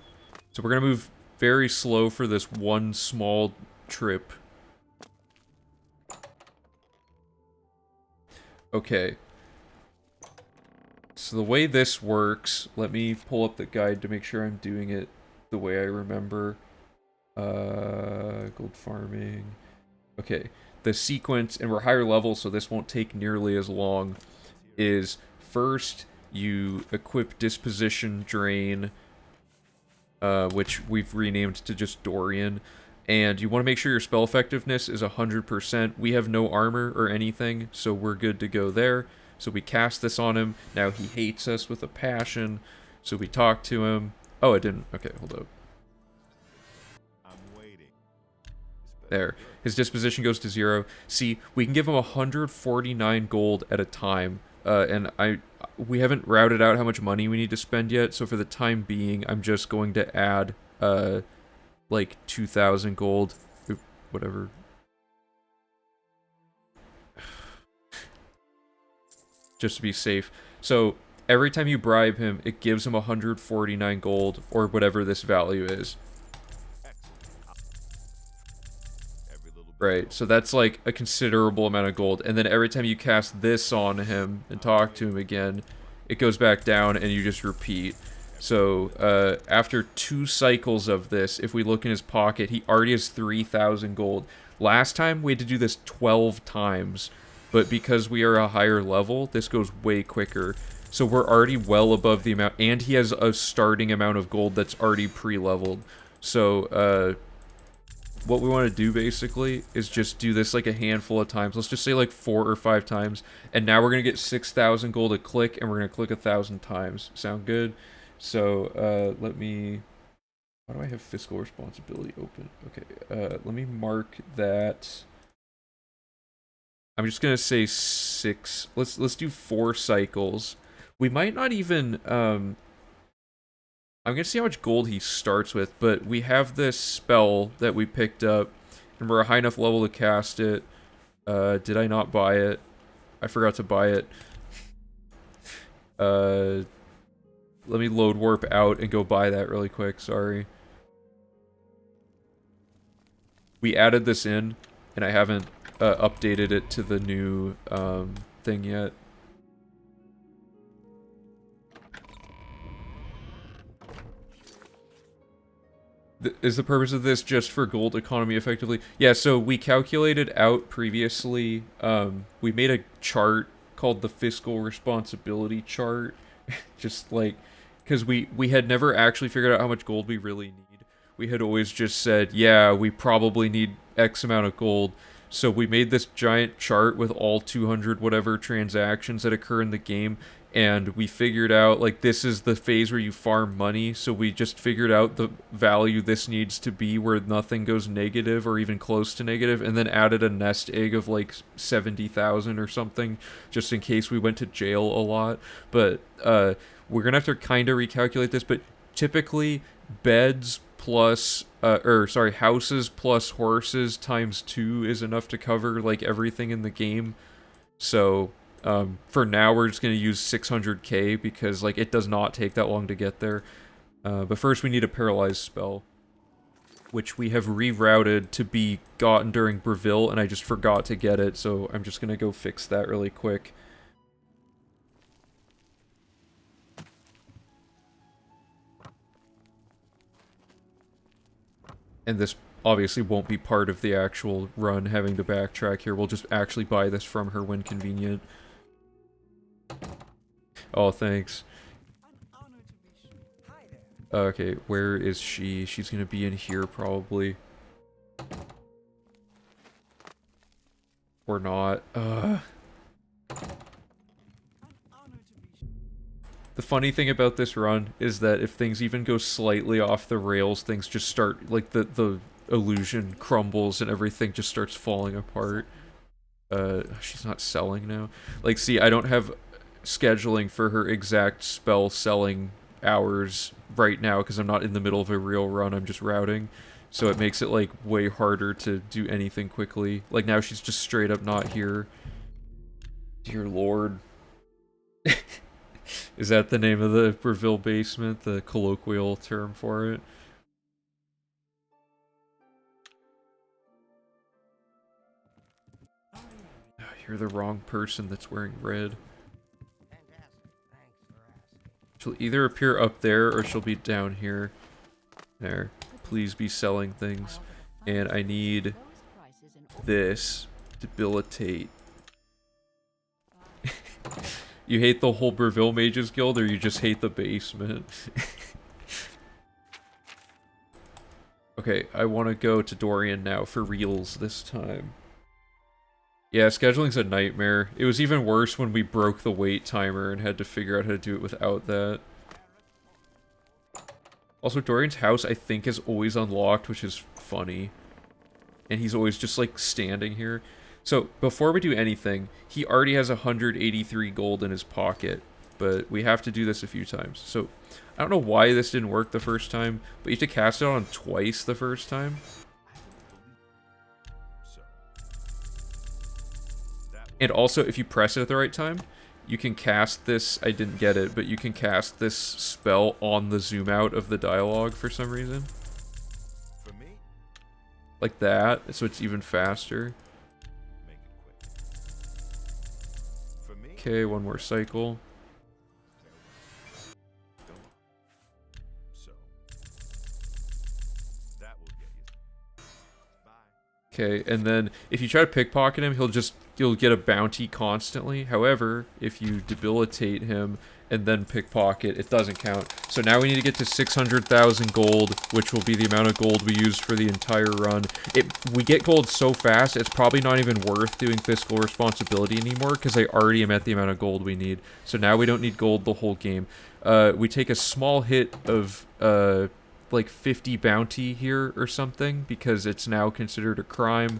So we're gonna move very slow for this one small trip. Okay. So the way this works, let me pull up the guide to make sure I'm doing it the way I remember. Gold farming. Okay. The sequence, and we're higher level, so this won't take nearly as long, is first you equip Disposition Drain, which we've renamed to just Dorian, and you want to make sure your spell effectiveness is 100%. We have no armor or anything, so we're good to go there. So we cast this on him. Now he hates us with a passion. So we talk to him. Oh, it didn't. Okay, hold up. I'm waiting. There. His disposition goes to 0. See, we can give him 149 gold at a time. And we haven't routed out how much money we need to spend yet. So for the time being, I'm just going to add, like 2,000 gold. Oop, whatever. Just to be safe. So every time you bribe him, it gives him 149 gold, or whatever this value is. Right, so that's like a considerable amount of gold. And then every time you cast this on him and talk to him again, it goes back down and you just repeat. So after 2 cycles of this, if we look in his pocket, he already has 3,000 gold. Last time we had to do this 12 times. But because we are a higher level, this goes way quicker. So we're already well above the amount, and he has a starting amount of gold that's already pre-leveled. So, what we want to do, basically, is just do this, like, a handful of times. Let's just say, like, 4 or 5 times. And now we're going to get 6,000 gold a click, and we're going to click 1,000 times. Sound good? So, let me... Why do I have fiscal responsibility open? Okay, let me mark that... I'm just gonna say 6. Let's do 4 cycles. We might not even I'm gonna see how much gold he starts with, but we have this spell that we picked up, and we're a high enough level to cast it. Did I not buy it? I forgot to buy it. Let me load warp out and go buy that really quick, sorry. We added this in, and I haven't updated it to the new thing yet. Is the purpose of this just for gold economy effectively? Yeah, so we calculated out previously, we made a chart called the fiscal responsibility chart. Just like, because we had never actually figured out how much gold we really need. We had always just said, yeah, we probably need X amount of gold. So we made this giant chart with all 200 whatever transactions that occur in the game, and we figured out, like, this is the phase where you farm money, so we just figured out the value this needs to be where nothing goes negative or even close to negative, and then added a nest egg of, like, 70,000 or something, just in case we went to jail a lot. But we're gonna have to kind of recalculate this, but typically beds plus houses plus horses times 2 is enough to cover like everything in the game. So for now we're just gonna use 600k because like it does not take that long to get there. But first we need a paralyzed spell, which we have rerouted to be gotten during Breville, and I just forgot to get it, so I'm just gonna go fix that really quick. And this obviously won't be part of the actual run, having to backtrack here. We'll just actually buy this from her when convenient. Oh, thanks. Okay, where is she? She's gonna be in here, probably. Or not. The funny thing about this run is that if things even go slightly off the rails, things just start, like, the illusion crumbles and everything just starts falling apart. She's not selling now. Like, see, I don't have scheduling for her exact spell selling hours right now because I'm not in the middle of a real run, I'm just routing. So it makes it, like, way harder to do anything quickly. Like, now she's just straight up not here. Dear Lord. Is that the name of the Breville basement? The colloquial term for it? You're the wrong person that's wearing red. She'll either appear up there or she'll be down here. There. Please be selling things. And I need this. Debilitate. You hate the whole Breville Mages Guild, or you just hate the basement? Okay, I want to go to Dorian now for reals this time. Yeah, scheduling's a nightmare. It was even worse when we broke the wait timer and had to figure out how to do it without that. Also, Dorian's house, I think, is always unlocked, which is funny. And he's always just, like, standing here. So, before we do anything, he already has 183 gold in his pocket. But we have to do this a few times. So, I don't know why this didn't work the first time, but you have to cast it on twice the first time. So that And also, if you press it at the right time, you can cast this, I didn't get it, but you can cast this spell on the zoom out of the dialogue for some reason. for me, Like that, so it's even faster. make it quick. For me, Okay, one more cycle. go on. So that will get you. Bye. Okay, and then if you try to pickpocket him, you'll get a bounty constantly. However, if you debilitate him and then pickpocket, it doesn't count. So now we need to get to 600,000 gold, which will be the amount of gold we used for the entire run. We get gold so fast, it's probably not even worth doing fiscal responsibility anymore, because I already am at the amount of gold we need. So now we don't need gold the whole game. We take a small hit of, like 50 bounty here or something, because it's now considered a crime.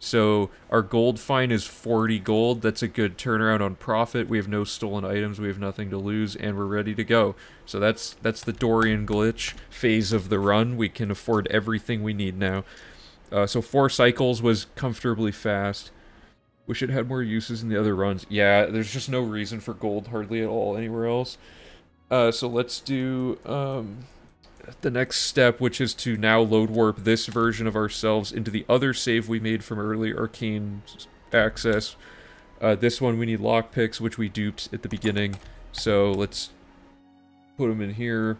So our gold fine is 40 gold. That's a good turnaround on profit. We have no stolen items. We have nothing to lose, and we're ready to go. So that's the Dorian glitch phase of the run. We can afford everything we need now. So 4 cycles was comfortably fast. Wish it had more uses in the other runs. Yeah, there's just no reason for gold hardly at all anywhere else. So let's do the next step, which is to now load warp this version of ourselves into the other save we made from early arcane access. This one we need lockpicks, which we duped at the beginning. So let's put them in here.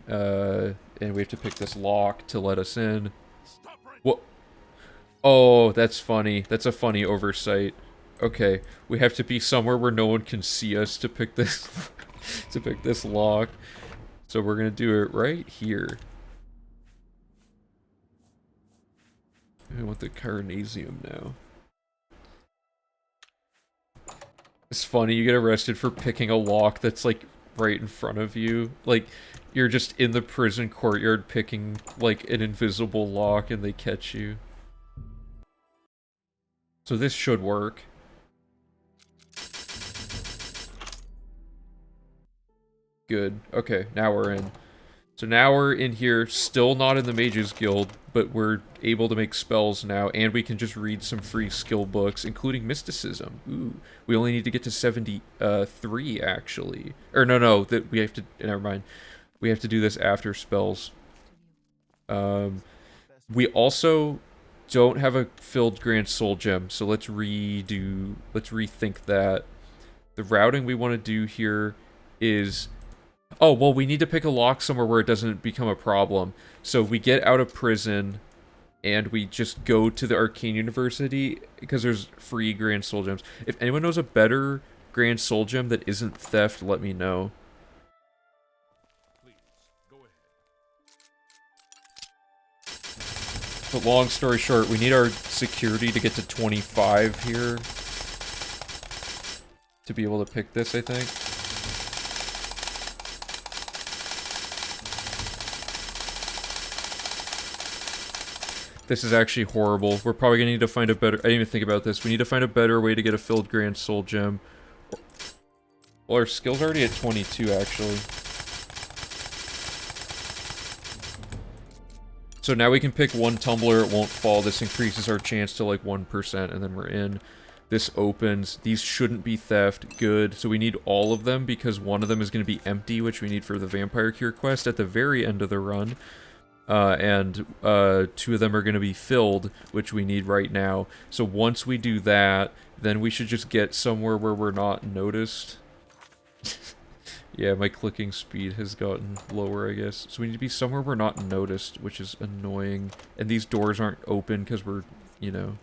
And we have to pick this lock to let us in. What? Oh, that's funny. That's a funny oversight. Okay, we have to be somewhere where no one can see us to pick this to pick this lock. So we're gonna do it right here. I want the carnasium now. It's funny, you get arrested for picking a lock that's like right in front of you. Like, you're just in the prison courtyard picking like an invisible lock and they catch you. So this should work. Good. Okay, now we're in. So now we're in here, still not in the Mages Guild, but we're able to make spells now, and we can just read some free skill books, including Mysticism. Ooh, we only need to get to 73, actually. Or no, that we have to, never mind. We have to do this after spells. We also don't have a filled Grand Soul Gem, so let's rethink that. The routing we want to do here is... Oh, well, we need to pick a lock somewhere where it doesn't become a problem. So we get out of prison, and we just go to the Arcane University, because there's free Grand Soul Gems. If anyone knows a better Grand Soul Gem that isn't theft, let me know. Please, go ahead. But long story short, we need our security to get to 25 here to be able to pick this, I think. This is actually horrible. We're probably gonna need to find a better... I didn't even think about this. We need to find a better way to get a filled Grand Soul Gem. Well, our skill's already at 22, actually. So now we can pick one tumbler, it won't fall. This increases our chance to like 1%, and then we're in. This opens. These shouldn't be theft. Good. So we need all of them, because one of them is going to be empty, which we need for the Vampire Cure quest at the very end of the run. And 2 of them are going to be filled, which we need right now. So once we do that, then we should just get somewhere where we're not noticed. Yeah, my clicking speed has gotten lower, I guess. So we need to be somewhere we're not noticed, which is annoying. And these doors aren't open because we're, you know...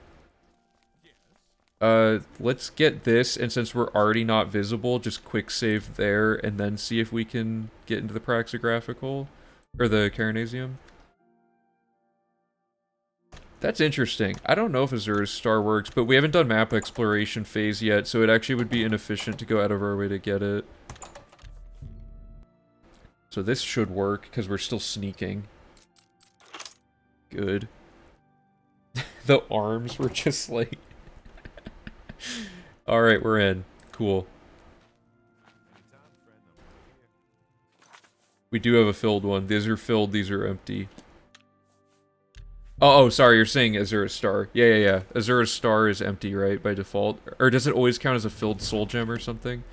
let's get this, and since we're already not visible, just quick save there, and then see if we can get into the Praxographical, or the Carnasium. That's interesting. I don't know if Azura's Star works, but we haven't done map exploration phase yet, so it actually would be inefficient to go out of our way to get it. So this should work, because we're still sneaking. Good. The arms were just like... Alright, we're in. Cool. We do have a filled one. These are filled, these are empty. Oh, sorry, you're saying Azura's Star. Yeah. Azura's Star is empty, right, by default? Or does it always count as a filled soul gem or something?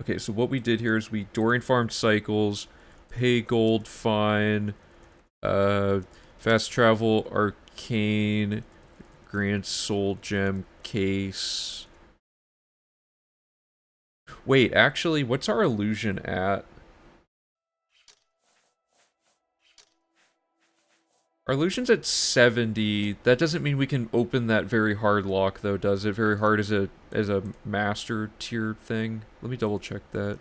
Okay, so what we did here is we Dorian farmed cycles, pay gold, fine, fast travel, arcane, grant soul gem, case. Wait, actually, what's our illusion at? Our illusion's at 70. That doesn't mean we can open that very hard lock, though, does it? Very hard as a master tier thing. Let me double check that.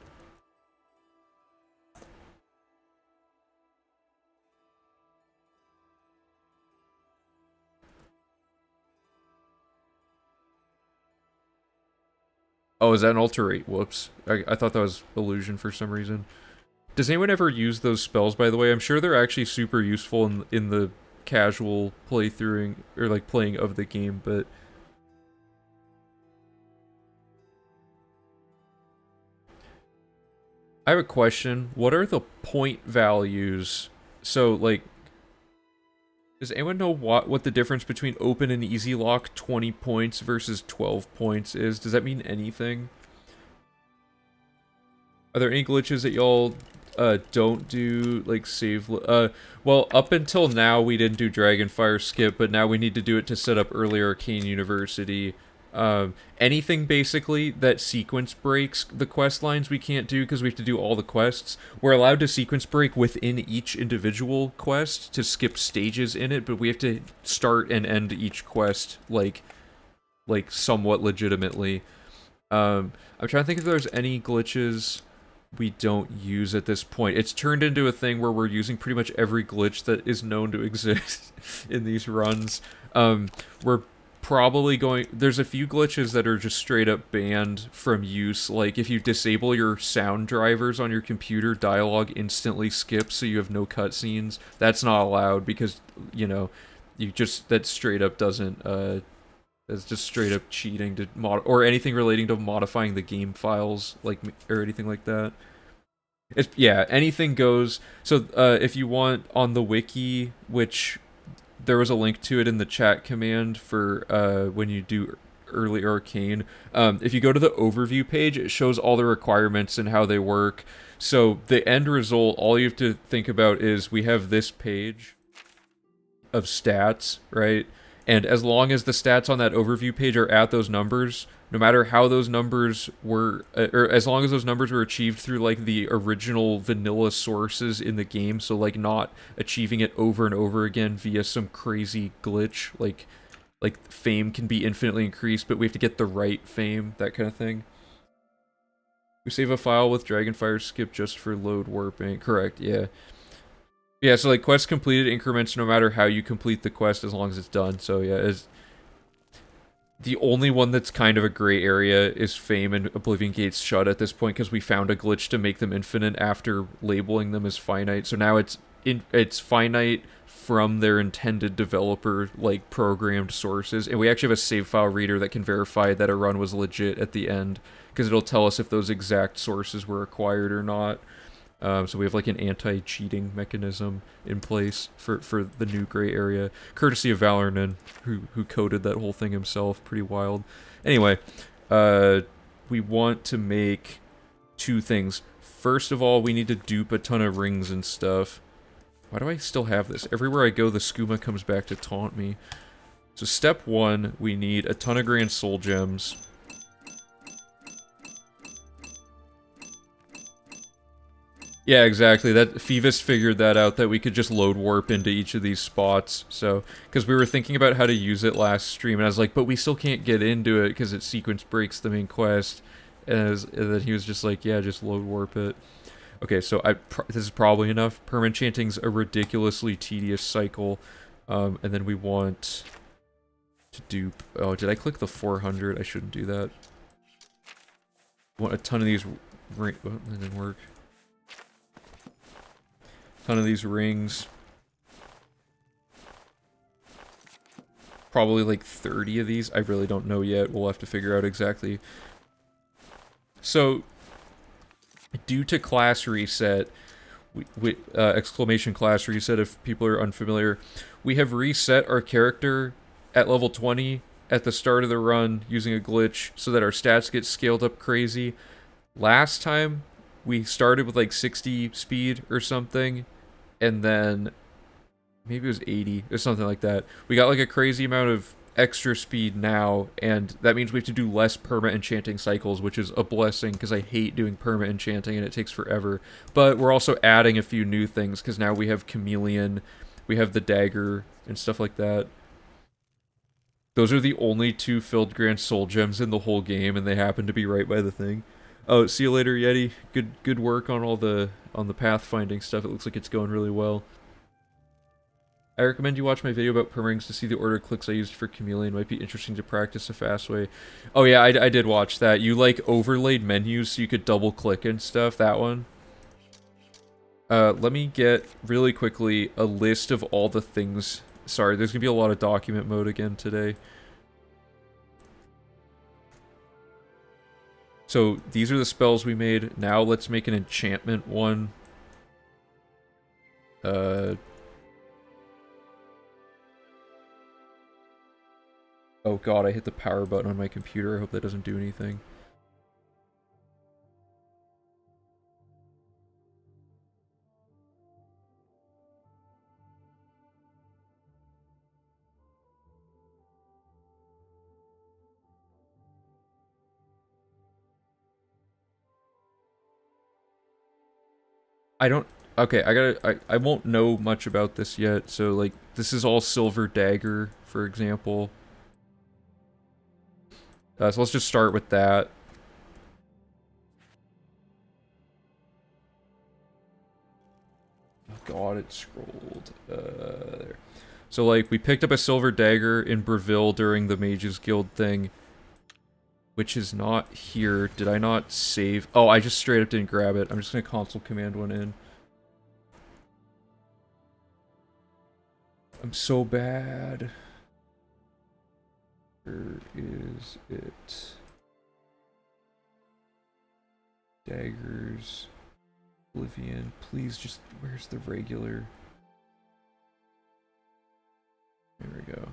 Oh, is that an alterate? Whoops. I thought that was illusion for some reason. Does anyone ever use those spells, by the way? I'm sure they're actually super useful in the casual playthroughing, or like playing of the game, but... I have a question. What are the point values? So, like... Does anyone know what the difference between open and easy lock 20 points versus 12 points is? Does that mean anything? Are there any glitches that y'all don't do, like, save... well, up until now, we didn't do Dragonfire Skip, but now we need to do it to set up early Arcane University. Anything, basically, that sequence breaks the quest lines we can't do because we have to do all the quests. We're allowed to sequence break within each individual quest to skip stages in it, but we have to start and end each quest, like somewhat legitimately. I'm trying to think if there's any glitches we don't use at this point. It's turned into a thing where we're using pretty much every glitch that is known to exist in these runs. We're probably going... There's a few glitches that are just straight up banned from use, like if you disable your sound drivers on your computer, dialogue instantly skips so you have no cutscenes. That's not allowed because, you know, that straight up doesn't, it's just straight up cheating to or anything relating to modifying the game files, like, or anything like that. Yeah, anything goes. So, if you want on the wiki, which there was a link to it in the chat command for when you do early arcane. If you go to the overview page, it shows all the requirements and how they work. So the end result, all you have to think about is we have this page of stats, right? And as long as the stats on that overview page are at those numbers, no matter how those numbers were, or as long as those numbers were achieved through, like, the original vanilla sources in the game, so, like, not achieving it over and over again via some crazy glitch, like fame can be infinitely increased, but we have to get the right fame, that kind of thing. We save a file with Dragonfire Skip just for load warping. Correct, yeah. Yeah, so, like, quest completed increments no matter how you complete the quest as long as it's done. So, yeah, the only one that's kind of a gray area is Fame and Oblivion Gates Shut at this point because we found a glitch to make them infinite after labeling them as finite. So now it's finite from their intended developer, like, programmed sources. And we actually have a save file reader that can verify that a run was legit at the end because it'll tell us if those exact sources were acquired or not. So we have, like, an anti-cheating mechanism in place for the new gray area, courtesy of Valornan, who coded that whole thing himself. Pretty wild. Anyway, we want to make two things. First of all, we need to dupe a ton of rings and stuff. Why do I still have this? Everywhere I go, the skooma comes back to taunt me. So step one, we need a ton of grand soul gems. Yeah, exactly. That Phoebus figured that out, that we could just load warp into each of these spots. So, because we were thinking about how to use it last stream, and I was like, but we still can't get into it because it sequence breaks the main quest. And then he was just like, yeah, just load warp it. Okay, so this is probably enough. Perma-enchanting's a ridiculously tedious cycle. And then we want to dupe... Oh, did I click the 400? I shouldn't do that. Want a ton of these... Oh, that didn't work. Ton of these rings. Probably like 30 of these. I really don't know yet. We'll have to figure out exactly. So, due to class reset, exclamation class reset if people are unfamiliar, we have reset our character at level 20 at the start of the run using a glitch so that our stats get scaled up crazy. Last time, we started with like 60 speed or something, and then maybe it was 80 or something like that. We got like a crazy amount of extra speed now, and that means we have to do less perma enchanting cycles, which is a blessing because I hate doing perma enchanting and it takes forever. But we're also adding a few new things because now we have chameleon, we have the dagger and stuff like that. Those are the only 2 filled grand soul gems in the whole game, and they happen to be right by the thing. Oh, see you later, Yeti. Good work on all the pathfinding stuff. It looks like it's going really well. I recommend you watch my video about permarings to see the order of clicks I used for chameleon. Might be interesting to practice a fast way. Oh yeah, I did watch that. You like overlaid menus so you could double click and stuff, that one. Let me get really quickly a list of all the things. Sorry, there's gonna be a lot of document mode again today. So these are the spells we made. Now let's make an enchantment one. Oh god, I hit the power button on my computer. I hope that doesn't do anything. I don't... Okay, I won't know much about this yet, so, like, this is all silver dagger, for example. So let's just start with that. Oh god, it scrolled. There. So, like, we picked up a silver dagger in Breville during the Mages Guild thing, which is not here. Did I not save? Oh, I just straight up didn't grab it. I'm just gonna console command one in. I'm so bad. Where is it? Daggers. Oblivion. Please just... Where's the regular? There we go.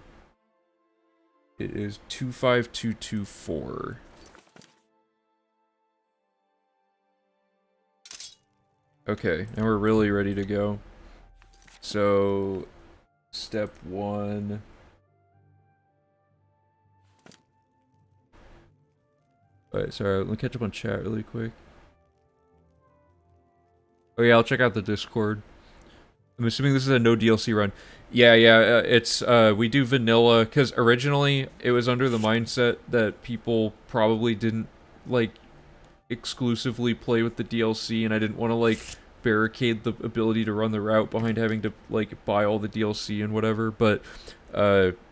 It is 25224. Okay, now we're really ready to go. So, step 1. Alright, sorry, let me catch up on chat really quick. Oh yeah, I'll check out the Discord. I'm assuming this is a no DLC run. Yeah, it's, we do vanilla, because originally it was under the mindset that people probably didn't, like, exclusively play with the DLC, and I didn't want to, like, barricade the ability to run the route behind having to, like, buy all the DLC and whatever, but,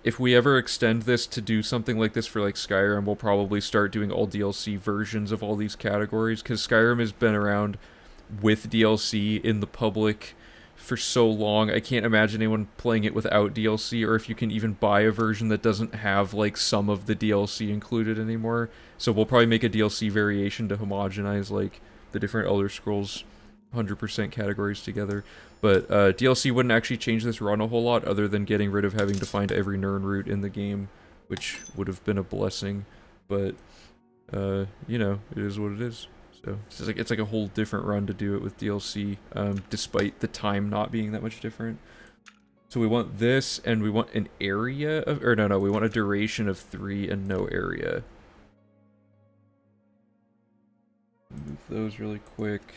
if we ever extend this to do something like this for, like, Skyrim, we'll probably start doing all DLC versions of all these categories, because Skyrim has been around with DLC in the public for so long. I can't imagine anyone playing it without DLC, or if you can even buy a version that doesn't have, like, some of the DLC included anymore. So we'll probably make a DLC variation to homogenize, like, the different Elder Scrolls 100% categories together. But DLC wouldn't actually change this run a whole lot, other than getting rid of having to find every Nirn route in the game, which would have been a blessing. But, you know, it is what it is. So it's like a whole different run to do it with DLC, despite the time not being that much different. So we want this, and we want an area of, or no, we want a duration of 3 and no area. Move those really quick.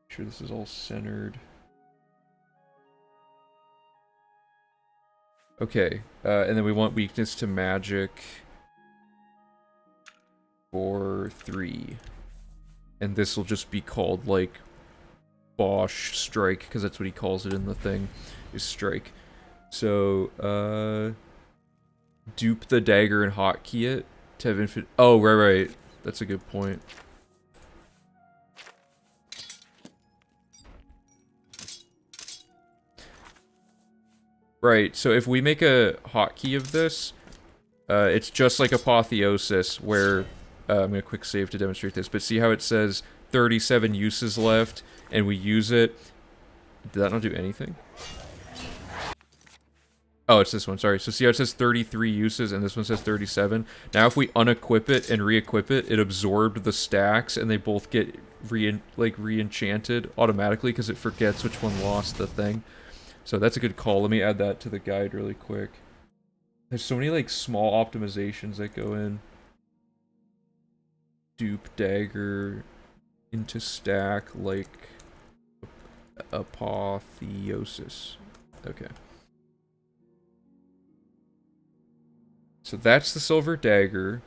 Make sure this is all centered. Okay, and then we want weakness to magic for 3. And this will just be called, like, Bosch Strike, because that's what he calls it in the thing, is Strike. So, dupe the dagger and hotkey it to have infinite... Oh, right. That's a good point. Right, so if we make a hotkey of this, it's just like Apotheosis, where... I'm going to quick save to demonstrate this, but see how it says 37 uses left, and we use it. Did that not do anything? Oh, it's this one, sorry. So see how it says 33 uses, and this one says 37? Now if we unequip it and re-equip it, it absorbed the stacks, and they both get re-enchanted automatically, because it forgets which one lost the thing. So that's a good call. Let me add that to the guide really quick. There's so many, like, small optimizations that go in. Dupe dagger into stack like Apotheosis. Okay. So that's the silver dagger.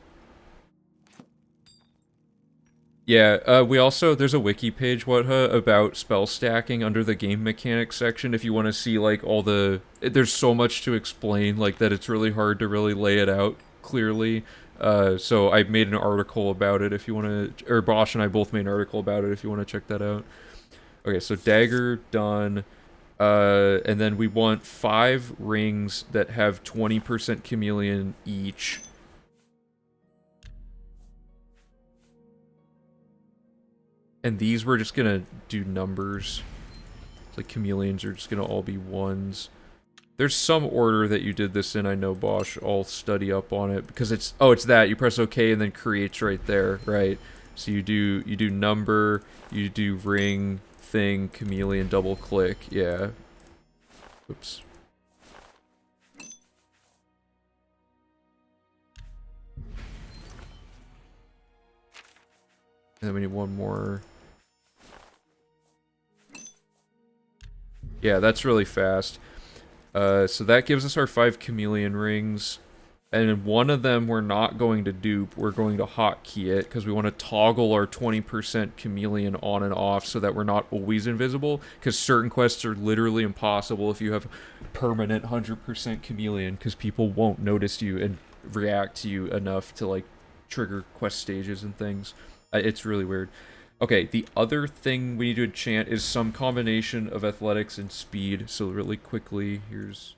Yeah, we also, there's a wiki page, about spell stacking under the game mechanics section if you want to see, like, all the... There's so much to explain, like, that it's really hard to really lay it out clearly. So I made an article about it if you want to... Or Bosch and I both made an article about it if you want to check that out. Okay, so dagger, done. And then we want 5 rings that have 20% chameleon each. And these we're just gonna do numbers. It's like chameleons are just gonna all be 1s. There's some order that you did this in, I know, Bosch. I'll study up on it because it's... Oh, it's that. You press OK and then creates right there, right? So you do number, you do ring, thing, chameleon, double click. Yeah. Oops. And then we need one more. Yeah, that's really fast. So that gives us our 5 chameleon rings. And one of them we're not going to dupe, we're going to hotkey it, because we want to toggle our 20% chameleon on and off so that we're not always invisible, because certain quests are literally impossible if you have permanent 100% chameleon, because people won't notice you and react to you enough to, like, trigger quest stages and things. It's really weird. Okay, the other thing we need to enchant is some combination of athletics and speed, so really quickly, here's...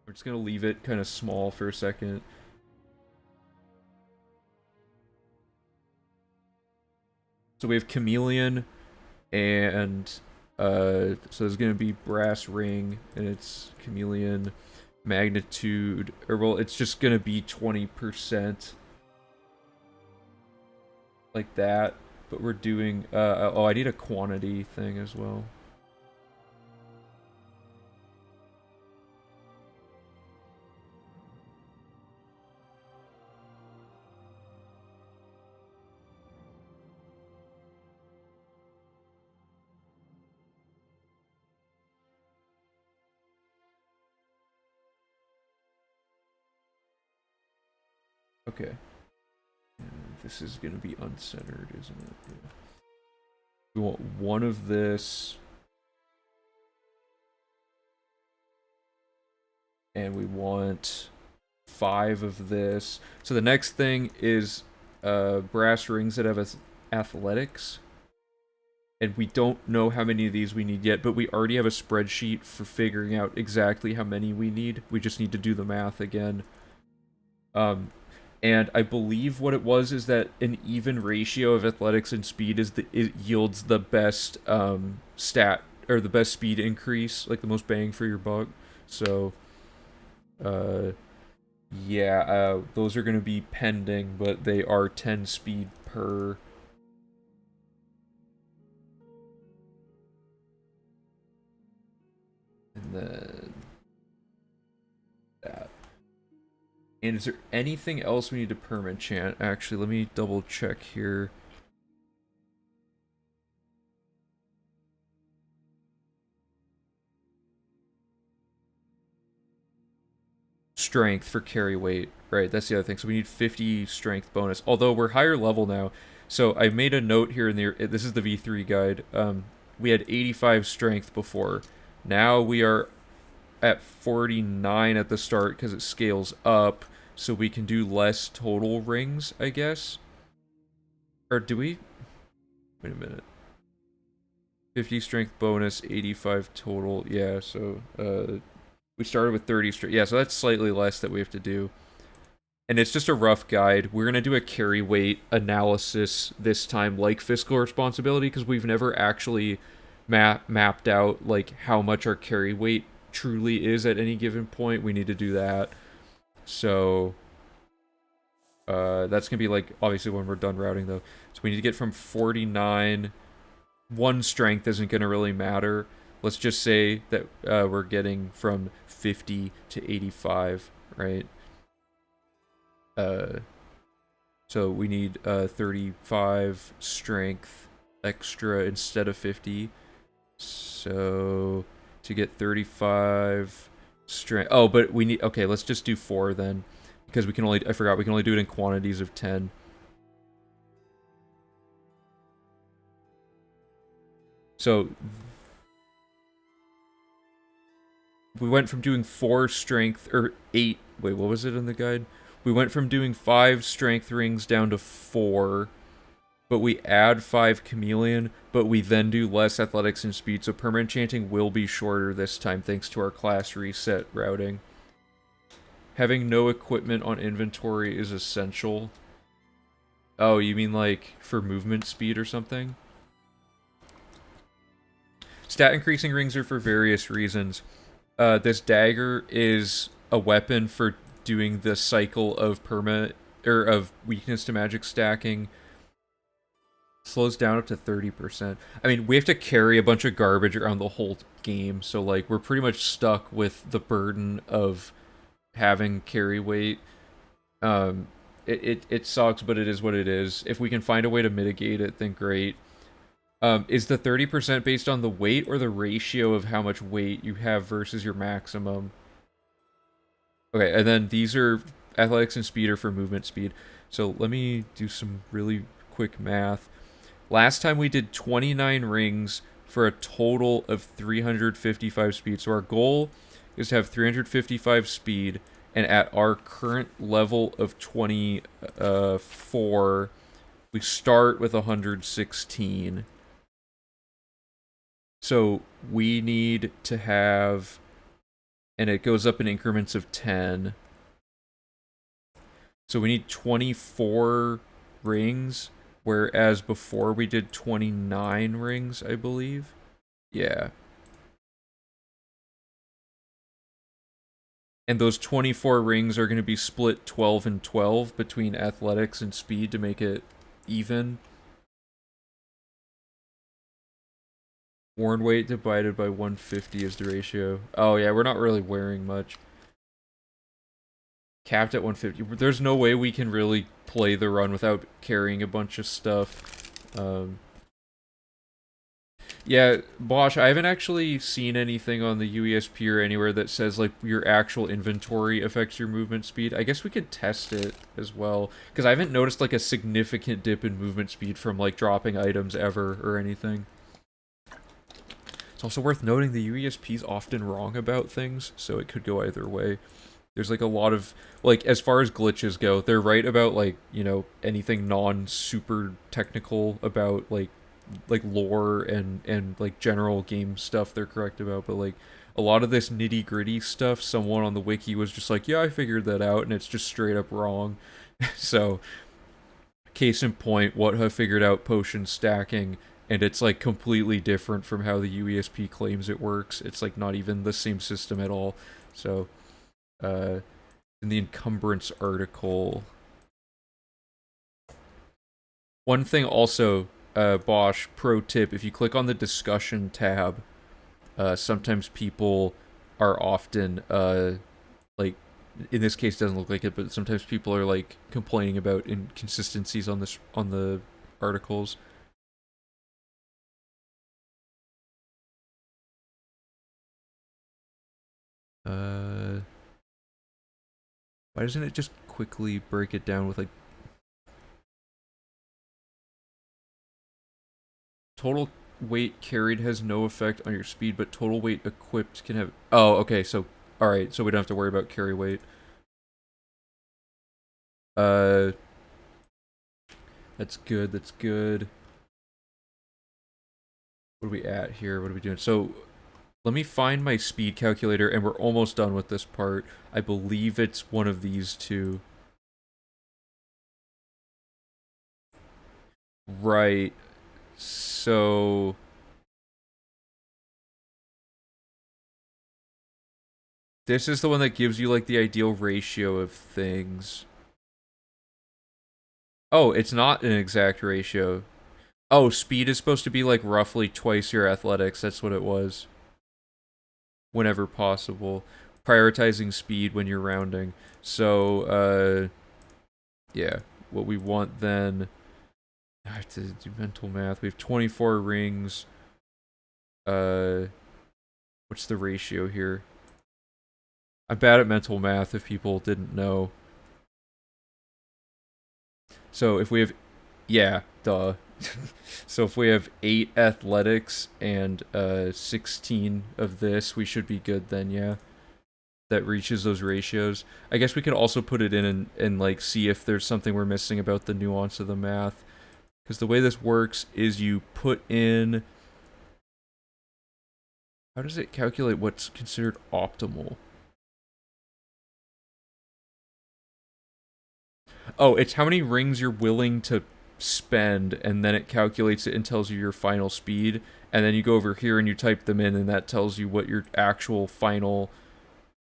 We're just gonna leave it kind of small for a second. So we have chameleon, and so there's gonna be brass ring, and it's chameleon, magnitude, or well, it's just gonna be 20%, like that. But we're doing oh, I need a quantity thing as well. Okay. And this is gonna be uncentered, isn't it? Yeah. We want one of this. And we want 5 of this. So the next thing is brass rings that have athletics. And we don't know how many of these we need yet, but we already have a spreadsheet for figuring out exactly how many we need. We just need to do the math again. And I believe what it was is that an even ratio of athletics and speed is it yields the best stat, or the best speed increase, like the most bang for your buck. So, yeah, those are going to be pending, but they are 10 speed per. And then that. And is there anything else we need to perma-enchant? Actually, let me double check here. Strength for carry weight. Right, that's the other thing. So we need 50 strength bonus. Although we're higher level now, So I made a note here in the, this is the V3 guide. We had 85 strength before. Now we are at 49 at the start because it scales up, so we can do less total rings, I guess. Or do we? Wait a minute. 50 strength bonus, 85 total. Yeah, so we started with 30 strength. Yeah, so that's slightly less that we have to do. And it's just a rough guide. We're going to do a carry weight analysis this time, like fiscal responsibility, because we've never actually mapped out like how much our carry weight truly is at any given point. We need to do that. So that's going to be like, obviously, when we're done routing, though. So we need to get from 49. One strength isn't going to really matter. Let's just say that we're getting from 50 to 85, right? So we need 35 strength extra instead of 50. So to get 35 strength. Oh, but we need. Okay, let's just do 4 then, because we can only. I forgot we can only do it in quantities of 10. So we went from doing 4 strength or 8. Wait, what was it in the guide? We went from doing 5 strength rings down to 4, but we add 5 chameleon, but we then do less athletics and speed, so permanent enchanting will be shorter this time thanks to our class reset routing. Having no equipment on inventory is essential. Oh, you mean like for movement speed or something? Stat increasing rings are for various reasons. This dagger is a weapon for doing the cycle of of weakness to magic stacking. Slows down up to 30%. I mean, we have to carry a bunch of garbage around the whole game, so like we're pretty much stuck with the burden of having carry weight. It sucks, but it is what it is. If we can find a way to mitigate it, then great. Is the 30% based on the weight or the ratio of how much weight you have versus your maximum? Okay, and then these are athletics and speed are for movement speed. So let me do some really quick math. Last time we did 29 rings for a total of 355 speed. So our goal is to have 355 speed, and at our current level of 24, we start with 116. So we need to have, and it goes up in increments of 10. So we need 24 rings, whereas before we did 29 rings, I believe. Yeah. And those 24 rings are going to be split 12 and 12 between athletics and speed to make it even. Worn weight divided by 150 is the ratio. Oh yeah, we're not really wearing much. Capped at 150. There's no way we can really play the run without carrying a bunch of stuff. Yeah, Bosch, I haven't actually seen anything on the UESP or anywhere that says, like, your actual inventory affects your movement speed. I guess we could test it as well, because I haven't noticed, like, a significant dip in movement speed from, like, dropping items ever or anything. It's also worth noting the UESP is often wrong about things, so it could go either way. There's, like, a lot of, like, as far as glitches go, they're right about, like, you know, anything non-super technical about, like lore and like general game stuff they're correct about, but like a lot of this nitty-gritty stuff, someone on the wiki was just like, yeah, I figured that out, and it's just straight up wrong. So case in point, what have figured out potion stacking, and it's like completely different from how the UESP claims it works. It's like not even the same system at all. So in the encumbrance article, one thing also, Bosch, pro tip, if you click on the discussion tab, sometimes people are often, like, in this case it doesn't look like it, but sometimes people are, like, complaining about inconsistencies on the articles. Why doesn't it just quickly break it down with, like, Total weight carried has no effect on your speed, but total weight equipped can have... Oh, okay, so... Alright, so we don't have to worry about carry weight. That's good, that's good. What are we at here? What are we doing? So, let me find my speed calculator, and we're almost done with this part. I believe it's one of these two. Right. So... This is the one that gives you, like, the ideal ratio of things. Oh, it's not an exact ratio. Oh, speed is supposed to be, like, roughly twice your athletics. That's what it was. Whenever possible. Prioritizing speed when you're rounding. So, yeah. What we want then... I have to do mental math. We have 24 rings. What's the ratio here? I'm bad at mental math if people didn't know. So if we have... Yeah, duh. So if we have 8 athletics and 16 of this, we should be good then, yeah. That reaches those ratios. I guess we could also put it in and like see if there's something we're missing about the nuance of the math. Because the way this works is you put in... How does it calculate what's considered optimal? Oh, it's how many rings you're willing to spend, and then it calculates it and tells you your final speed, and then you go over here and you type them in, and that tells you what your actual final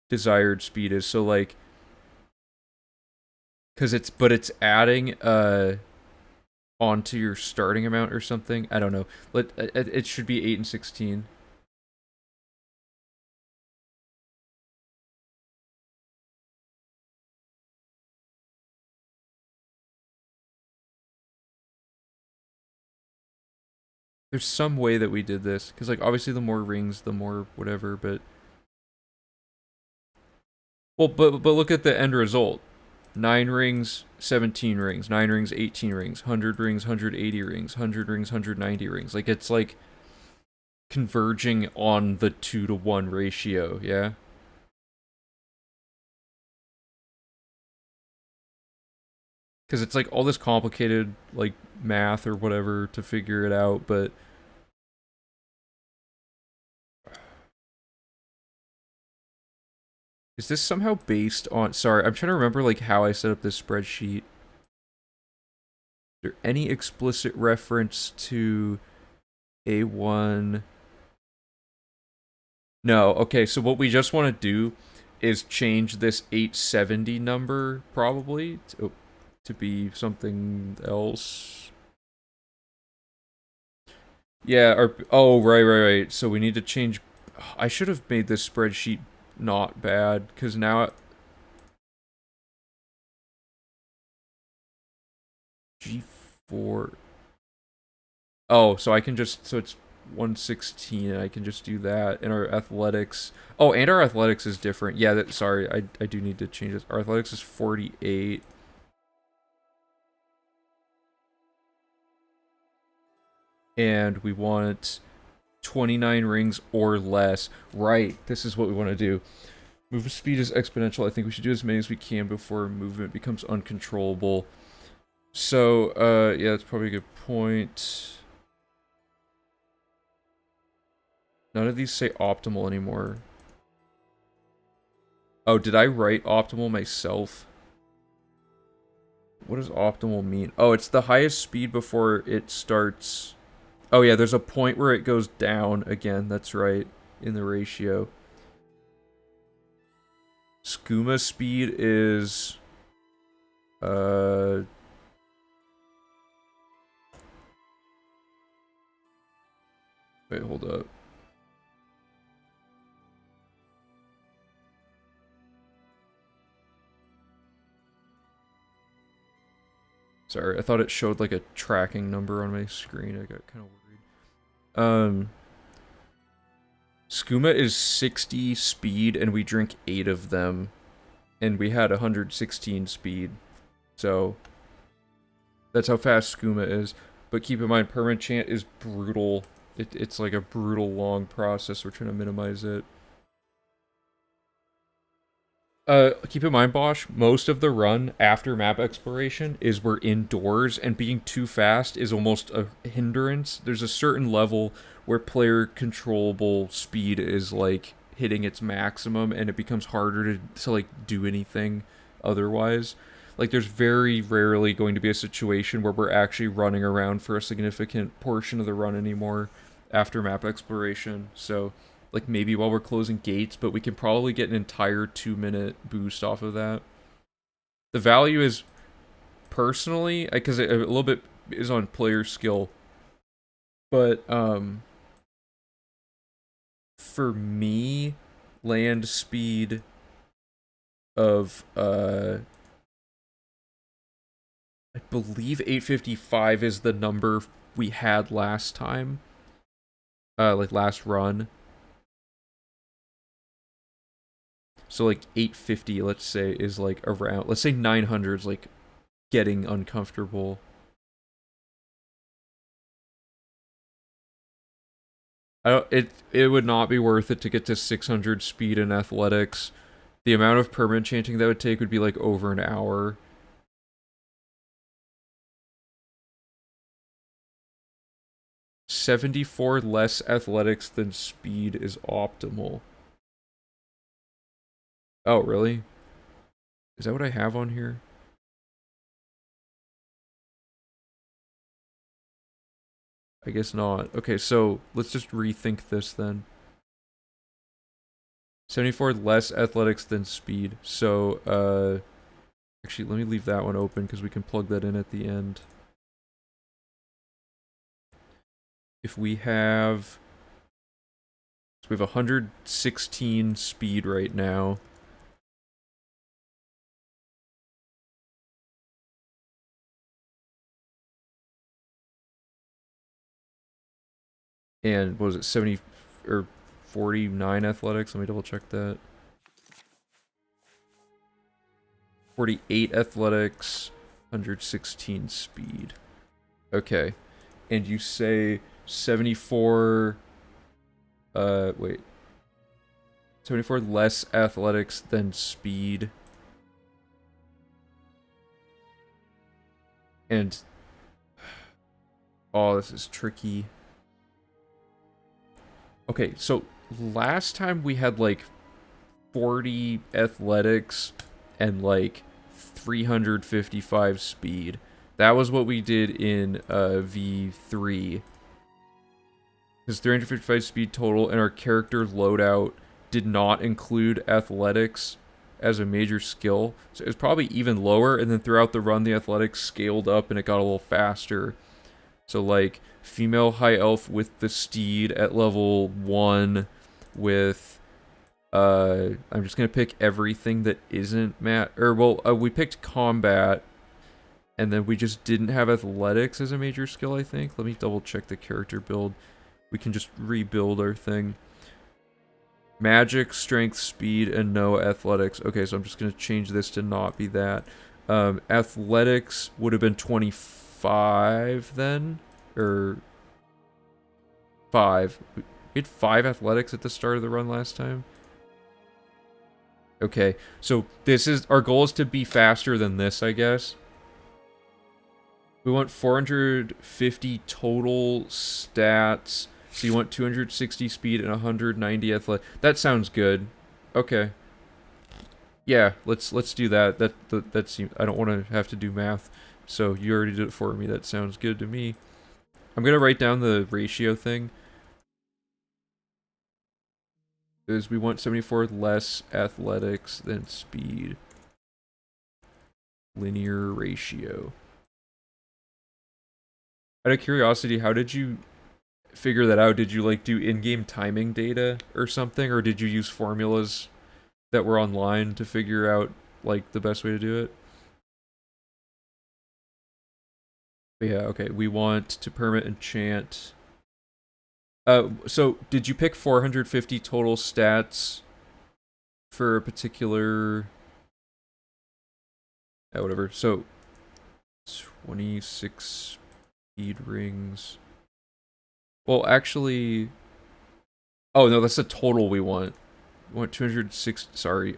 desired speed is. So, like, but it's adding, onto your starting amount or something. I don't know. It should be 8 and 16. There's some way that we did this, because, like, obviously the more rings, the more whatever, but... Well, but look at the end result. 9 rings, 17 rings. 9 rings, 18 rings. 100 rings, 180 rings. 100 rings, 190 rings. Like, it's, like, converging on the 2-to-1 ratio, yeah? Because it's, like, all this complicated, like, math or whatever to figure it out, but... Is this somehow based on... Sorry, I'm trying to remember, like, how I set up this spreadsheet. Is there any explicit reference to A1? No, okay, so what we just want to do is change this 870 number, probably, to be something else. Yeah, or... Oh, right. So we need to change... I should have made this spreadsheet not bad, because now... G4... Oh, so I can just... So it's 116, and I can just do that. And our athletics... Oh, and our athletics is different. Yeah, sorry, I do need to change this. Our athletics is 48. And we want 29 rings or less. Right, this is what we want to do. Movement speed is exponential. I think we should do as many as we can before movement becomes uncontrollable. So, yeah, that's probably a good point. None of these say optimal anymore. Oh, did I write optimal myself? What does optimal mean? Oh, it's the highest speed before it starts... Oh yeah, there's a point where it goes down again, that's right, in the ratio. Skooma speed is... Wait, hold up. Sorry, I thought it showed like a tracking number on my screen. I got kind of worried. Skooma is 60 speed, and we drink 8 of them. And we had 116 speed. So, that's how fast Skooma is. But keep in mind, permaenchant is brutal. It's like a brutal long process. We're trying to minimize it. Keep in mind, Bosch, most of the run after map exploration is we're indoors, and being too fast is almost a hindrance. There's a certain level where player controllable speed is like hitting its maximum, and it becomes harder to like do anything otherwise. Like there's very rarely going to be a situation where we're actually running around for a significant portion of the run anymore after map exploration. So like maybe while we're closing gates, but we can probably get an entire 2-minute boost off of that. The value is personally, because a little bit is on player skill, but for me, land speed of I believe 855 is the number we had last time, like last run. So like 850, let's say, is like around, let's say 900 is like getting uncomfortable. It would not be worth it to get to 600 speed in athletics. The amount of permaenchanting that would take would be like over an hour. $74 less athletics than speed is optimal. Oh, really? Is that what I have on here? I guess not. Okay, so let's just rethink this then. 74 less athletics than speed. So, actually, let me leave that one open because we can plug that in at the end. If we have... So we have 116 speed right now. And what was it, 70 or 49 athletics? Let me double check that. 48 athletics, 116 speed. Okay. And you say 74... wait. 74 less athletics than speed. And... Oh, this is tricky. Okay, so last time we had like 40 athletics and like 355 speed. That was what we did in V3. Because 355 speed total, and our character loadout did not include athletics as a major skill. So it was probably even lower, and then throughout the run the athletics scaled up and it got a little faster. So like female high elf with the steed at level 1 with I'm just gonna pick everything that isn't we picked combat, and then we just didn't have athletics as a major skill, I think. Let me double check the character build. We can just rebuild our thing. Magic, strength, speed, and no athletics. Okay, so I'm just gonna change this to not be that. Athletics would have been 25 then, or 5. We had 5 athletics at the start of the run last time. Okay, so this is our goal, is to be faster than this, I guess. We want 450 total stats. So you want 260 speed and 190 athletic. That sounds good. Okay. Yeah, let's do that. That seems, I don't want to have to do math. So you already did it for me. That sounds good to me. I'm gonna write down the ratio thing. Is we want 74 less athletics than speed. Linear ratio. Out of curiosity, how did you figure that out? Did you like do in-game timing data or something, or did you use formulas that were online to figure out like the best way to do it? But yeah, okay. We want to permit enchant. So did you pick 450 total stats for a particular... whatever. So 26 Speed rings. Well, actually... Oh, no, that's the total we want. We want 206... Sorry,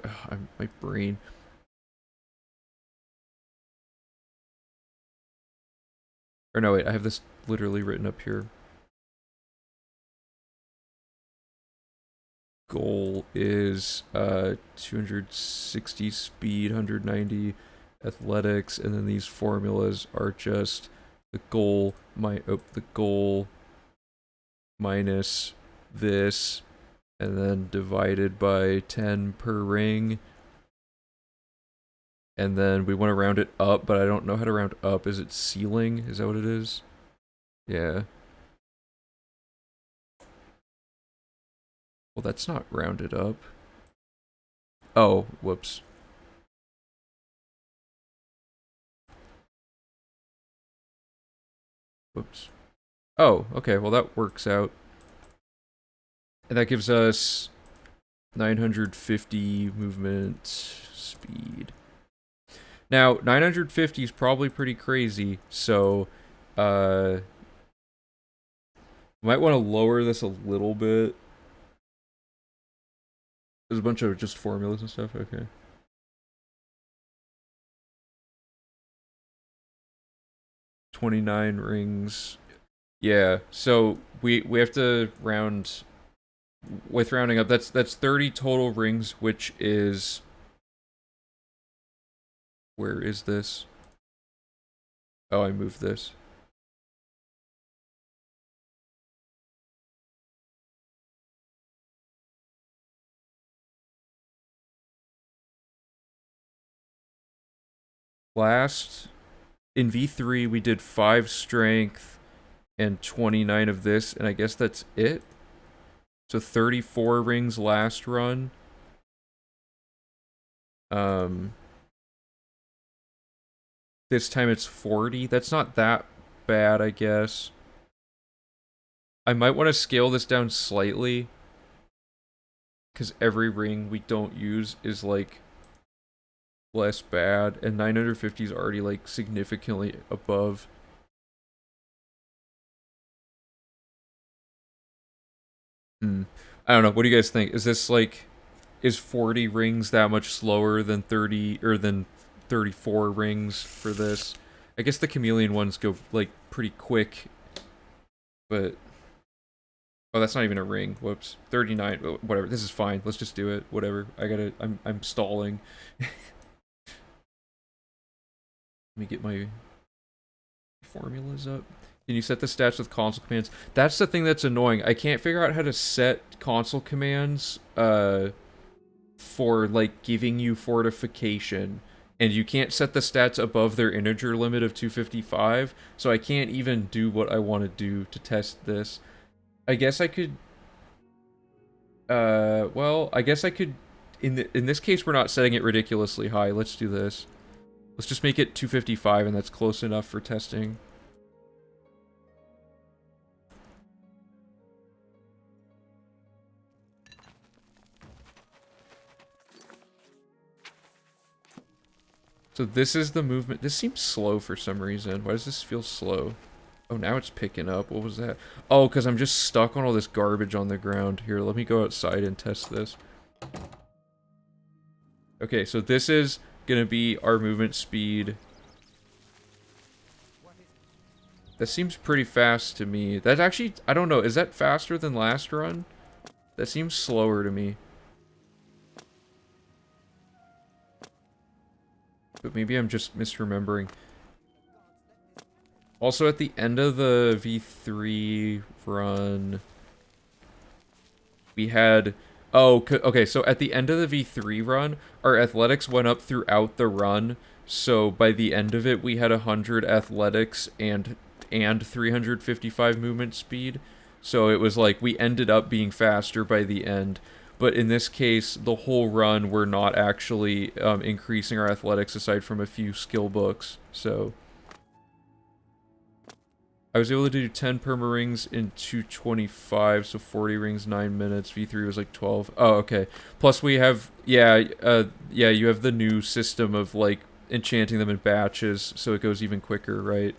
my brain. Or no, wait, I have this literally written up here. Goal is 260 speed, 190 athletics, and then these formulas are just the goal, the goal minus this, and then divided by 10 per ring. And then we want to round it up, but I don't know how to round up. Is it ceiling? Is that what it is? Yeah. Well, that's not rounded up. Oh, whoops. Whoops. Oh, okay, well that works out. And that gives us 950 movement speed. Now, 950 is probably pretty crazy, so might want to lower this a little bit. There's a bunch of just formulas and stuff, okay. $29 rings. Yeah, so we have to round with rounding up. That's 30 total rings, which is, where is this? Oh, I moved this. Last in V3 we did 5 strength and 29 of this, and I guess that's it. So 34 rings last run. This time it's 40. That's not that bad, I guess. I might want to scale this down slightly, because every ring we don't use is like less bad, and 950 is already like significantly above. I don't know. What do you guys think? Is this like, is 40 rings that much slower than 30 or than 34 rings for this? I guess the chameleon ones go like pretty quick, but oh, that's not even a ring. Whoops. 39. Whatever. This is fine. Let's just do it. Whatever. I'm stalling. Let me get my formulas up. Can you set the stats with console commands? That's the thing that's annoying. I can't figure out how to set console commands for like giving you fortification. And you can't set the stats above their integer limit of 255, so I can't even do what I want to do to test this. I guess I could well, I guess I could in this case we're not setting it ridiculously high. Let's do this. Let's just make it 255 and that's close enough for testing. So this is the movement. This seems slow for some reason. Why does this feel slow? Oh, now it's picking up. What was that? Oh, because I'm just stuck on all this garbage on the ground. Here, let me go outside and test this. Okay, so this is going to be our movement speed. That seems pretty fast to me. That actually, I don't know. Is that faster than last run? That seems slower to me. But maybe I'm just misremembering. Also, at the end of the V3 run, we had... Oh, okay, so at the end of the V3 run, our athletics went up throughout the run. So by the end of it, we had 100 athletics and 355 movement speed. So it was like we ended up being faster by the end. But in this case, the whole run, we're not actually increasing our athletics aside from a few skill books. So I was able to do 10 perma rings in 225, so 40 rings, 9 minutes. V3 was like 12. Oh, okay. Plus we have, yeah, you have the new system of like enchanting them in batches, so it goes even quicker, right?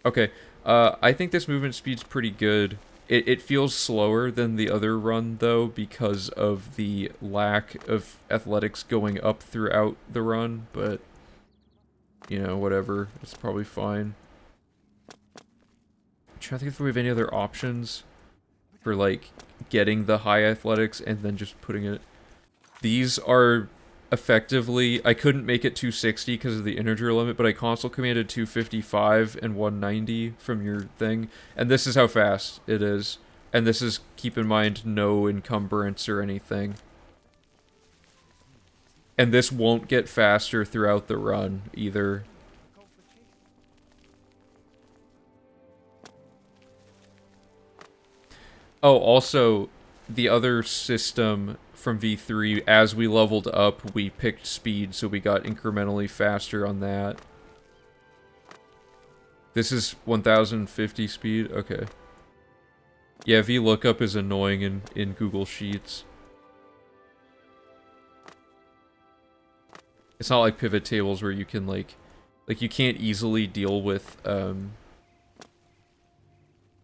Okay. I think this movement speed's pretty good. It feels slower than the other run, though, because of the lack of athletics going up throughout the run, but, you know, whatever. It's probably fine. I'm trying to think if we have any other options for, like, getting the high athletics and then just putting it... These are effectively... I couldn't make it 260 because of the integer limit, but I console commanded 255 and 190 from your thing. And this is how fast it is. And this is, keep in mind, no encumbrance or anything. And this won't get faster throughout the run, either. Oh, also, the other system from V3, as we leveled up, we picked speed, so we got incrementally faster on that. This is 1050 speed? Okay. Yeah, VLOOKUP is annoying in Google Sheets. It's not like pivot tables where you can, like you can't easily deal with,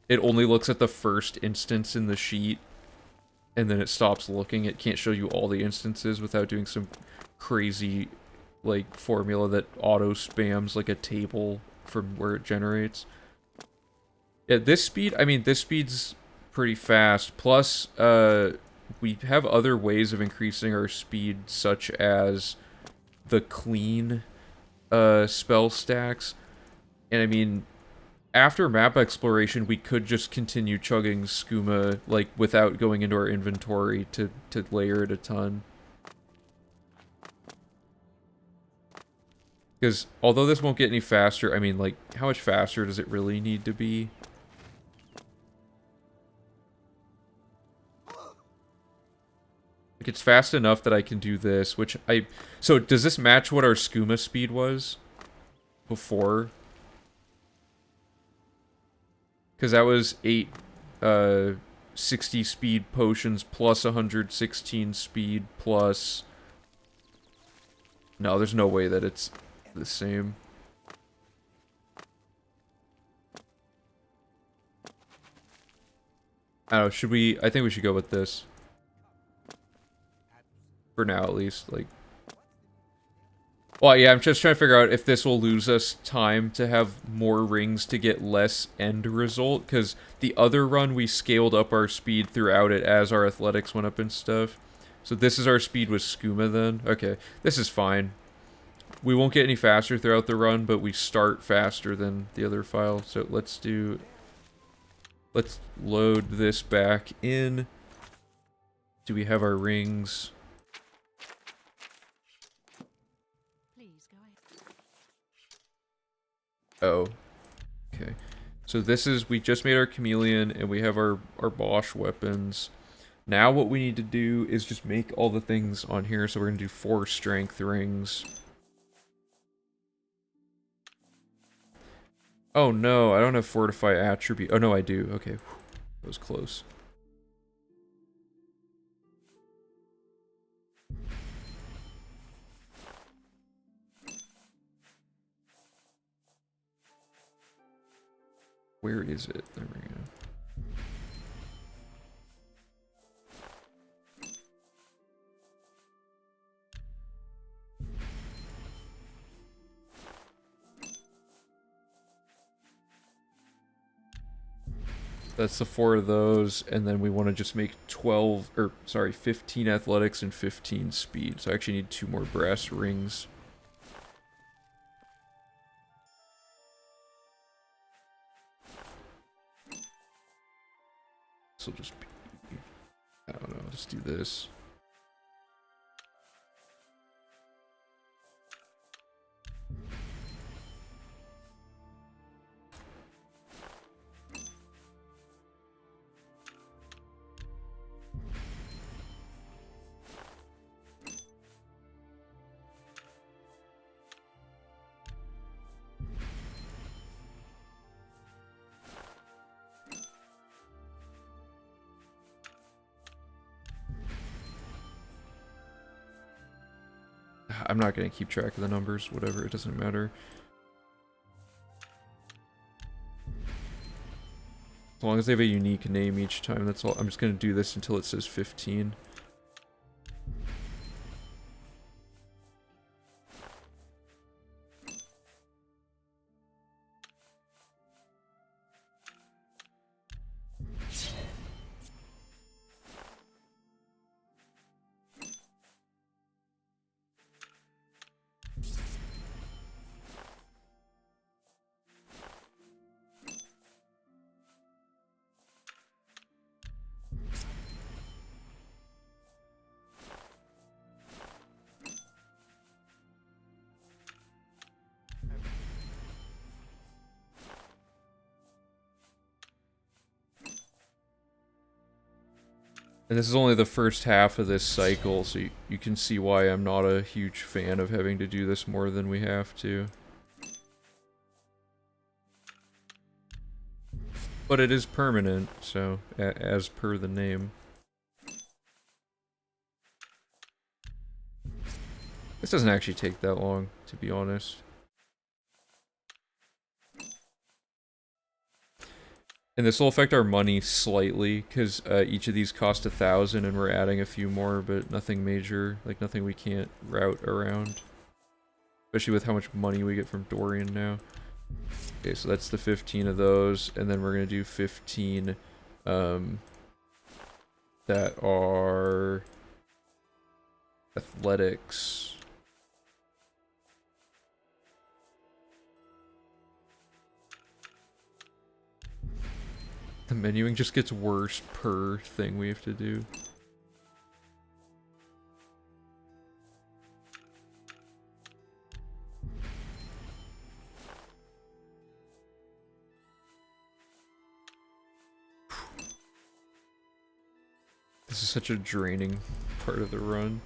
it only looks at the first instance in the sheet, and then it stops looking. It can't show you all the instances without doing some crazy, like, formula that auto-spams, like, a table from where it generates. Yeah, this speed, I mean, this speed's pretty fast. Plus, we have other ways of increasing our speed, such as the clean, spell stacks. And, I mean... After map exploration, we could just continue chugging skooma, like, without going into our inventory to layer it a ton. Because, although this won't get any faster, I mean, like, how much faster does it really need to be? Like, it's fast enough that I can do this, which I... So, does this match what our skooma speed was? Before? Because that was 60 speed potions plus 116 speed plus... No, there's no way that it's the same. I don't know, should we... I think we should go with this. For now, at least, like... Well, yeah, I'm just trying to figure out if this will lose us time to have more rings to get less end result, because the other run we scaled up our speed throughout it as our athletics went up and stuff. So this is our speed with skooma then? Okay, this is fine. We won't get any faster throughout the run, but we start faster than the other file. So let's do... Let's load this back in. Do we have our rings? Oh. Okay. So this is, we just made our chameleon, and we have our Bosch weapons. Now what we need to do is just make all the things on here, so we're going to do 4 strength rings. Oh no, I don't have fortify attribute. Oh no, I do. Okay. That was close. Where is it? There we go. That's the 4 of those, and then we want to just make 15 athletics and 15 speed. So I actually need 2 more brass rings. This will just be... I don't know, just do this. I'm not going to keep track of the numbers, whatever, it doesn't matter. As long as they have a unique name each time, that's all. I'm just gonna do this until it says 15. And this is only the first half of this cycle, so you can see why I'm not a huge fan of having to do this more than we have to. But it is permanent, so as per the name. This doesn't actually take that long, to be honest. And this will affect our money slightly, because each of these cost 1,000 and we're adding a few more, but nothing major, like nothing we can't route around. Especially with how much money we get from Dorian now. Okay, so that's the 15 of those, and then we're going to do 15 that are athletics. The menuing just gets worse per thing we have to do. This is such a draining part of the run.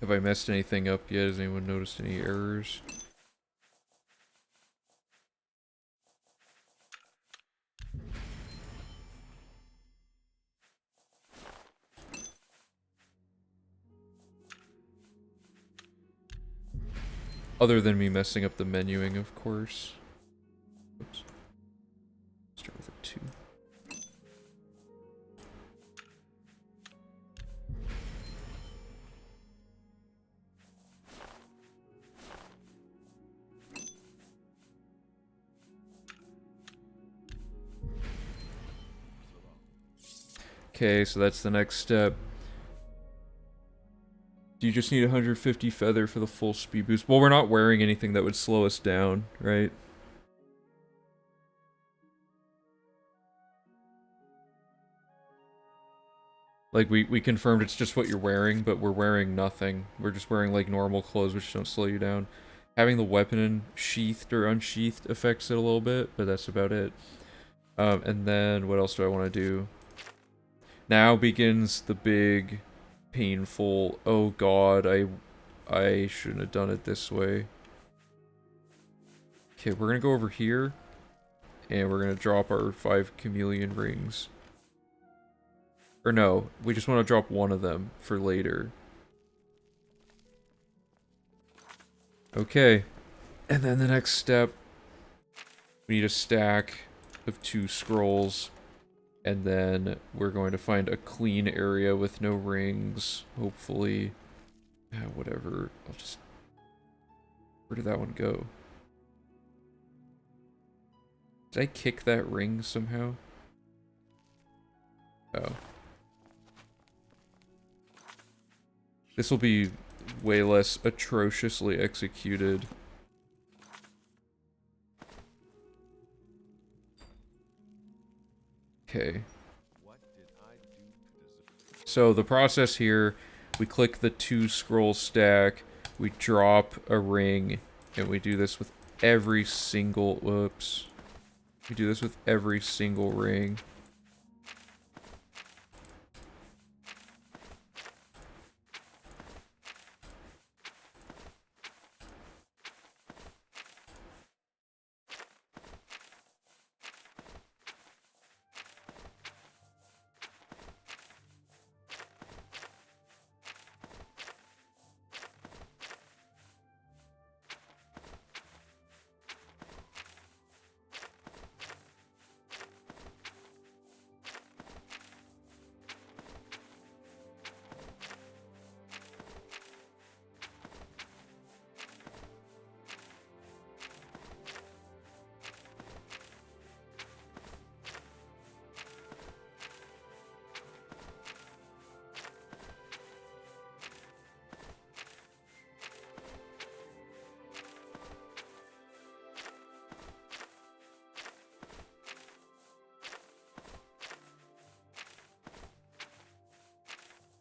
Have I messed anything up yet? Has anyone noticed any errors? Other than me messing up the menuing, of course. Oops. Start with a 2. Okay, so that's the next step. Do you just need 150 feather for the full speed boost? Well, we're not wearing anything that would slow us down, right? Like, we confirmed it's just what you're wearing, but we're wearing nothing. We're just wearing, like, normal clothes, which don't slow you down. Having the weapon sheathed or unsheathed affects it a little bit, but that's about it. And then, what else do I want to do? Now begins the big, painful, oh god, I shouldn't have done it this way. Okay, we're gonna go over here, and we're gonna drop our 5 chameleon rings. Or no, we just want to drop one of them for later. Okay, and then the next step, we need a stack of 2 scrolls. And then we're going to find a clean area with no rings, hopefully. Whatever, Where did that one go? Did I kick that ring somehow? Oh. This will be way less atrociously executed. Okay. So the process here, we click the 2 scroll stack, we drop a ring, and we do this with every single, whoops. We do this with every single ring.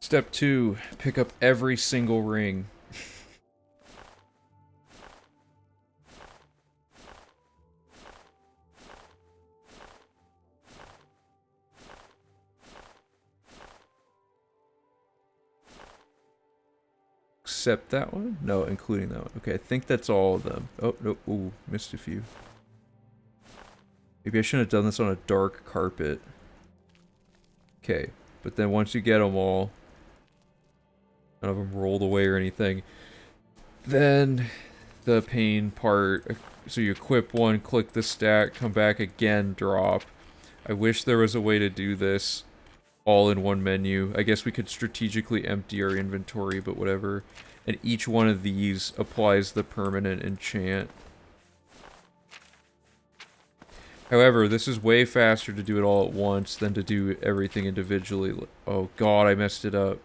Step 2, pick up every single ring. Except that one? No, including that one. Okay, I think that's all of them. Oh, no. Ooh, missed a few. Maybe I shouldn't have done this on a dark carpet. Okay, but then once you get them all, none of them rolled away or anything, then the pain part, so you equip one, click the stack, come back again, drop. I wish there was a way to do this all in one menu. I guess we could strategically empty our inventory, but whatever. And each one of these applies the permanent enchant. However, this is way faster to do it all at once than to do everything individually. Oh god, I messed it up.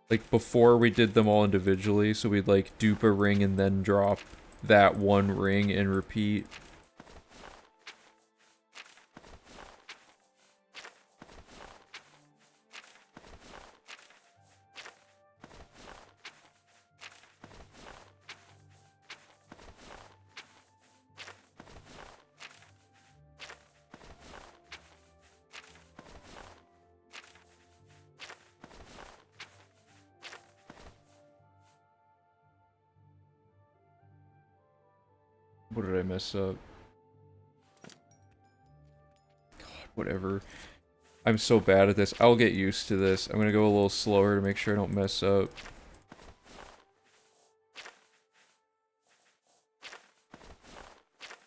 Like, before we did them all individually, so we'd like dupe a ring and then drop that one ring and repeat. What did I mess up? God, whatever. I'm so bad at this. I'll get used to this. I'm gonna go a little slower to make sure I don't mess up.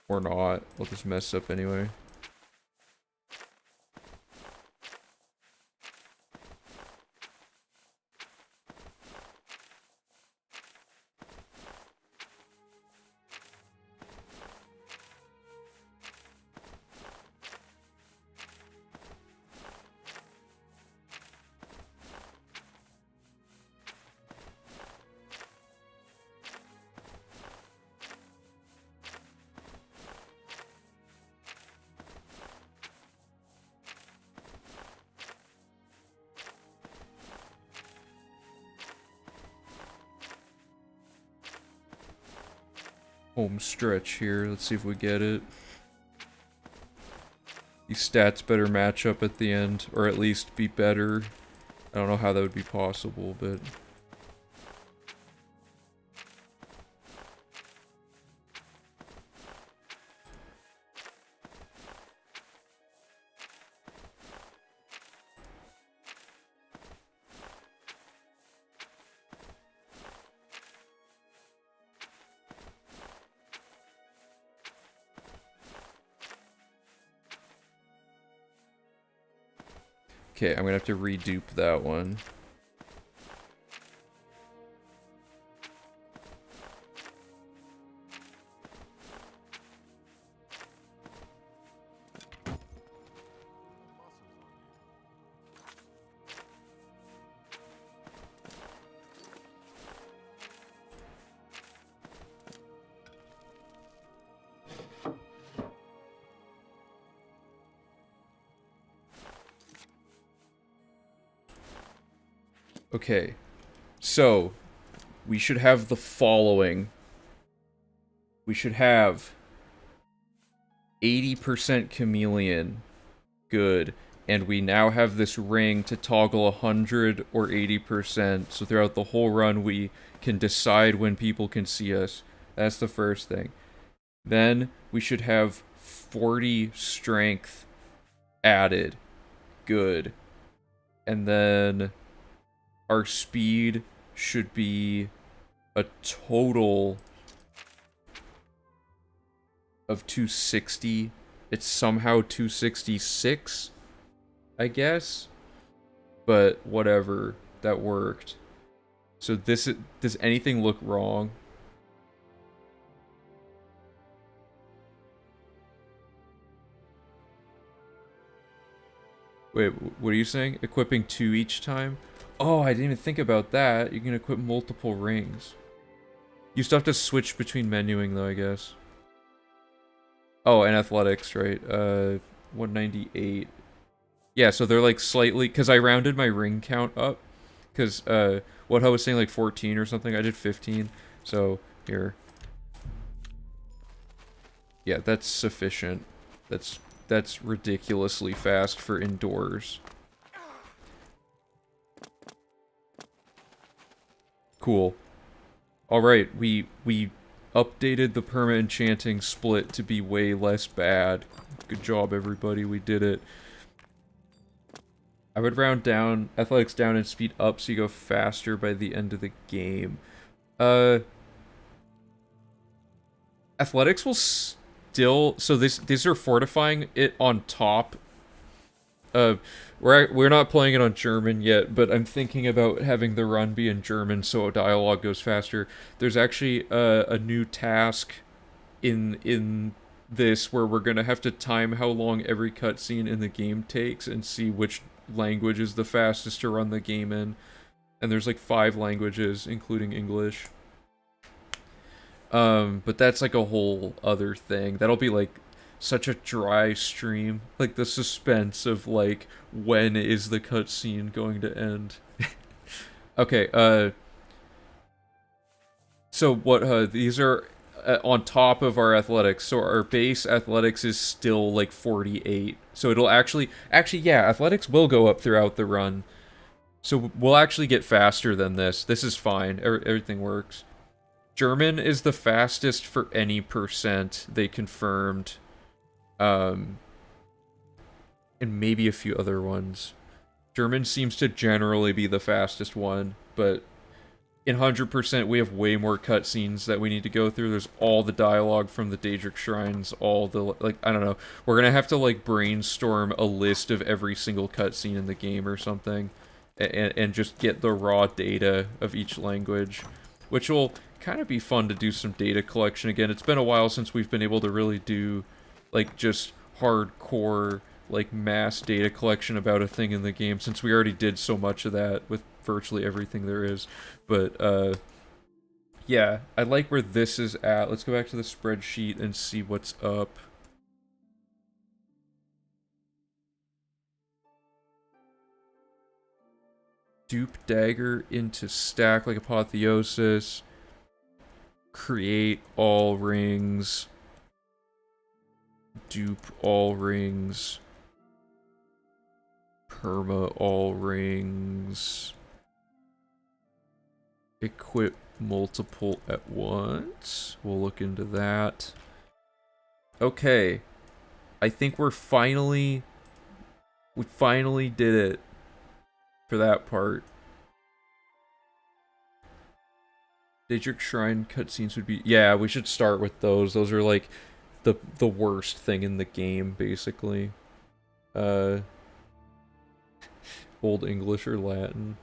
Or not. I'll just mess up anyway. Home stretch here. Let's see if we get it. These stats better match up at the end, or at least be better. I don't know how that would be possible, but... Okay, I'm gonna have to redupe that one. Okay, so we should have the following. We should have 80% chameleon. Good. And we now have this ring to toggle 100 or 80%, so throughout the whole run we can decide when people can see us. That's the first thing. Then we should have 40 strength added. Good. And then our speed should be a total of 260. It's somehow 266, I guess. But whatever, that worked. So this, does anything look wrong? Wait, what are you saying? Equipping 2 each time? Oh, I didn't even think about that. You can equip multiple rings. You still have to switch between menuing though, I guess. Oh, and athletics, right? 198. Yeah, so they're like slightly, because I rounded my ring count up. Because, what I was saying, like 14 or something, I did 15. So, here. Yeah, that's sufficient. That's ridiculously fast for indoors. Cool. Alright, we updated the perma enchanting split to be way less bad. Good job, everybody, we did it. I would round down, athletics down and speed up so you go faster by the end of the game. Athletics will still, so these are fortifying it on top. We're not playing it on German yet, but I'm thinking about having the run be in German so dialogue goes faster. There's actually a new task in this where we're gonna have to time how long every cutscene in the game takes and see which language is the fastest to run the game in. And there's like 5 languages, including English. But that's like a whole other thing. That'll be like such a dry stream. Like the suspense of like, when is the cutscene going to end? Okay, so what, these are on top of our athletics. So our base athletics is still like 48. So it'll actually, yeah, athletics will go up throughout the run. So we'll actually get faster than this. This is fine. Everything works. German is the fastest for any percent, they confirmed. And maybe a few other ones. German seems to generally be the fastest one, but in 100% we have way more cutscenes that we need to go through. There's all the dialogue from the Daedric Shrines, all the, like, I don't know. We're gonna have to, like, brainstorm a list of every single cutscene in the game or something, and just get the raw data of each language, which will kind of be fun to do some data collection again. It's been a while since we've been able to really do, like, just hardcore, like, mass data collection about a thing in the game, since we already did so much of that with virtually everything there is. But, yeah, I like where this is at. Let's go back to the spreadsheet and see what's up. Dupe dagger into stack like apotheosis. Create all rings. Dupe all rings. Perma all rings. Equip multiple at once. We'll look into that. Okay. I think we finally did it for that part. Daedric Shrine cutscenes would be... Yeah, we should start with those. Those are like the worst thing in the game, basically. Old English or Latin.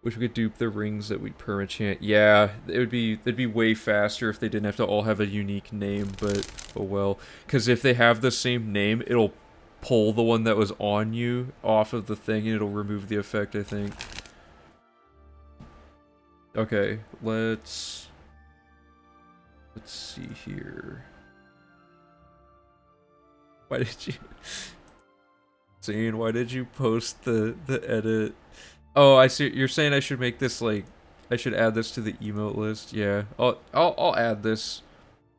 Wish we could dupe the rings that we'd permachant. Yeah, it'd be way faster if they didn't have to all have a unique name, but oh well. Because if they have the same name, it'll pull the one that was on you off of the thing and it'll remove the effect, I think. Okay, let's see here. Why did you... Zane, why did you post the edit? Oh, I see. You're saying I should make this like, I should add this to the emote list. Yeah, I'll add this.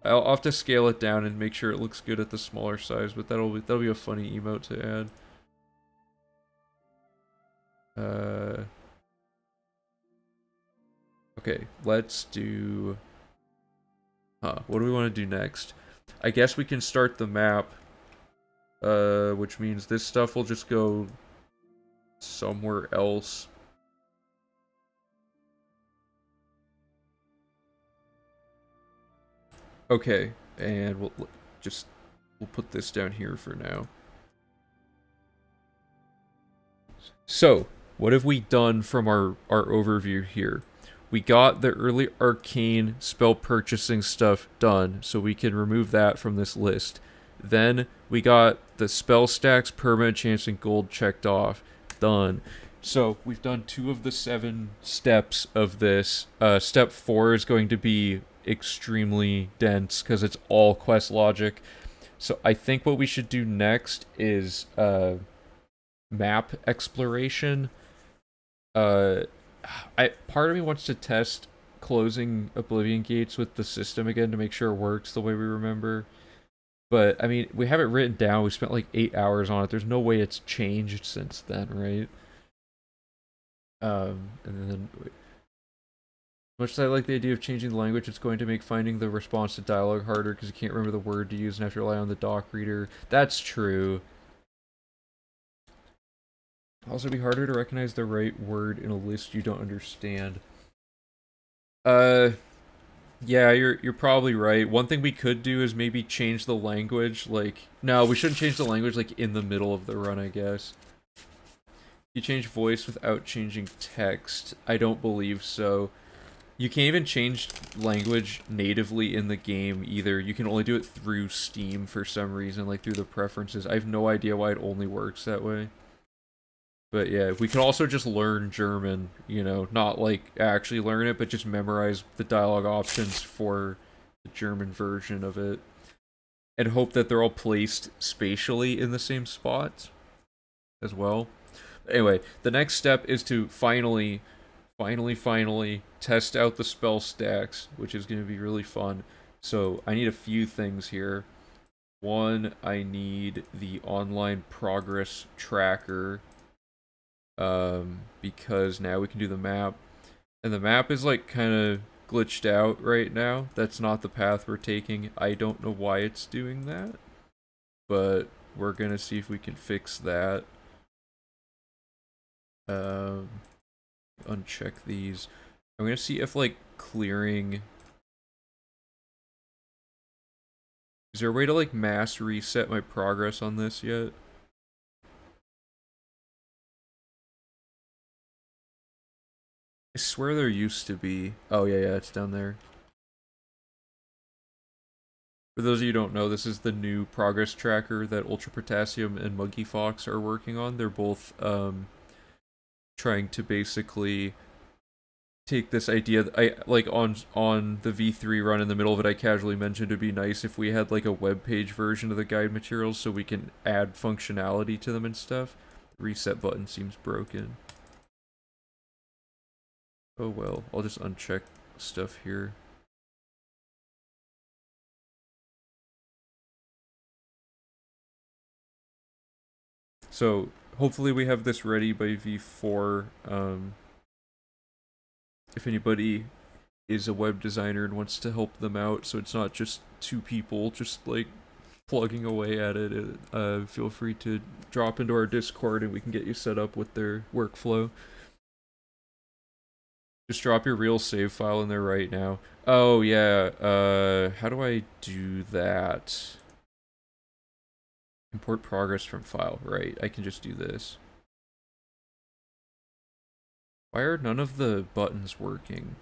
I'll have to scale it down and make sure it looks good at the smaller size, but that'll be a funny emote to add. Okay, let's do. What do we want to do next? I guess we can start the map. Which means this stuff will just go somewhere else. Okay, and we'll put this down here for now. So, what have we done from our overview here? We got the early arcane spell purchasing stuff done, so we can remove that from this list. Then we got the spell stacks, perma chance, and gold checked off. Done. So we've done 2 of the 7 steps of this. Step 4 is going to be extremely dense because it's all quest logic. So I think what we should do next is map exploration. Part of me wants to test closing Oblivion gates with the system again to make sure it works the way we remember. But, I mean, we have it written down. We spent like 8 hours on it. There's no way it's changed since then, right? And then, much as I like the idea of changing the language, it's going to make finding the response to dialogue harder because you can't remember the word to use and have to rely on the doc reader. That's true. It'll also be harder to recognize the right word in a list you don't understand. Yeah, you're probably right. One thing we could do is maybe change the language, like... No, we shouldn't change the language, like, in the middle of the run, I guess. You change voice without changing text. I don't believe so. You can't even change language natively in the game, either. You can only do it through Steam for some reason, like, through the preferences. I have no idea why it only works that way. But yeah, we can also just learn German, you know, not like actually learn it, but just memorize the dialogue options for the German version of it. And hope that they're all placed spatially in the same spots as well. Anyway, the next step is to finally test out the spell stacks, which is going to be really fun. So I need a few things here. One, I need the online progress tracker. Because now we can do the map. And the map is like kind of glitched out right now. That's not the path we're taking. I don't know why it's doing that. But we're gonna see if we can fix that. Uncheck these. I'm gonna see if like clearing... Is there a way to like mass reset my progress on this yet? I swear there used to be. Oh, yeah, it's down there. For those of you who don't know, this is the new progress tracker that Ultra Potassium and Monkey Fox are working on. They're both trying to basically take this idea that I like on the V3 run in the middle of it. I casually mentioned it'd be nice if we had like a web page version of the guide materials so we can add functionality to them and stuff. The reset button seems broken. Oh well, I'll just uncheck stuff here. So, hopefully we have this ready by V4. If anybody is a web designer and wants to help them out, so it's not just 2 people just like plugging away at it, feel free to drop into our Discord and we can get you set up with their workflow. Just drop your real save file in there right now. Oh, yeah. How do I do that? Import progress from file. Right, I can just do this. Why are none of the buttons working?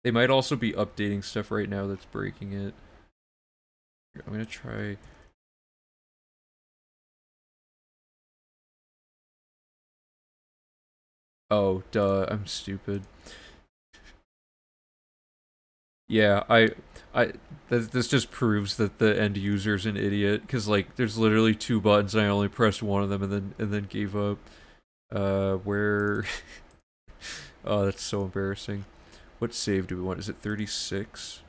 They might also be updating stuff right now that's breaking it. Here, I'm gonna try... Oh, duh, I'm stupid. Yeah, this just proves that the end user's an idiot, because like there's literally 2 buttons and I only pressed one of them and then gave up. Where... Oh, that's so embarrassing. What save do we want? Is it 36?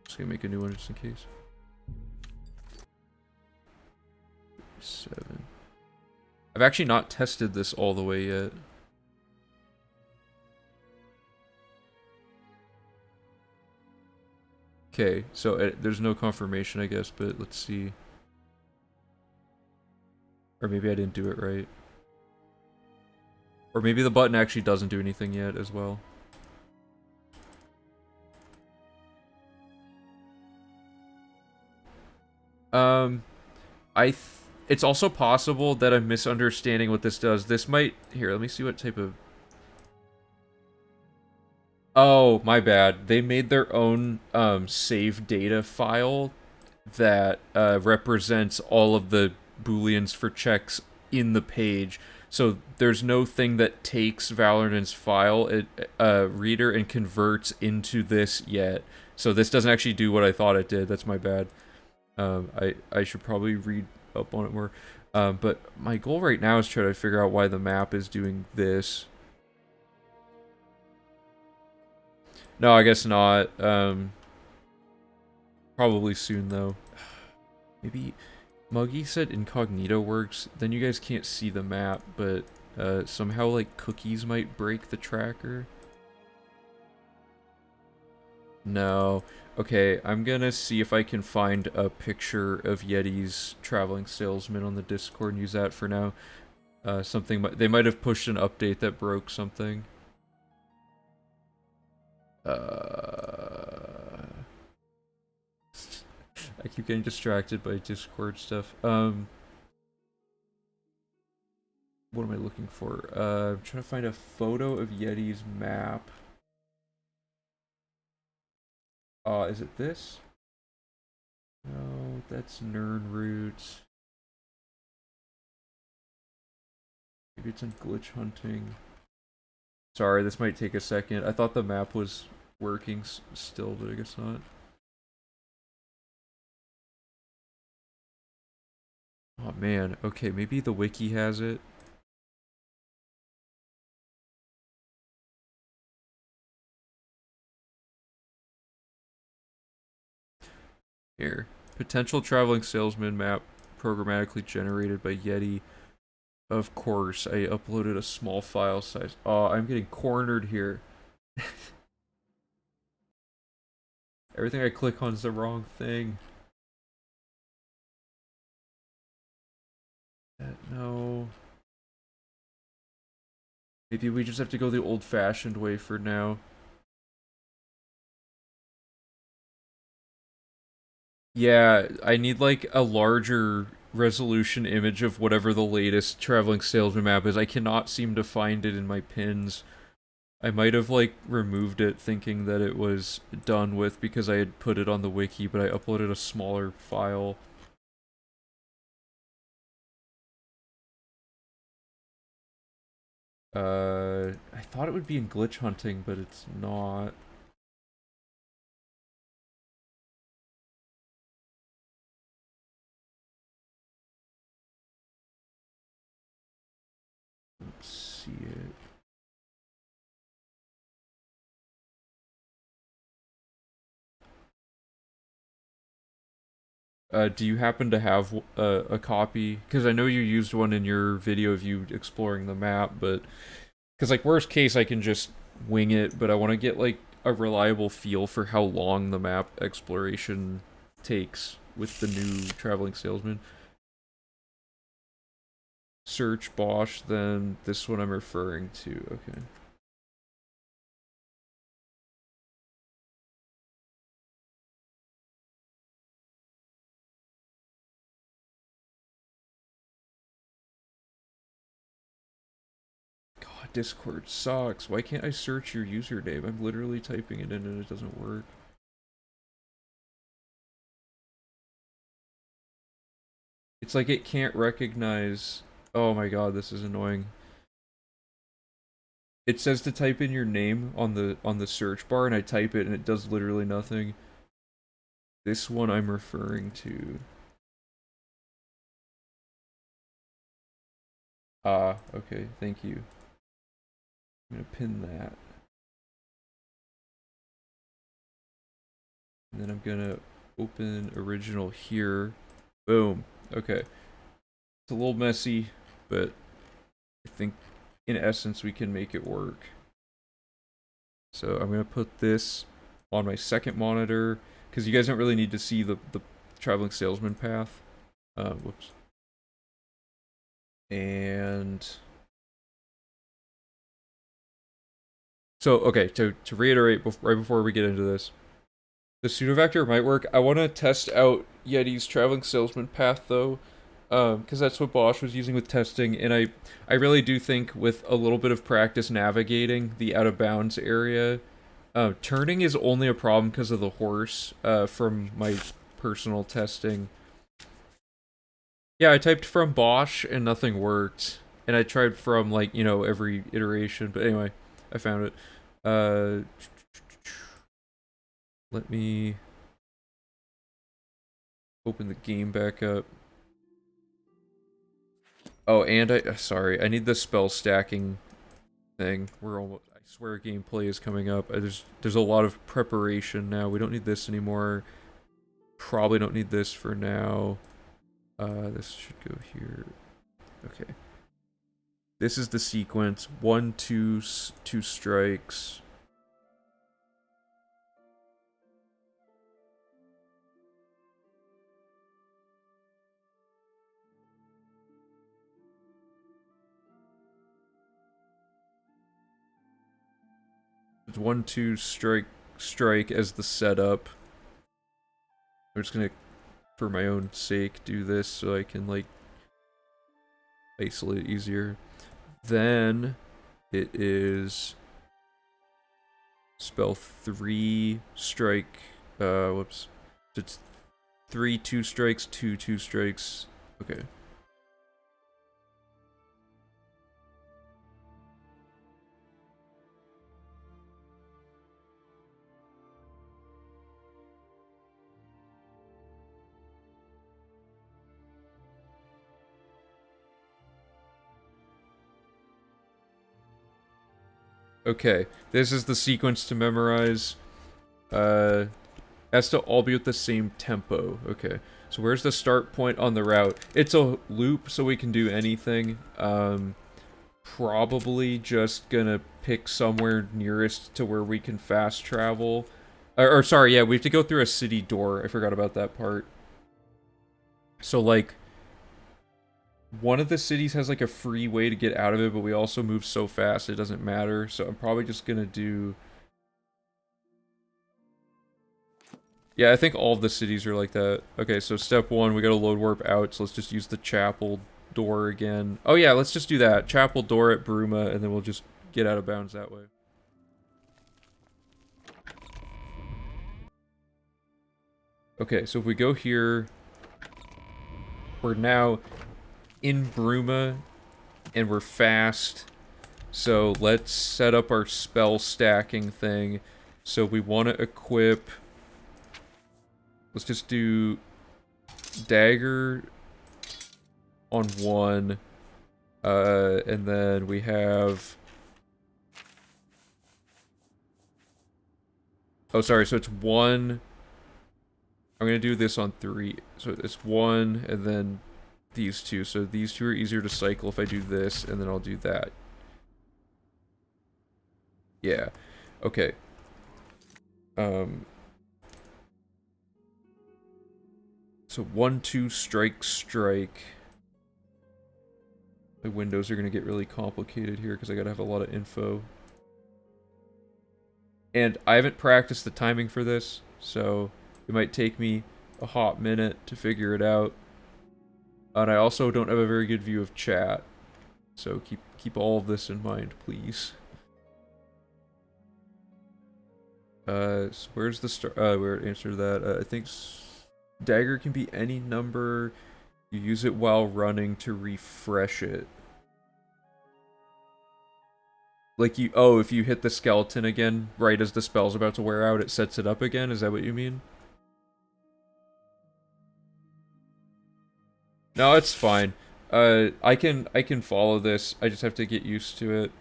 Just gonna make a new one just in case. 7. I've actually not tested this all the way yet. Okay, so there's no confirmation, I guess, but let's see. Or maybe I didn't do it right. Or maybe the button actually doesn't do anything yet as well. It's also possible that I'm misunderstanding what this does. This might... Here, let me see what type of... Oh, my bad. They made their own save data file that represents all of the booleans for checks in the page. So there's no thing that takes Valorant's file reader and converts into this yet. So this doesn't actually do what I thought it did. That's my bad. I should probably read up on it more. But my goal right now is try to figure out why the map is doing this. No, I guess not. Probably soon, though. Maybe... Muggy said incognito works. Then you guys can't see the map, but somehow, like, cookies might break the tracker. No. Okay, I'm gonna see if I can find a picture of Yeti's traveling salesman on the Discord and use that for now. They might have pushed an update that broke something. I keep getting distracted by Discord stuff. What am I looking for? I'm trying to find a photo of Yeti's map. Is it this? No, that's Nirnroot. Maybe it's in glitch hunting. Sorry, this might take a second. I thought the map was working still, but I guess not. Oh man, okay, maybe the wiki has it. Here. Potential traveling salesman map programmatically generated by Yeti. Of course, I uploaded a small file size. Oh, I'm getting cornered here. Everything I click on is the wrong thing. No. Maybe we just have to go the old-fashioned way for now. Yeah, I need like a larger resolution image of whatever the latest traveling salesman map is. I cannot seem to find it in my pins. I might have like removed it thinking that it was done with because I had put it on the wiki, but I uploaded a smaller file. I thought it would be in glitch hunting, but it's not. Let's see it. Do you happen to have a copy? Because I know you used one in your video of you exploring the map, but... Because, like, worst case, I can just wing it, but I want to get, like, a reliable feel for how long the map exploration takes with the new traveling salesman. Search Bosch, then this one I'm referring to. Okay. Discord sucks. Why can't I search your username? I'm literally typing it in and it doesn't work. It's like it can't recognize... Oh my god, this is annoying. It says to type in your name on the search bar and I type it and it does literally nothing. This one I'm referring to. Ah, okay, thank you. I'm gonna pin that. And then I'm gonna open original here. Boom. Okay. It's a little messy, but I think in essence we can make it work. So I'm gonna put this on my second monitor, because you guys don't really need to see the traveling salesman path. Whoops. And so, okay, to reiterate right before we get into this, the pseudovector might work. I want to test out Yeti's traveling salesman path though, because that's what Bosch was using with testing, and I really do think with a little bit of practice navigating the out of bounds area, turning is only a problem because of the horse. From my personal testing. Yeah, I typed from Bosch and nothing worked, and I tried from like every iteration, but anyway, I found it. Let me open the game back up. Oh, and sorry, I need the spell stacking thing. We're almost, I swear gameplay is coming up. There's a lot of preparation now. We don't need this anymore. Probably don't need this for now. This should go here. Okay. This is the sequence. 1, 2, 2 strikes. It's 1, 2 strike as the setup. I'm just gonna, for my own sake, do this so I can like isolate easier. Then it is spell 3 strike. Whoops. It's 3 2 strikes, 2 2 strikes. Okay. Okay, this is the sequence to memorize. Has to all be with the same tempo. Okay, so where's the start point on the route? It's a loop, so we can do anything. Probably just gonna pick somewhere nearest to where we can fast travel. Or sorry, yeah, we have to go through a city door. I forgot about that part. So, like, one of the cities has like a free way to get out of it, but we also move so fast it doesn't matter. So I'm probably just gonna do... Yeah, I think all of the cities are like that. Okay, so step 1, we gotta load warp out, so let's just use the chapel door again. Oh yeah, let's just do that. Chapel door at Bruma, and then we'll just get out of bounds that way. Okay, so if we go here, we're now in Bruma, and we're fast. So let's set up our spell stacking thing. So we want to equip... Let's just do dagger on 1. And then we have... Oh, sorry, so it's 1... I'm gonna do this on 3. So it's 1, and then these 2. So these 2 are easier to cycle if I do this, and then I'll do that. Yeah. Okay. So 1, 2, strike, strike. The windows are gonna get really complicated here because I gotta have a lot of info. And I haven't practiced the timing for this, so it might take me a hot minute to figure it out. And I also don't have a very good view of chat, so keep all of this in mind, please. So where's the start? Where it answered that? I think dagger can be any number. You use it while running to refresh it. Like if you hit the skeleton again, right as the spell's about to wear out, it sets it up again? Is that what you mean? No, it's fine. I can follow this. I just have to get used to it.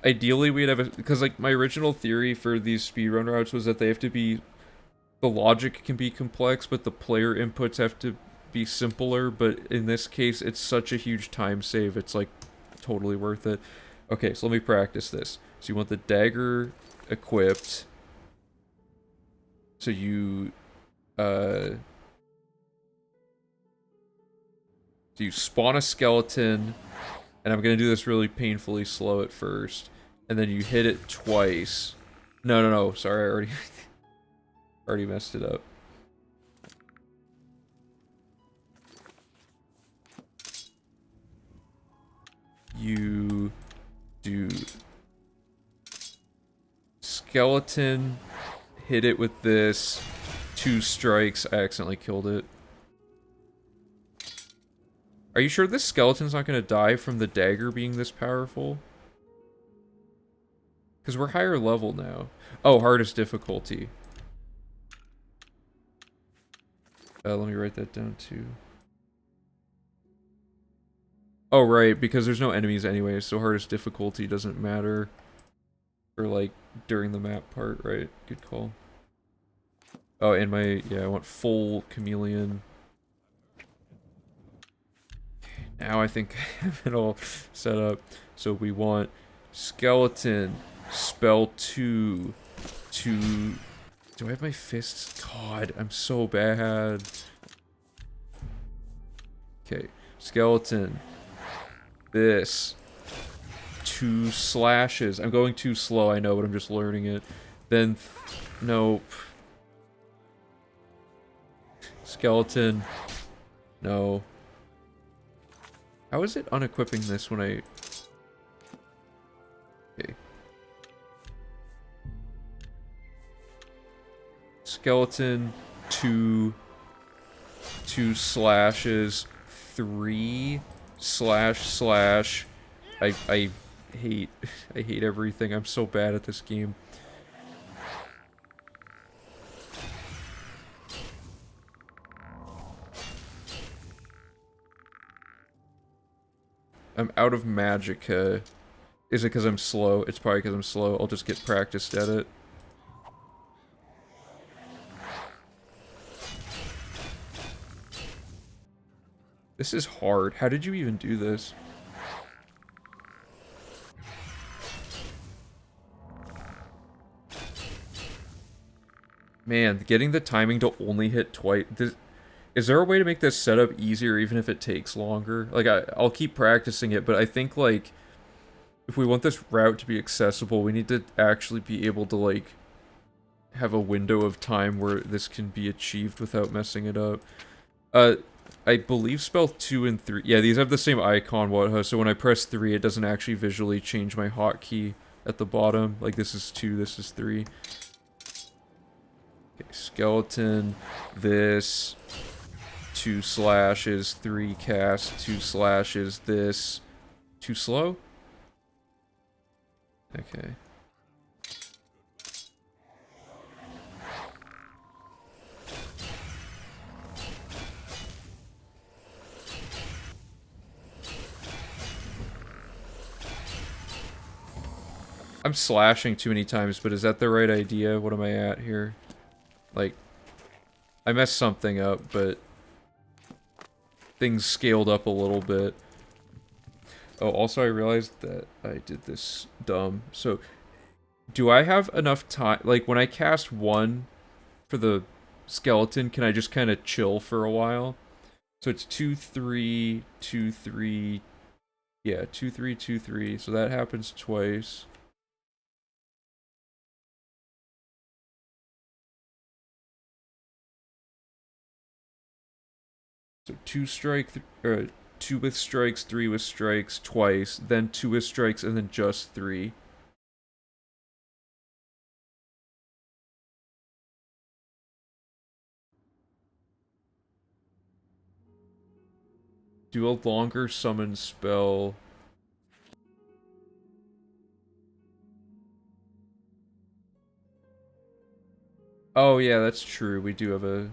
Ideally, we'd have a, because like my original theory for these speedrun routes was that they have to be, the logic can be complex, but the player inputs have to be simpler. But in this case, it's such a huge time save. It's like totally worth it. Okay, so let me practice this. So you want the dagger equipped. So you so you spawn a skeleton, and I'm gonna do this really painfully slow at first, and then you hit it twice. No, sorry, I already already messed it up. You do skeleton, hit it with this, 2 strikes, I accidentally killed it. Are you sure this skeleton's not gonna die from the dagger being this powerful? Because we're higher level now. Oh, hardest difficulty. Let me write that down too. Oh, right, because there's no enemies anyway, so hardest difficulty doesn't matter. For, like, during the map part, right? Good call. Oh, and yeah, I want full chameleon. Now I think I have it all set up. So we want skeleton, spell 2, do I have my fists? God, I'm so bad. Okay, skeleton, this, 2 slashes. I'm going too slow, I know, but I'm just learning it. Then, nope. Skeleton, no. How is it unequipping this when I... Okay. Skeleton, 2 slashes, 3 slash. I hate I hate everything. I'm so bad at this game. I'm out of magicka. Is it because I'm slow? It's probably because I'm slow. I'll just get practiced at it. This is hard. How did you even do this? Man, getting the timing to only hit twice. Is there a way to make this setup easier even if it takes longer? Like, I'll keep practicing it, but I think, like, if we want this route to be accessible, we need to actually be able to, like, have a window of time where this can be achieved without messing it up. I believe spell 2 and 3... Yeah, these have the same icon, so when I press 3, it doesn't actually visually change my hotkey at the bottom. Like, this is 2, this is 3. Okay, skeleton, this... 2 slashes, 3 cast, 2 slashes, this. Too slow? Okay. I'm slashing too many times, but is that the right idea? What am I at here? Like, I messed something up, but things scaled up a little bit. Oh, also I realized that I did this dumb. So, do I have enough time? Like, when I cast 1 for the skeleton, can I just kind of chill for a while? So it's 2, 3, 2, 3. Yeah, 2, 3, 2, 3. So that happens twice. So 2 with strikes, 3 with strikes, twice, then 2 with strikes, and then just 3. Do a longer summon spell. Oh yeah, that's true. We do have a...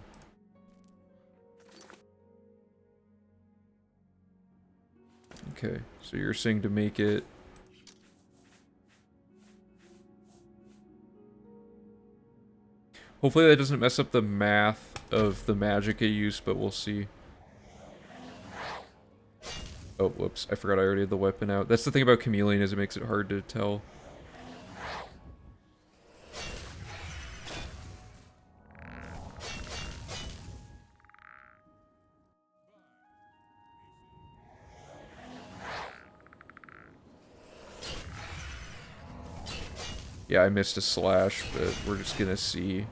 Okay, so you're saying to make it... Hopefully that doesn't mess up the math of the magic I use, but we'll see. Oh, whoops. I forgot I already had the weapon out. That's the thing about Chameleon, is it makes it hard to tell. Yeah, I missed a slash, but we're just gonna see.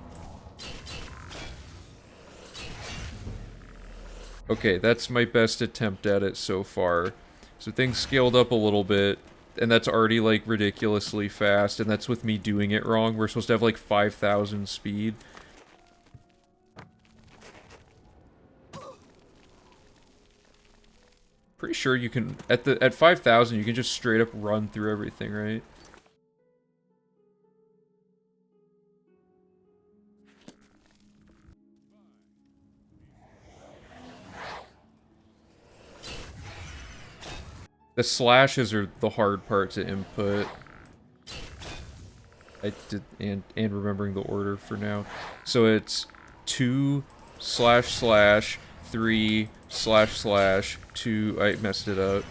Okay, that's my best attempt at it so far. So things scaled up a little bit, and that's already, like, ridiculously fast, and that's with me doing it wrong. We're supposed to have, like, 5,000 speed. Pretty sure you can, at 5,000, you can just straight up run through everything, right? The slashes are the hard part to input. I did, and remembering the order for now. So it's 2// 3// 2. I messed it up.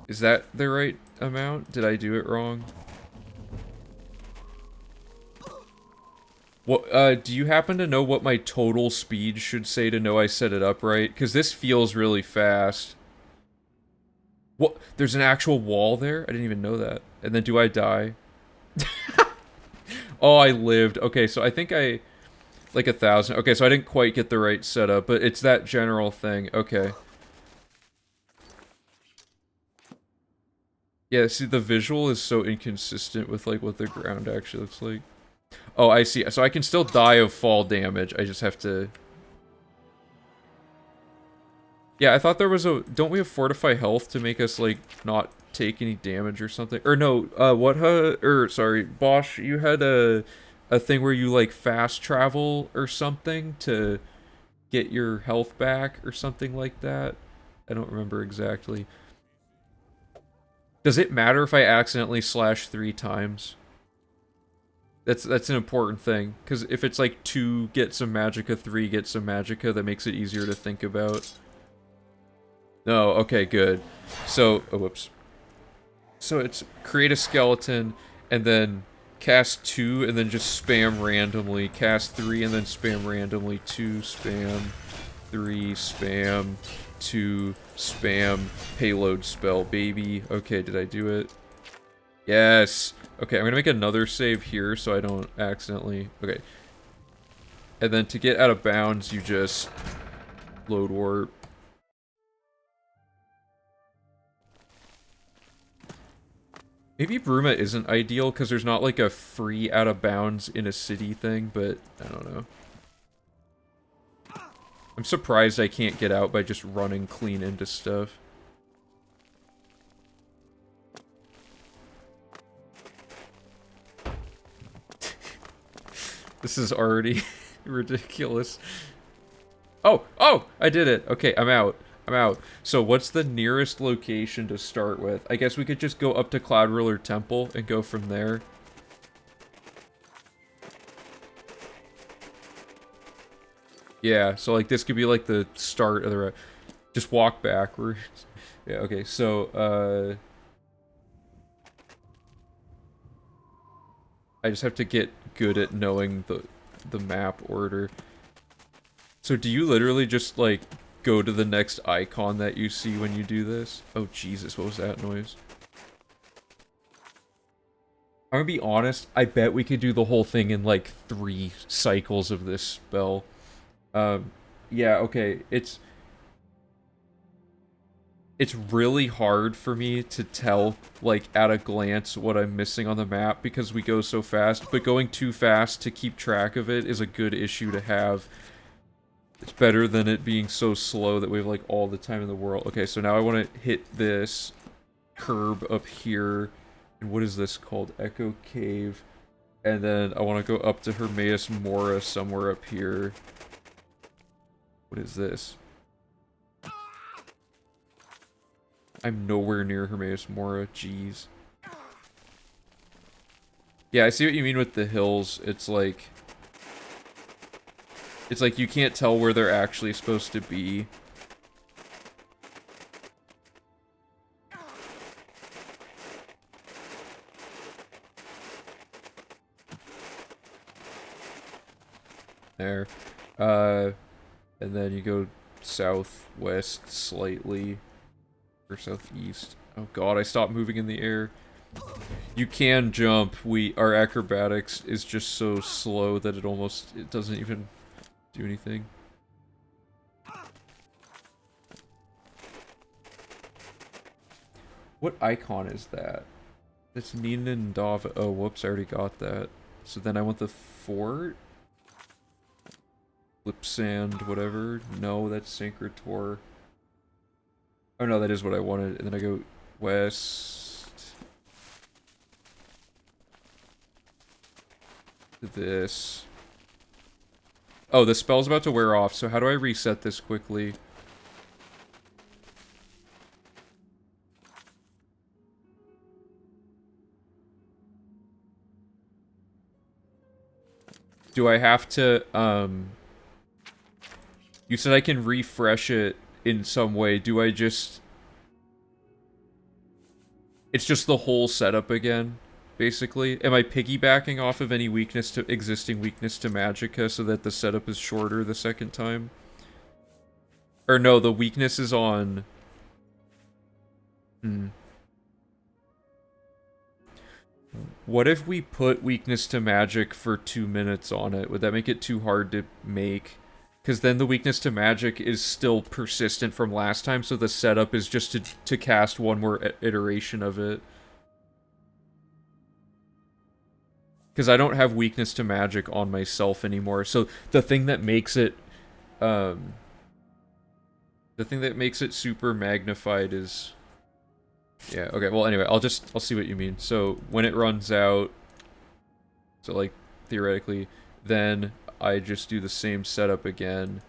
Is that the right amount? Did I do it wrong? What, do you happen to know what my total speed should say to know I set it up right? Because this feels really fast. What? There's an actual wall there? I didn't even know that. And then do I die? Oh, I lived. Okay, so I think I... Like 1,000. Okay, so I didn't quite get the right setup, but it's that general thing. Okay. Yeah, see, the visual is so inconsistent with, like, what the ground actually looks like. Oh, I see. So I can still die of fall damage. I just have to... Yeah, I thought there was a... Don't we have Fortify Health to make us, like, not take any damage or something? Or no, sorry, Bosch, you had a thing where you, like, fast travel or something to get your health back or something like that? I don't remember exactly. Does it matter if I accidentally slash 3 times? That's an important thing, because if it's like 2 get some magicka, 3 get some magicka, that makes it easier to think about. No, okay, good. So, oh, whoops. So it's create a skeleton, and then cast 2, and then just spam randomly. Cast 3, and then spam randomly. 2, spam. 3, spam. 2, spam. Payload spell, baby. Okay, did I do it? Yes! Okay, I'm gonna make another save here so I don't accidentally... Okay. And then to get out of bounds, you just... load warp. Maybe Bruma isn't ideal because there's not like a free out of bounds in a city thing, but I don't know. I'm surprised I can't get out by just running clean into stuff. This is already ridiculous. Oh, I did it. Okay, I'm out. So what's the nearest location to start with? I guess we could just go up to Cloud Ruler Temple and go from there. Yeah, so like this could be like the start of the road. Just walk backwards. Yeah, okay, so I just have to get good at knowing the map order. So do you literally just like go to the next icon that you see when you do this? Oh Jesus, what was that noise? I'm gonna be honest, I bet we could do the whole thing in like 3 cycles of this spell. Yeah, okay, it's really hard for me to tell, like, at a glance what I'm missing on the map because we go so fast, but going too fast to keep track of it is a good issue to have. It's better than it being so slow that we have, like, all the time in the world. Okay, so now I want to hit this curb up here, and what is this called? Echo Cave. And then I want to go up to Hermaeus Mora somewhere up here. What is this? I'm nowhere near Hermaeus Mora, jeez. Yeah, I see what you mean with the hills. It's like you can't tell where they're actually supposed to be. There. And then you go southwest slightly. Or southeast. Oh god, I stopped moving in the air. You can jump. Our acrobatics is just so slow that it doesn't even do anything. What icon is that? It's Nina and Dava. Oh, whoops, I already got that. So then I want the fort? Lipsand, whatever. No, that's Syncrator. Oh no, that is what I wanted. And then I go west. To this. Oh, the spell's about to wear off, so how do I reset this quickly? Do I have to, You said I can refresh it in some way. Do I just... It's just the whole setup again, basically? Am I piggybacking off of any existing weakness to Magicka so that the setup is shorter the second time? Or no, the weakness is on... What if we put weakness to magic for 2 minutes on it? Would that make it too hard to make? Because then the weakness to magic is still persistent from last time, so the setup is just to cast one more iteration of it. Because I don't have weakness to magic on myself anymore, so the thing that makes it... the thing that makes it super magnified is... Yeah, okay, well anyway, I'll see what you mean. So, when it runs out, so like, theoretically, then I just do the same setup again.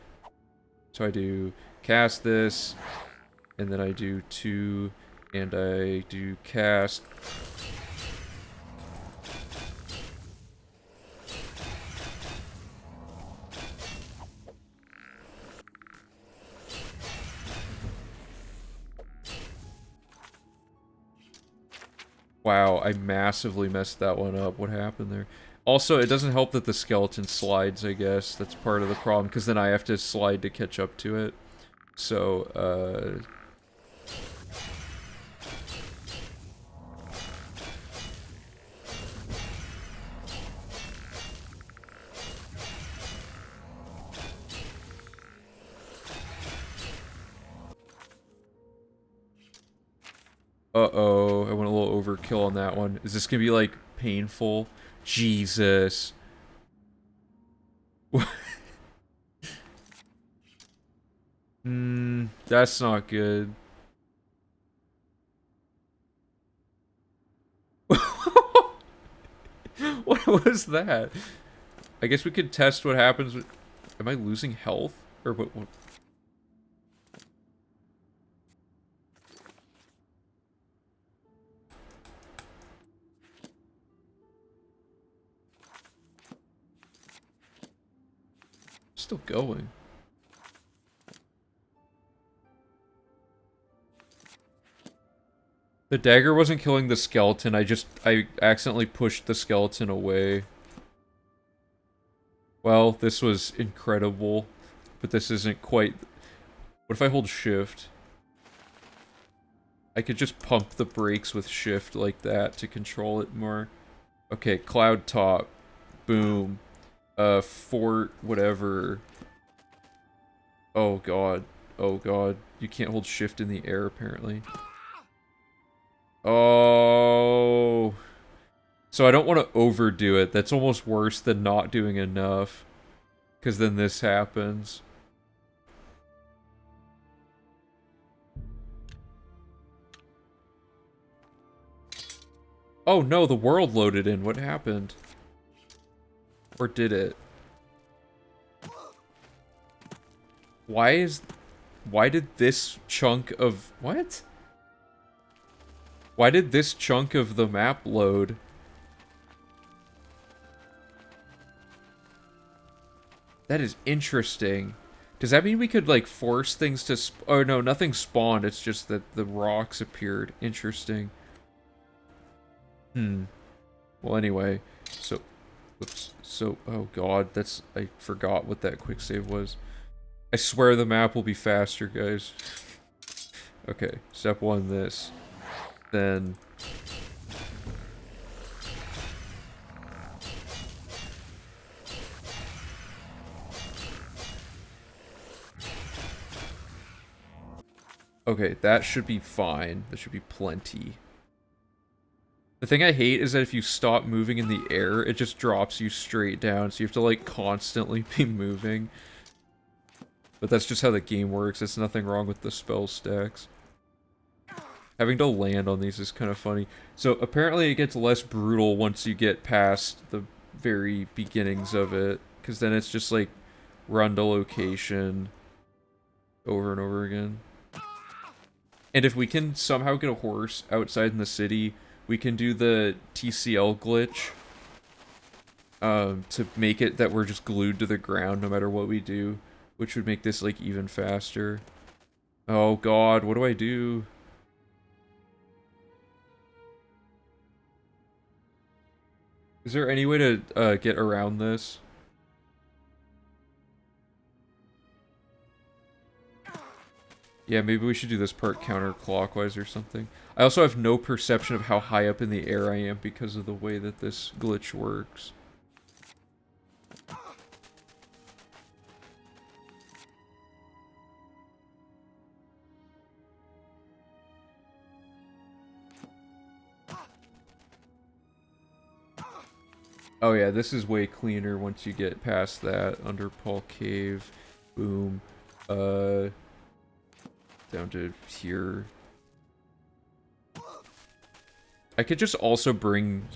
So I do cast this, and then I do 2, and I do cast. Wow, I massively messed that one up. What happened there? Also, it doesn't help that the skeleton slides, I guess. That's part of the problem, because then I have to slide to catch up to it. So, uh-oh, I went a little overkill on that one. Is this gonna be, like, painful? Jesus. That's not good. What was that? I guess we could test what happens with... Am I losing health? Or what? Still going. The dagger wasn't killing the skeleton, I accidentally pushed the skeleton away. Well, this was incredible, but this isn't quite... What if I hold shift? I could just pump the brakes with shift like that to control it more. Okay, cloud top. Boom. Fort, whatever. Oh god. Oh god. You can't hold shift in the air, apparently. Oh. So I don't want to overdo it. That's almost worse than not doing enough. Because then this happens. Oh no, the world loaded in. What happened? Or did it? Why did this chunk of... What? Why did this chunk of the map load? That is interesting. Does that mean we could, like, force things to oh, no, nothing spawned. It's just that the rocks appeared. Interesting. Well, anyway. So... Oops. So... Oh, God. That's... I forgot what that quick save was. I swear the map will be faster, guys. Okay. Step 1, this. Then... Okay, that should be fine. That should be plenty. The thing I hate is that if you stop moving in the air, it just drops you straight down, so you have to, like, constantly be moving. But that's just how the game works. There's nothing wrong with the spell stacks. Having to land on these is kind of funny. So, apparently it gets less brutal once you get past the very beginnings of it. Because then it's just, like, run to location over and over again. And if we can somehow get a horse outside in the city, we can do the TCL glitch to make it that we're just glued to the ground no matter what we do, which would make this, like, even faster. Oh God, what do I do? Is there any way to get around this? Yeah, maybe we should do this part counterclockwise or something. I also have no perception of how high up in the air I am because of the way that this glitch works. Oh yeah, this is way cleaner once you get past that. Under Paul Cave. Boom. Down to here. I could just also bring...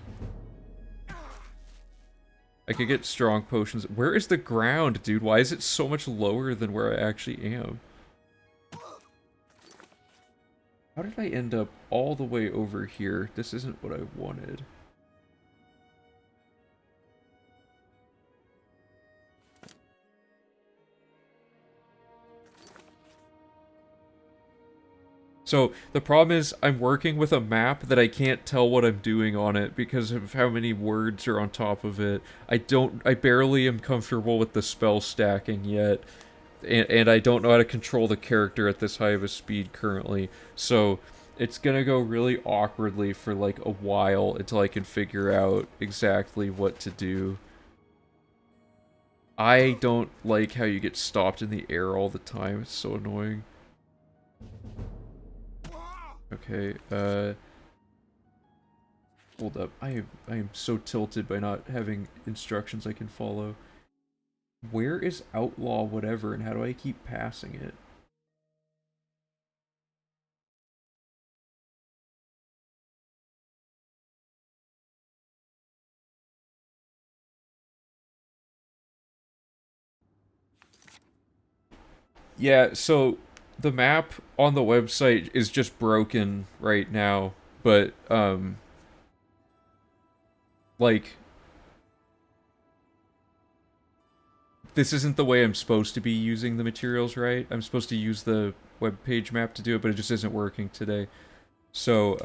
I could get strong potions. Where is the ground, dude? Why is it so much lower than where I actually am? How did I end up all the way over here? This isn't what I wanted. So, the problem is, I'm working with a map that I can't tell what I'm doing on it because of how many words are on top of it. I barely am comfortable with the spell stacking yet, and I don't know how to control the character at this high of a speed currently, so it's gonna go really awkwardly for like a while until I can figure out exactly what to do. I don't like how you get stopped in the air all the time, it's so annoying. Okay, hold up. I am so tilted by not having instructions I can follow. Where is outlaw whatever, and how do I keep passing it? Yeah, so the map on the website is just broken right now, but, like, this isn't the way I'm supposed to be using the materials, right? I'm supposed to use the web page map to do it, but it just isn't working today. So,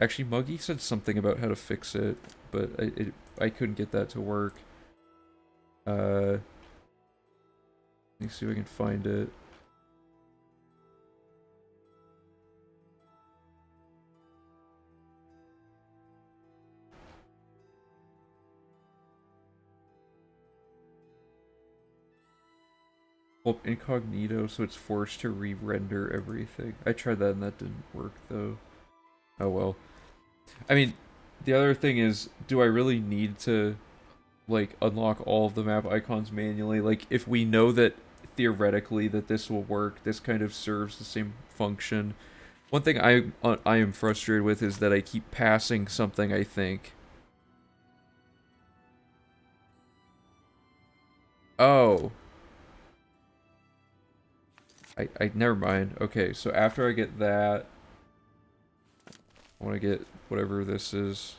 actually, Muggy said something about how to fix it, but I couldn't get that to work. Let me see if I can find it. Well, incognito, so it's forced to re-render everything. I tried that and that didn't work, though. Oh well. I mean, the other thing is, do I really need to, like, unlock all of the map icons manually? Like, if we know that, theoretically, that this will work, this kind of serves the same function. One thing I am frustrated with is that I keep passing something, I think. Oh. I never mind. Okay, so after I get that, I want to get whatever this is.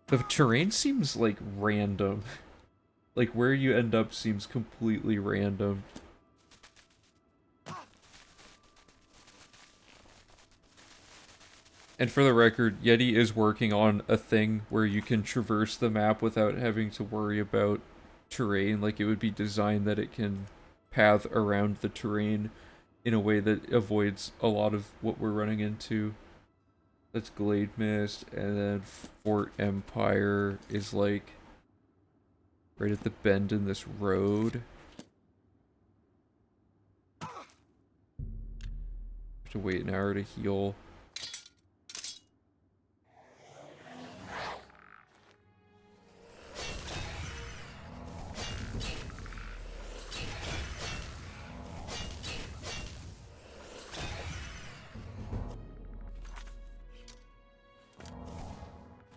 The terrain seems like random. Like where you end up seems completely random. And for the record, Yeti is working on a thing where you can traverse the map without having to worry about terrain. Like it would be designed that it can path around the terrain in a way that avoids a lot of what we're running into. That's Glade Mist, and then Fort Empire is like right at the bend in this road. Have to wait an hour to heal.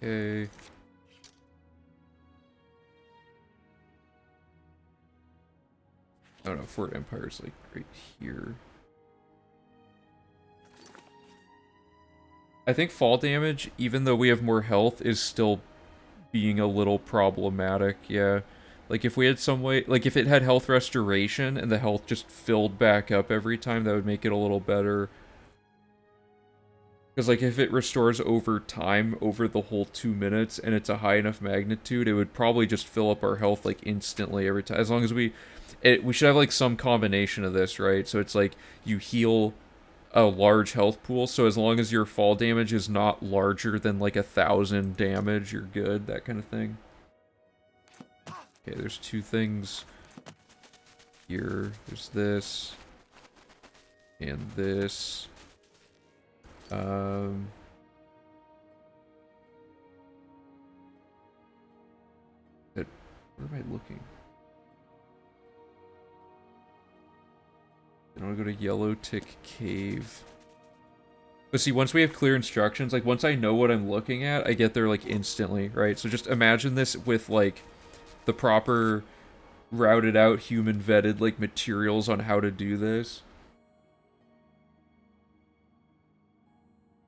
Okay. Oh no, Fort Empire's like right here. I think fall damage, even though we have more health, is still being a little problematic, yeah. Like if we had some way, like if it had health restoration and the health just filled back up every time, that would make it a little better. Because like if it restores over time, over the whole 2 minutes, and it's a high enough magnitude, it would probably just fill up our health like instantly every time. As long as we should have like some combination of this, right? So it's like you heal a large health pool, so as long as your fall damage is not larger than like 1,000 damage, you're good, that kind of thing. Okay, there's two things here. There's this and this. Where am I looking? I want to go to Yellow Tick Cave. But see, once we have clear instructions, like once I know what I'm looking at, I get there like instantly, right? So just imagine this with like the proper routed out, human vetted like materials on how to do this.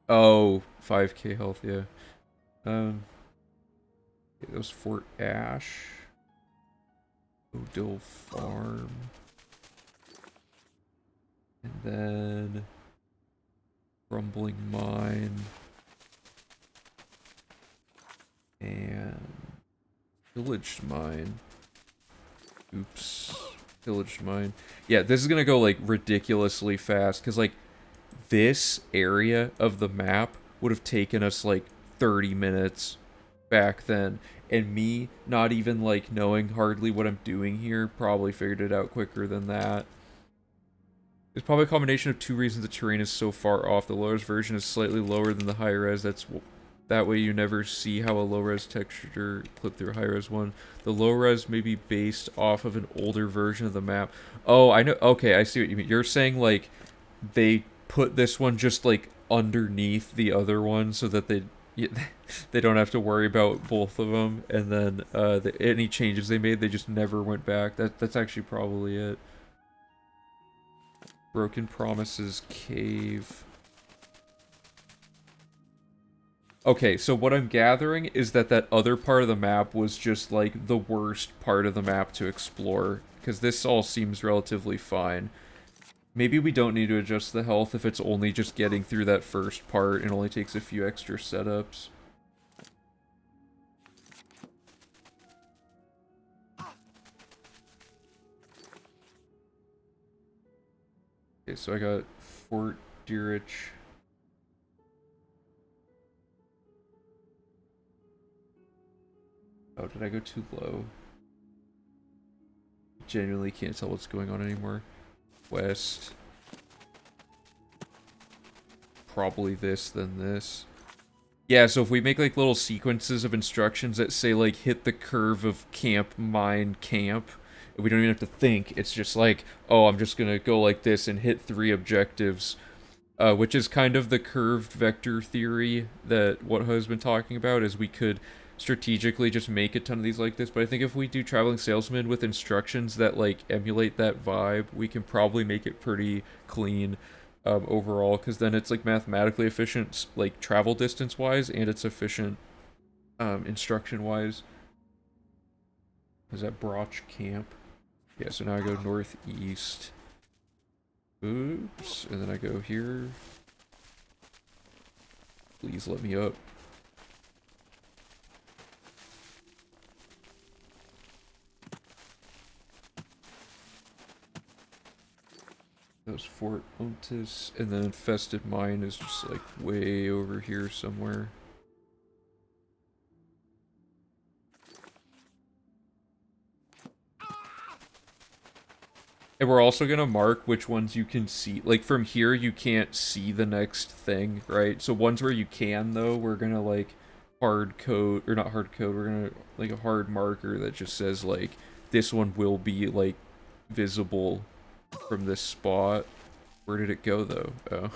Oh, 5k health, yeah. Okay, that was Fort Ash. Odil Farm. And then Rumbling Mine. And Villaged Mine. Oops. Villaged Mine. Yeah, this is gonna go like ridiculously fast, because like this area of the map would have taken us like 30 minutes back then, and me not even like knowing hardly what I'm doing here probably figured it out quicker than that. It's probably a combination of two reasons the terrain is so far off. The low-res version is slightly lower than the high-res. That way you never see how a low-res texture clip through a high-res one. The low-res may be based off of an older version of the map. Oh, I know. Okay, I see what you mean. You're saying like they put this one just like underneath the other one so that they don't have to worry about both of them, and then any changes they made, they just never went back. That's actually probably it. Broken Promises Cave. Okay, so what I'm gathering is that other part of the map was just like the worst part of the map to explore, because this all seems relatively fine. Maybe we don't need to adjust the health if it's only just getting through that first part and only takes a few extra setups. Okay, so I got Fort Deerich. Oh, did I go too low? Genuinely can't tell what's going on anymore. West. Probably this, then this. Yeah, so if we make like little sequences of instructions that say like hit the curve of camp, mine, camp, we don't even have to think. It's just like, oh, I'm just gonna go like this and hit 3 objectives, which is kind of the curved vector theory that what has been talking about, is we could strategically just make a ton of these like this, but I think if we do traveling salesman with instructions that like emulate that vibe, we can probably make it pretty clean overall, because then it's like mathematically efficient, like travel distance wise, and it's efficient instruction wise. Is that Broch Camp? Yeah, so now I go northeast. Oops, and then I go here. Please let me up. That was Fort Ontis, and then Infested Mine is just like way over here somewhere. And we're also gonna mark which ones you can see. Like from here, you can't see the next thing, right? So ones where you can, though, we're gonna like hard code, or not hard code, we're gonna like a hard marker that just says like, this one will be like visible from this spot. Where did it go though? Oh.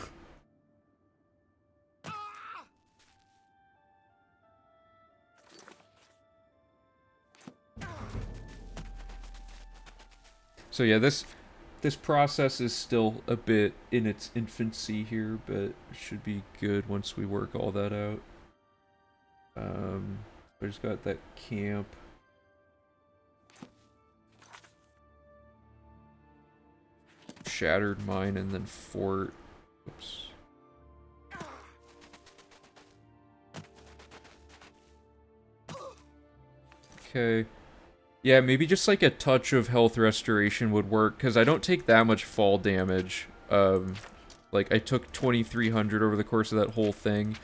So yeah, this process is still a bit in its infancy here, but it should be good once we work all that out. I just got that camp. Shattered Mine, and then Fort. Oops. Okay. Yeah, maybe just like a touch of health restoration would work, because I don't take that much fall damage. Like I took 2,300 over the course of that whole thing,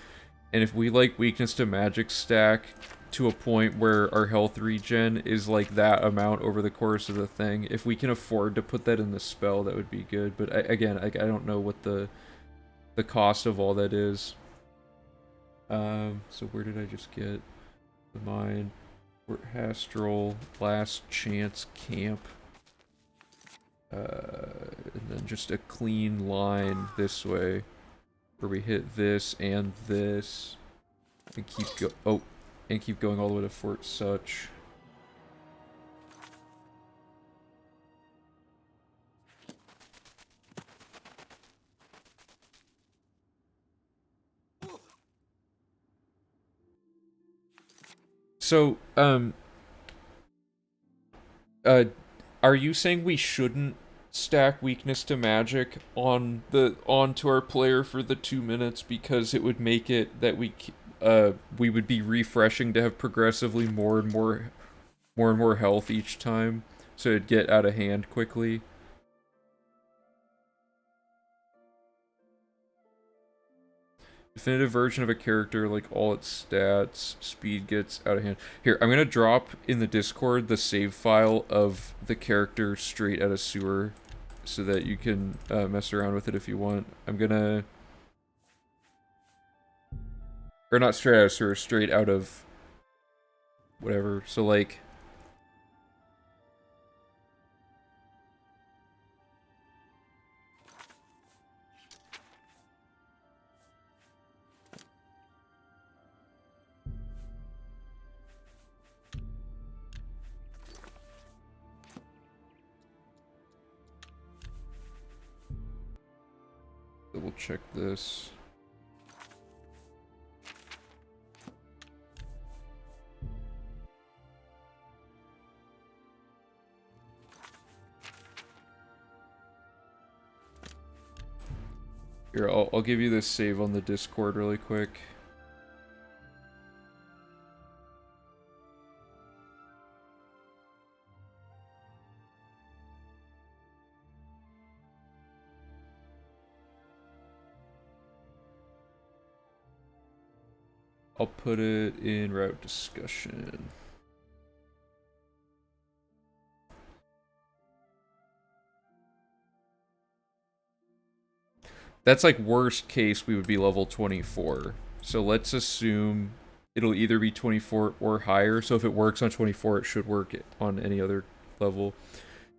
and if we like weakness to magic stack to a point where our health regen is like that amount over the course of the thing, if we can afford to put that in the spell, that would be good. But again, I don't know what the cost of all that is. So where did I just get the mine? Fort Hastral, Last Chance Camp. And then just a clean line this way, where we hit this and this, and keep going all the way to Fort Such. So, are you saying we shouldn't stack weakness to magic onto our player for the 2 minutes, because it would make it that we would be refreshing to have progressively more and more health each time, so it'd get out of hand quickly? Definitive version of a character, like all its stats, speed gets out of hand. Here, I'm gonna drop in the Discord the save file of the character straight out of sewer, so that you can mess around with it if you want. I'm gonna... Or not straight out of sewer, straight out of... whatever, so like... Double check this. Here, I'll give you this save on the Discord really quick. I'll put it in route discussion. That's like worst case, we would be level 24. So let's assume it'll either be 24 or higher. So if it works on 24, it should work on any other level.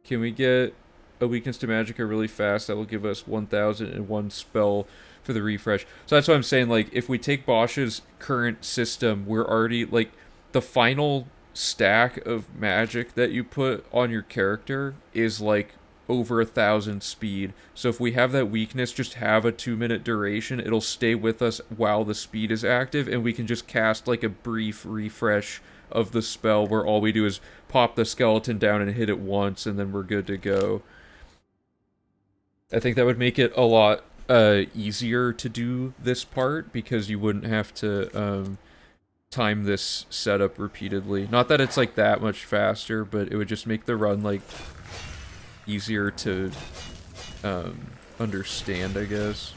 Can we get a weakness to magicka really fast? That will give us 1,001 spell for the refresh. So that's what I'm saying, like, if we take Bosch's current system, we're already, like, the final stack of magic that you put on your character is like over 1,000 speed. So if we have that weakness just have a 2-minute duration, it'll stay with us while the speed is active, and we can just cast like a brief refresh of the spell where all we do is pop the skeleton down and hit it once, and then we're good to go. I think that would make it a lot easier to do this part, because you wouldn't have to time this setup repeatedly. Not that it's like that much faster, but it would just make the run like easier to understand, I guess.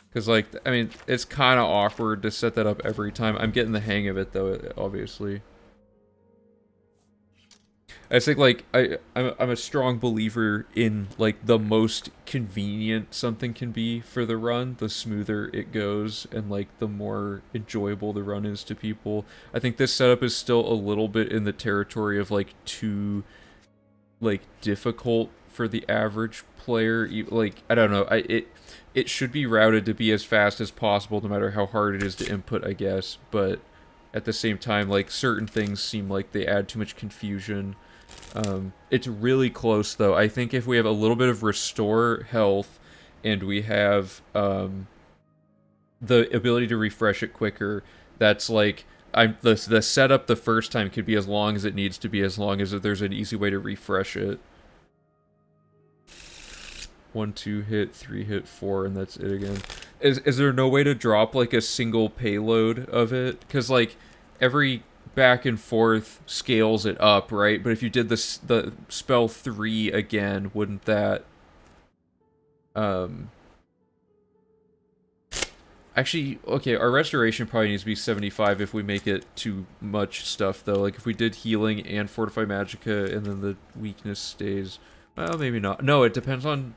Because, like, I mean, it's kind of awkward to set that up every time. I'm getting the hang of it, though, obviously. I think, like, I'm a strong believer in, like, the most convenient something can be for the run, the smoother it goes, and, like, the more enjoyable the run is to people. I think this setup is still a little bit in the territory of, like, too, like, difficult for the average player. Like, I don't know, it should be routed to be as fast as possible, no matter how hard it is to input, I guess, but at the same time, like, certain things seem like they add too much confusion. It's really close, though. I think if we have a little bit of restore health, and we have the ability to refresh it quicker, that's like, the setup the first time could be as long as it needs to be, as long as there's an easy way to refresh it. 1, 2 hit, 3 hit, 4, and that's it again. Is there no way to drop like a single payload of it? Because like every back and forth scales it up, right? But if you did the spell 3 again, wouldn't that actually, okay, our restoration probably needs to be 75 if we make it too much stuff, though. Like, if we did healing and Fortify Magicka, and then the weakness stays... Well, maybe not. No, it depends on...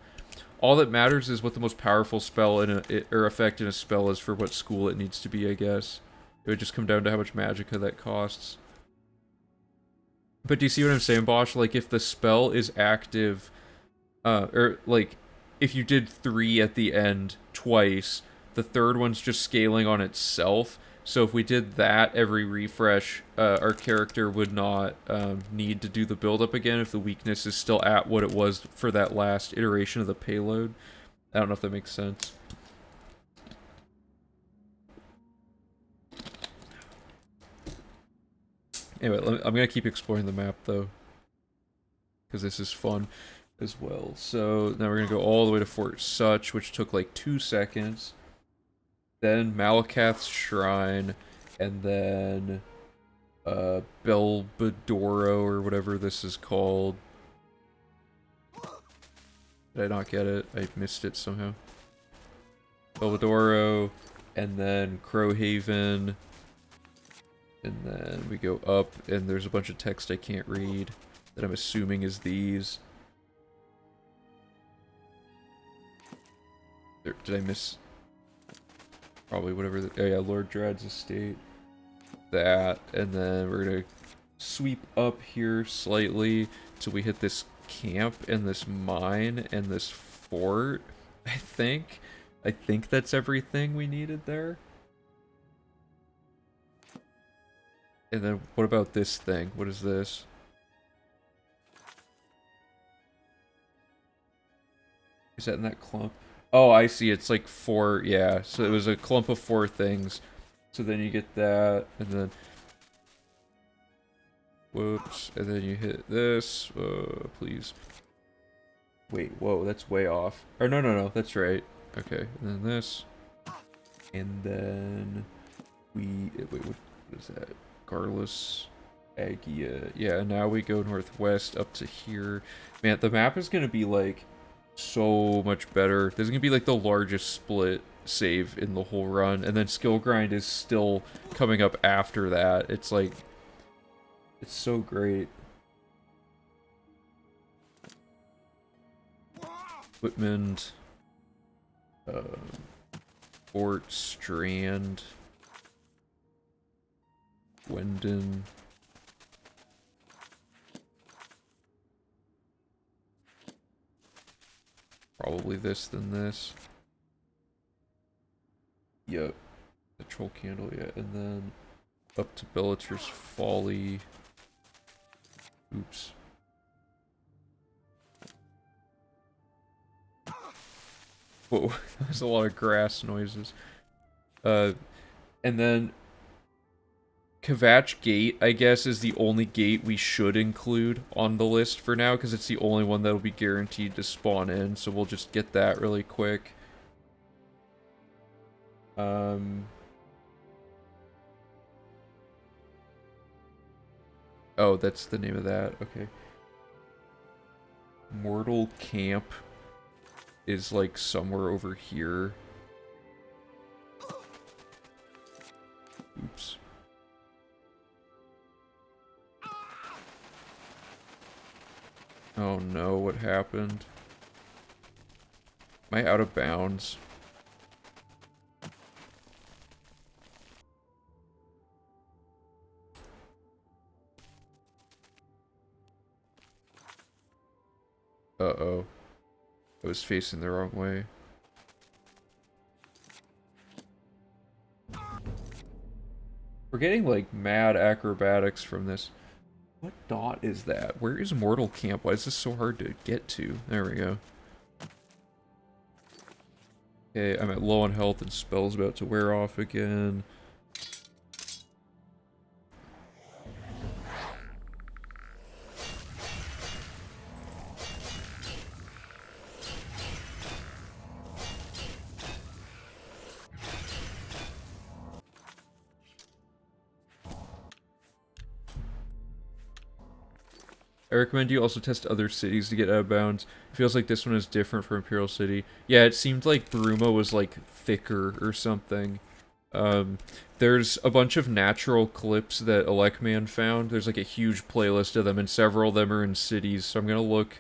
All that matters is what the most powerful spell or effect in a spell is for what school it needs to be, I guess. It would just come down to how much Magicka that costs. But do you see what I'm saying, Bosch? Like, if the spell is active... or, like, if you did 3 at the end twice... The third one's just scaling on itself, so if we did that every refresh, our character would not need to do the build-up again if the weakness is still at what it was for that last iteration of the payload. I don't know if that makes sense. Anyway, I'm going to keep exploring the map, though, because this is fun as well. So now we're going to go all the way to Fort Such, which took like 2 seconds. Then Malakath's Shrine, and then Belbadoro, or whatever this is called. Did I not get it? I missed it somehow. Belbadoro, and then Crowhaven, and then we go up, and there's a bunch of text I can't read, that I'm assuming is these. Did I miss... Probably whatever, oh yeah, Lord Dread's estate. That, and then we're gonna sweep up here slightly till we hit this camp and this mine and this fort, I think. I think that's everything we needed there. And then what about this thing? What is this? Is that in that clump? Oh, I see. It's like 4, yeah. So it was a clump of 4 things. So then you get that, and then... Whoops. And then you hit this. Please. Wait, whoa, that's way off. Or no, that's right. Okay, and then this. And then... Wait, what is that? Garlus... Agia. Yeah, now we go northwest up to here. Man, the map is gonna be like... so much better. This is gonna be like the largest split save in the whole run, and then skill grind is still coming up after that. It's like, it's so great. Whitmond, Fort Strand, Gwendon. Probably this, then this. Yep. The troll candle, yeah. And then up to Bellatr's Folly. Oops. Whoa, there's a lot of grass noises. And then Kvatch Gate, I guess, is the only gate we should include on the list for now, because it's the only one that'll be guaranteed to spawn in, so we'll just get that really quick. Oh, that's the name of that, okay. Mortal Camp is, like, somewhere over here. Oops. Oh no, what happened? Am I out of bounds? Uh-oh. I was facing the wrong way. We're getting, like, mad acrobatics from this. What dot is that? Where is Mortal Camp? Why is this so hard to get to? There we go. Okay, I'm at low on health and spells about to wear off again. I recommend you also test other cities to get out of bounds. It feels like this one is different from Imperial City. Yeah, it seemed like Bruma was like thicker or something. There's a bunch of natural clips that Alekman found. There's like a huge playlist of them, and several of them are in cities, so I'm gonna look...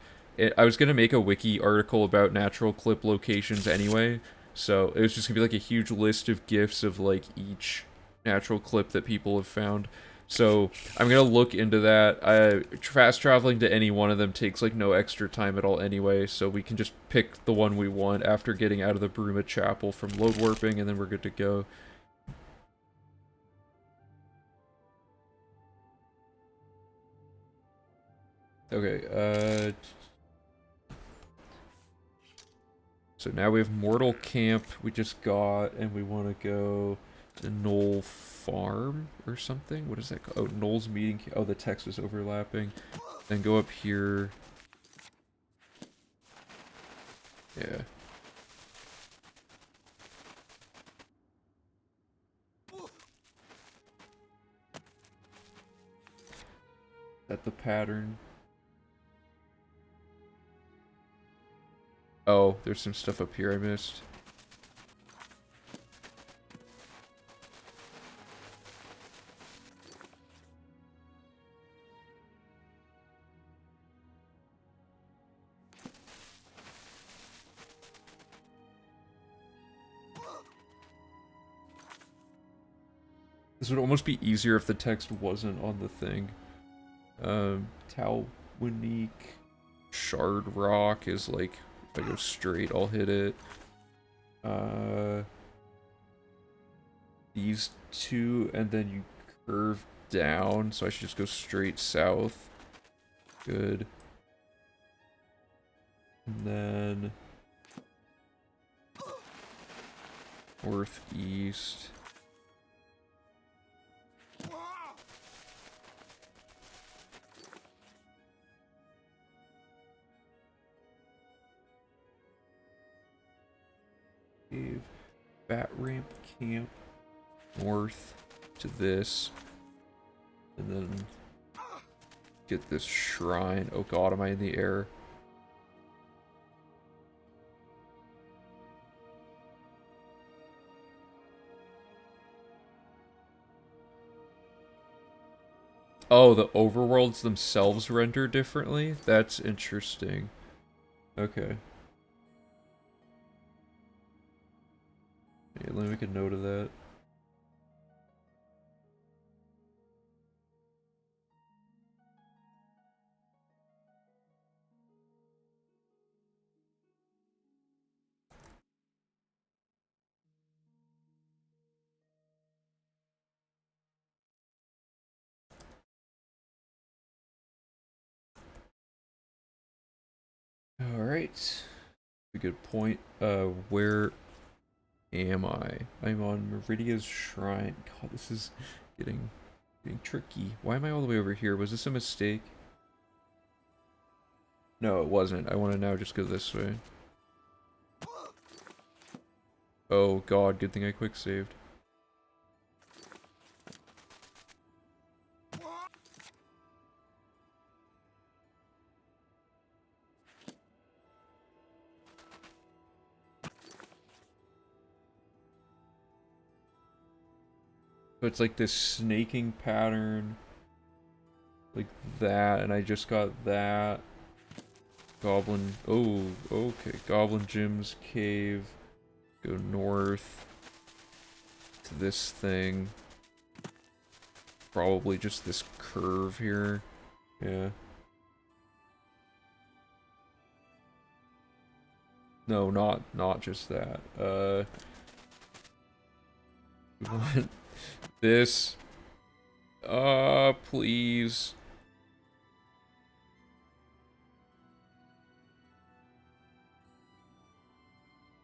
I was gonna make a wiki article about natural clip locations anyway, so it was just gonna be like a huge list of GIFs of like each natural clip that people have found. So I'm gonna look into that. Fast traveling to any one of them takes like no extra time at all anyway, so we can just pick the one we want after getting out of the Bruma Chapel from load warping, and then we're good to go. Okay, so now we have Mortal Camp we just got, and we want to go to Knoll Farm or something? What is that called? Oh, Knoll's Meeting. Oh, the text is overlapping. Then go up here. Yeah. Is that the pattern? Oh, there's some stuff up here I missed. This would almost be easier if the text wasn't on the thing. Talwinique Shard Rock is like, if I go straight, I'll hit it. These two, and then you curve down, so I should just go straight south. Good. And then northeast. Cave. Bat ramp camp. North to this. And then get this shrine. Oh god, am I in the air? Oh, the overworlds themselves render differently? That's interesting. Okay. Yeah, let me make a note of that. Alright. A good point. Where am I? I'm on Meridia's Shrine. God, this is getting tricky. Why am I all the way over here? Was this a mistake? No, it wasn't. I want to now just go this way. Oh god, good thing I quick saved. So it's like this snaking pattern. Like that, and I just got that. Goblin. Oh, okay. Goblin Jim's cave. Go north to this thing. Probably just this curve here. Yeah. No, not just that. We want this. Please.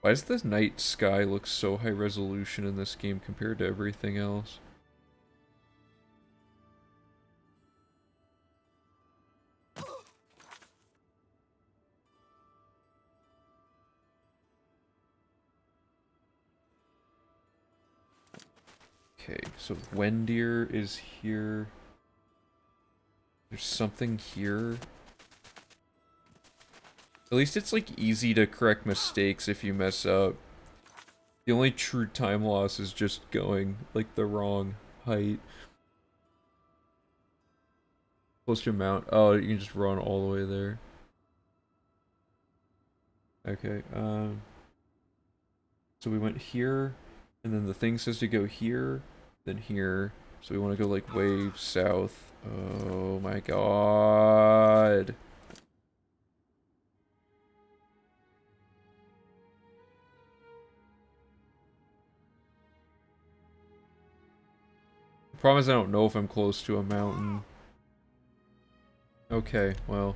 Why does the night sky look so high resolution in this game compared to everything else? Okay, so Wendir is here. There's something here. At least it's like easy to correct mistakes if you mess up. The only true time loss is just going like the wrong height. Close to a mount. Oh, you can just run all the way there. Okay, so we went here, and then the thing says to go here, then here. So we want to go like way south. Oh my god. The problem is I don't know if I'm close to a mountain. Okay, well.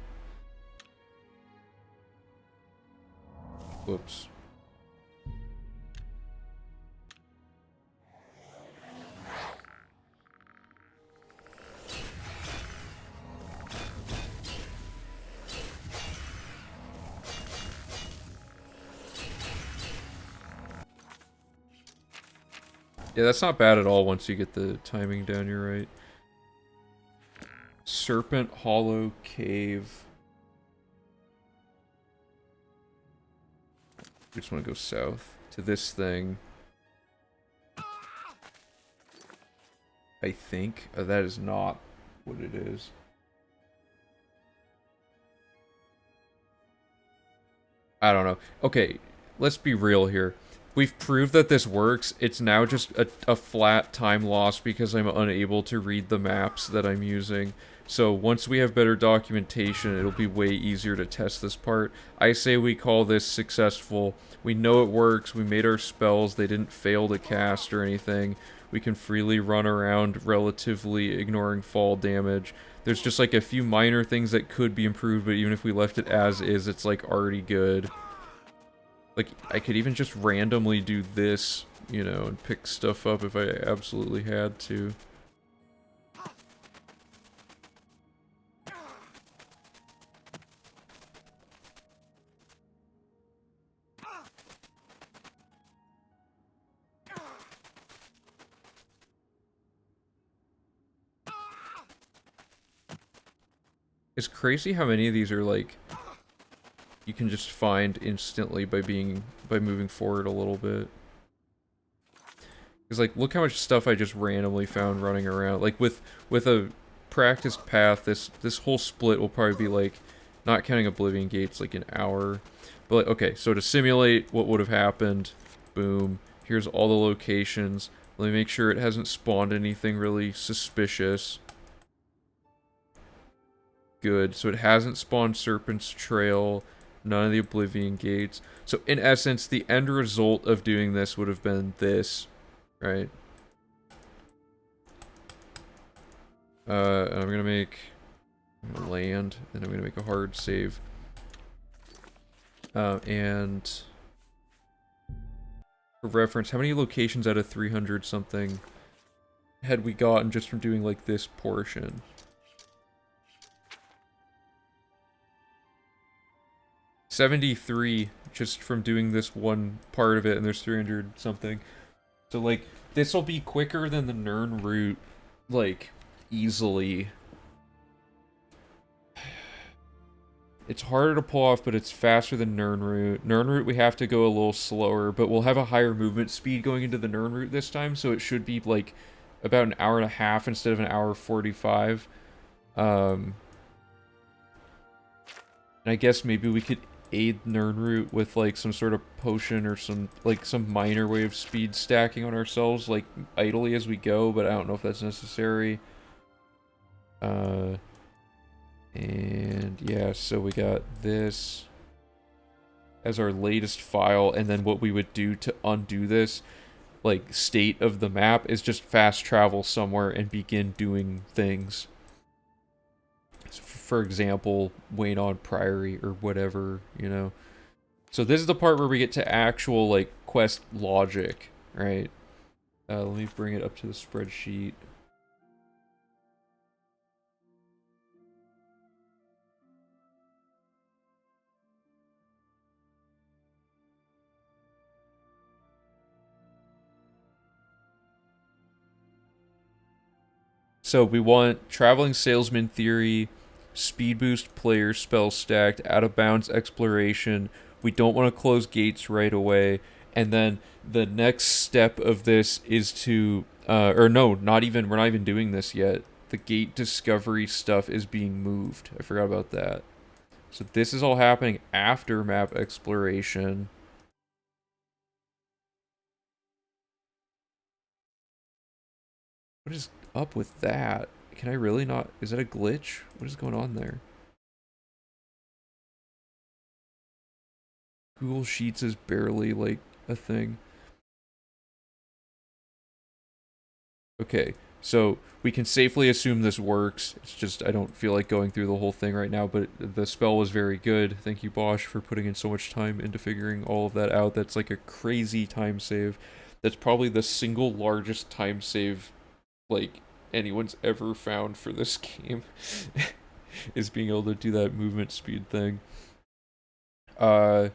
Whoops. Yeah, that's not bad at all once you get the timing down, you're right. Serpent Hollow Cave. We just want to go south to this thing. I think. That is not what it is. I don't know. Okay, let's be real here. We've proved that this works. It's now just a flat time loss because I'm unable to read the maps that I'm using. So once we have better documentation, it'll be way easier to test this part. I say we call this successful. We know it works. We made our spells. They didn't fail to cast or anything. We can freely run around relatively ignoring fall damage. There's just like a few minor things that could be improved, but even if we left it as is, it's like already good. Like, I could even just randomly do this, you know, and pick stuff up if I absolutely had to. It's crazy how many of these are like you can just find instantly by moving forward a little bit. Because like look how much stuff I just randomly found running around. Like with a practiced path, this whole split will probably be like, not counting Oblivion Gates, like an hour. But like, okay, so to simulate what would have happened, boom, here's all the locations. Let me make sure it hasn't spawned anything really suspicious. Good, so it hasn't spawned Serpent's Trail, none of the Oblivion Gates. So in essence, the end result of doing this would have been this, right? And I'm gonna land, and I'm gonna make a hard save. And for reference, how many locations out of 300 something had we gotten just from doing like this portion? 73 just from doing this one part of it, and there's 300 something. So like this will be quicker than the Nern route, like easily. It's harder to pull off, but it's faster than Nern route. Nern route we have to go a little slower, but we'll have a higher movement speed going into the Nern route this time, so it should be like about an hour and a half instead of an hour 45. And I guess maybe we could aid Nern route with like some sort of potion or some minor way of speed stacking on ourselves, like idly as we go, but I don't know if that's necessary. And yeah, so we got this as our latest file, and then what we would do to undo this, like, state of the map is just fast travel somewhere and begin doing things. So for example, Waynon Priory or whatever, you know. So this is the part where we get to actual, like, quest logic, right? Let me bring it up to the spreadsheet. So we want Traveling Salesman Theory, Speed Boost Player Spell Stacked, Out of Bounds Exploration. We don't want to close gates right away. And then the next step of this is to, or no, we're not even doing this yet. The gate discovery stuff is being moved. I forgot about that. So this is all happening after map exploration. What is up with that? Can I really not? Is that a glitch? What is going on there? Google Sheets is barely like a thing. Okay, so we can safely assume this works. It's just I don't feel like going through the whole thing right now, but the spell was very good. Thank you, Bosch, for putting in so much time into figuring all of that out. That's like a crazy time save. That's probably the single largest time save, like, anyone's ever found for this game. Is being able to do that movement speed thing. So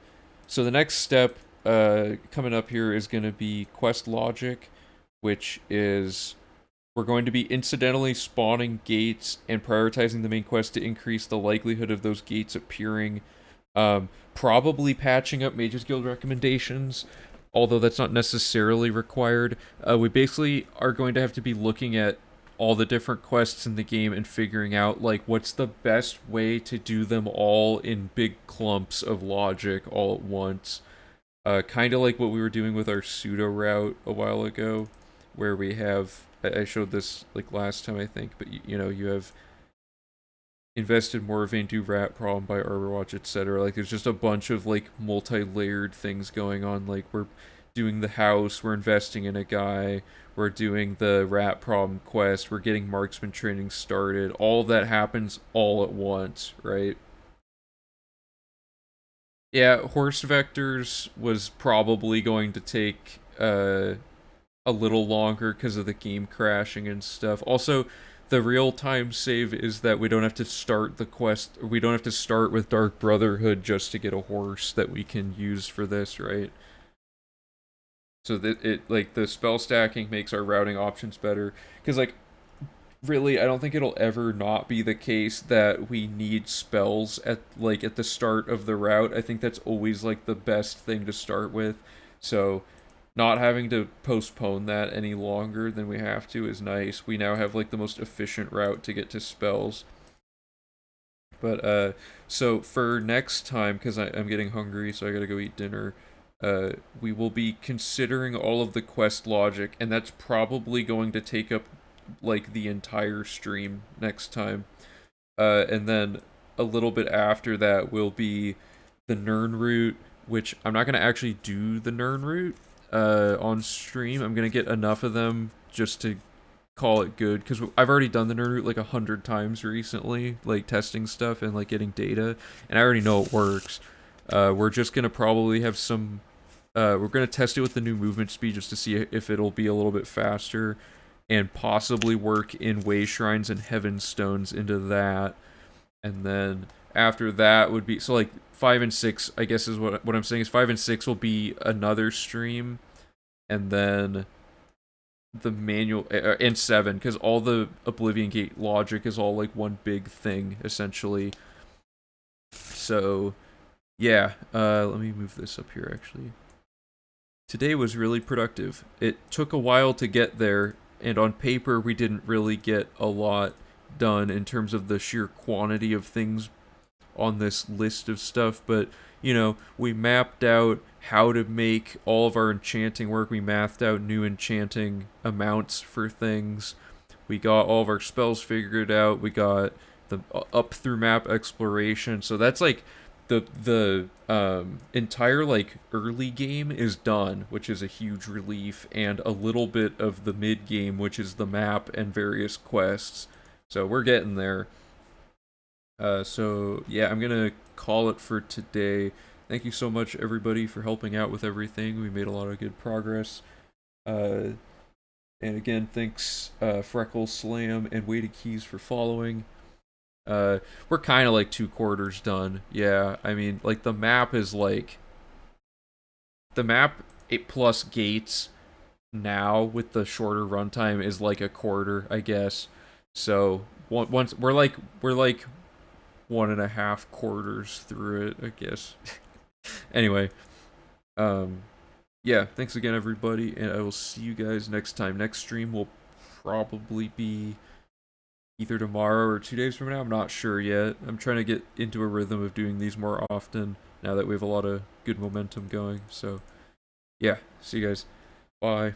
the next step coming up here is going to be quest logic, which is we're going to be incidentally spawning gates and prioritizing the main quest to increase the likelihood of those gates appearing. Probably patching up Mages Guild recommendations, although that's not necessarily required. We basically are going to have to be looking at all the different quests in the game and figuring out, like, what's the best way to do them all in big clumps of logic all at once. Kind of like what we were doing with our pseudo route a while ago, where we have, I showed this, like, last time, I think, but, you know, you have invested Morvain, do rat problem by Arborwatch, etc. Like, there's just a bunch of, like, multi-layered things going on. Like, we're doing the house, we're investing in a guy, we're doing the rat problem quest, we're getting marksman training started. All of that happens all at once, right? Yeah, horse vectors was probably going to take a little longer because of the game crashing and stuff. Also, the real-time save is that we don't have to start the quest, we don't have to start with Dark Brotherhood just to get a horse that we can use for this, right? So that it, like, the spell stacking makes our routing options better. Because, like, really, I don't think it'll ever not be the case that we need spells at the start of the route. I think that's always, like, the best thing to start with. So not having to postpone that any longer than we have to is nice. We now have, like, the most efficient route to get to spells. But, so for next time, because I'm getting hungry, so I gotta go eat dinner, we will be considering all of the quest logic, and that's probably going to take up, like, the entire stream next time. And then a little bit after that will be the Nern route, which I'm not going to actually do the Nern route on stream. I'm going to get enough of them just to call it good, because I've already done the Nern route like 100 times recently, like testing stuff and like getting data, and I already know it works. We're just gonna probably have some. We're gonna test it with the new movement speed just to see if it'll be a little bit faster, and possibly work in way shrines and heaven stones into that, and then after that would be so like 5 and 6. I guess is what I'm saying is 5 and 6 will be another stream, and then the manual and 7 because all the Oblivion Gate logic is all like one big thing essentially. So yeah, let me move this up here actually. Today was really productive. It took a while to get there, and on paper we didn't really get a lot done in terms of the sheer quantity of things on this list of stuff, but you know, we mapped out how to make all of our enchanting work. We mathed out new enchanting amounts for things. We got all of our spells figured out. We got the up through map exploration. So that's like the entire like early game is done, which is a huge relief, and a little bit of the mid game, which is the map and various quests. So we're getting there. So yeah, I'm gonna call it for today. Thank you so much everybody for helping out with everything. We made a lot of good progress. And again, thanks Freckle, Slam, and Weighted Keys for following. We're kind of like 2/4 done. Yeah, I mean, like the map is like the map 8+ gates now with the shorter runtime is like a quarter, I guess. So once we're like 1.5 quarters through it, I guess. Anyway, yeah, thanks again everybody, and I will see you guys next time. Next stream will probably be either tomorrow or 2 days from now. I'm not sure yet. I'm trying to get into a rhythm of doing these more often now that we have a lot of good momentum going. So yeah, see you guys. Bye.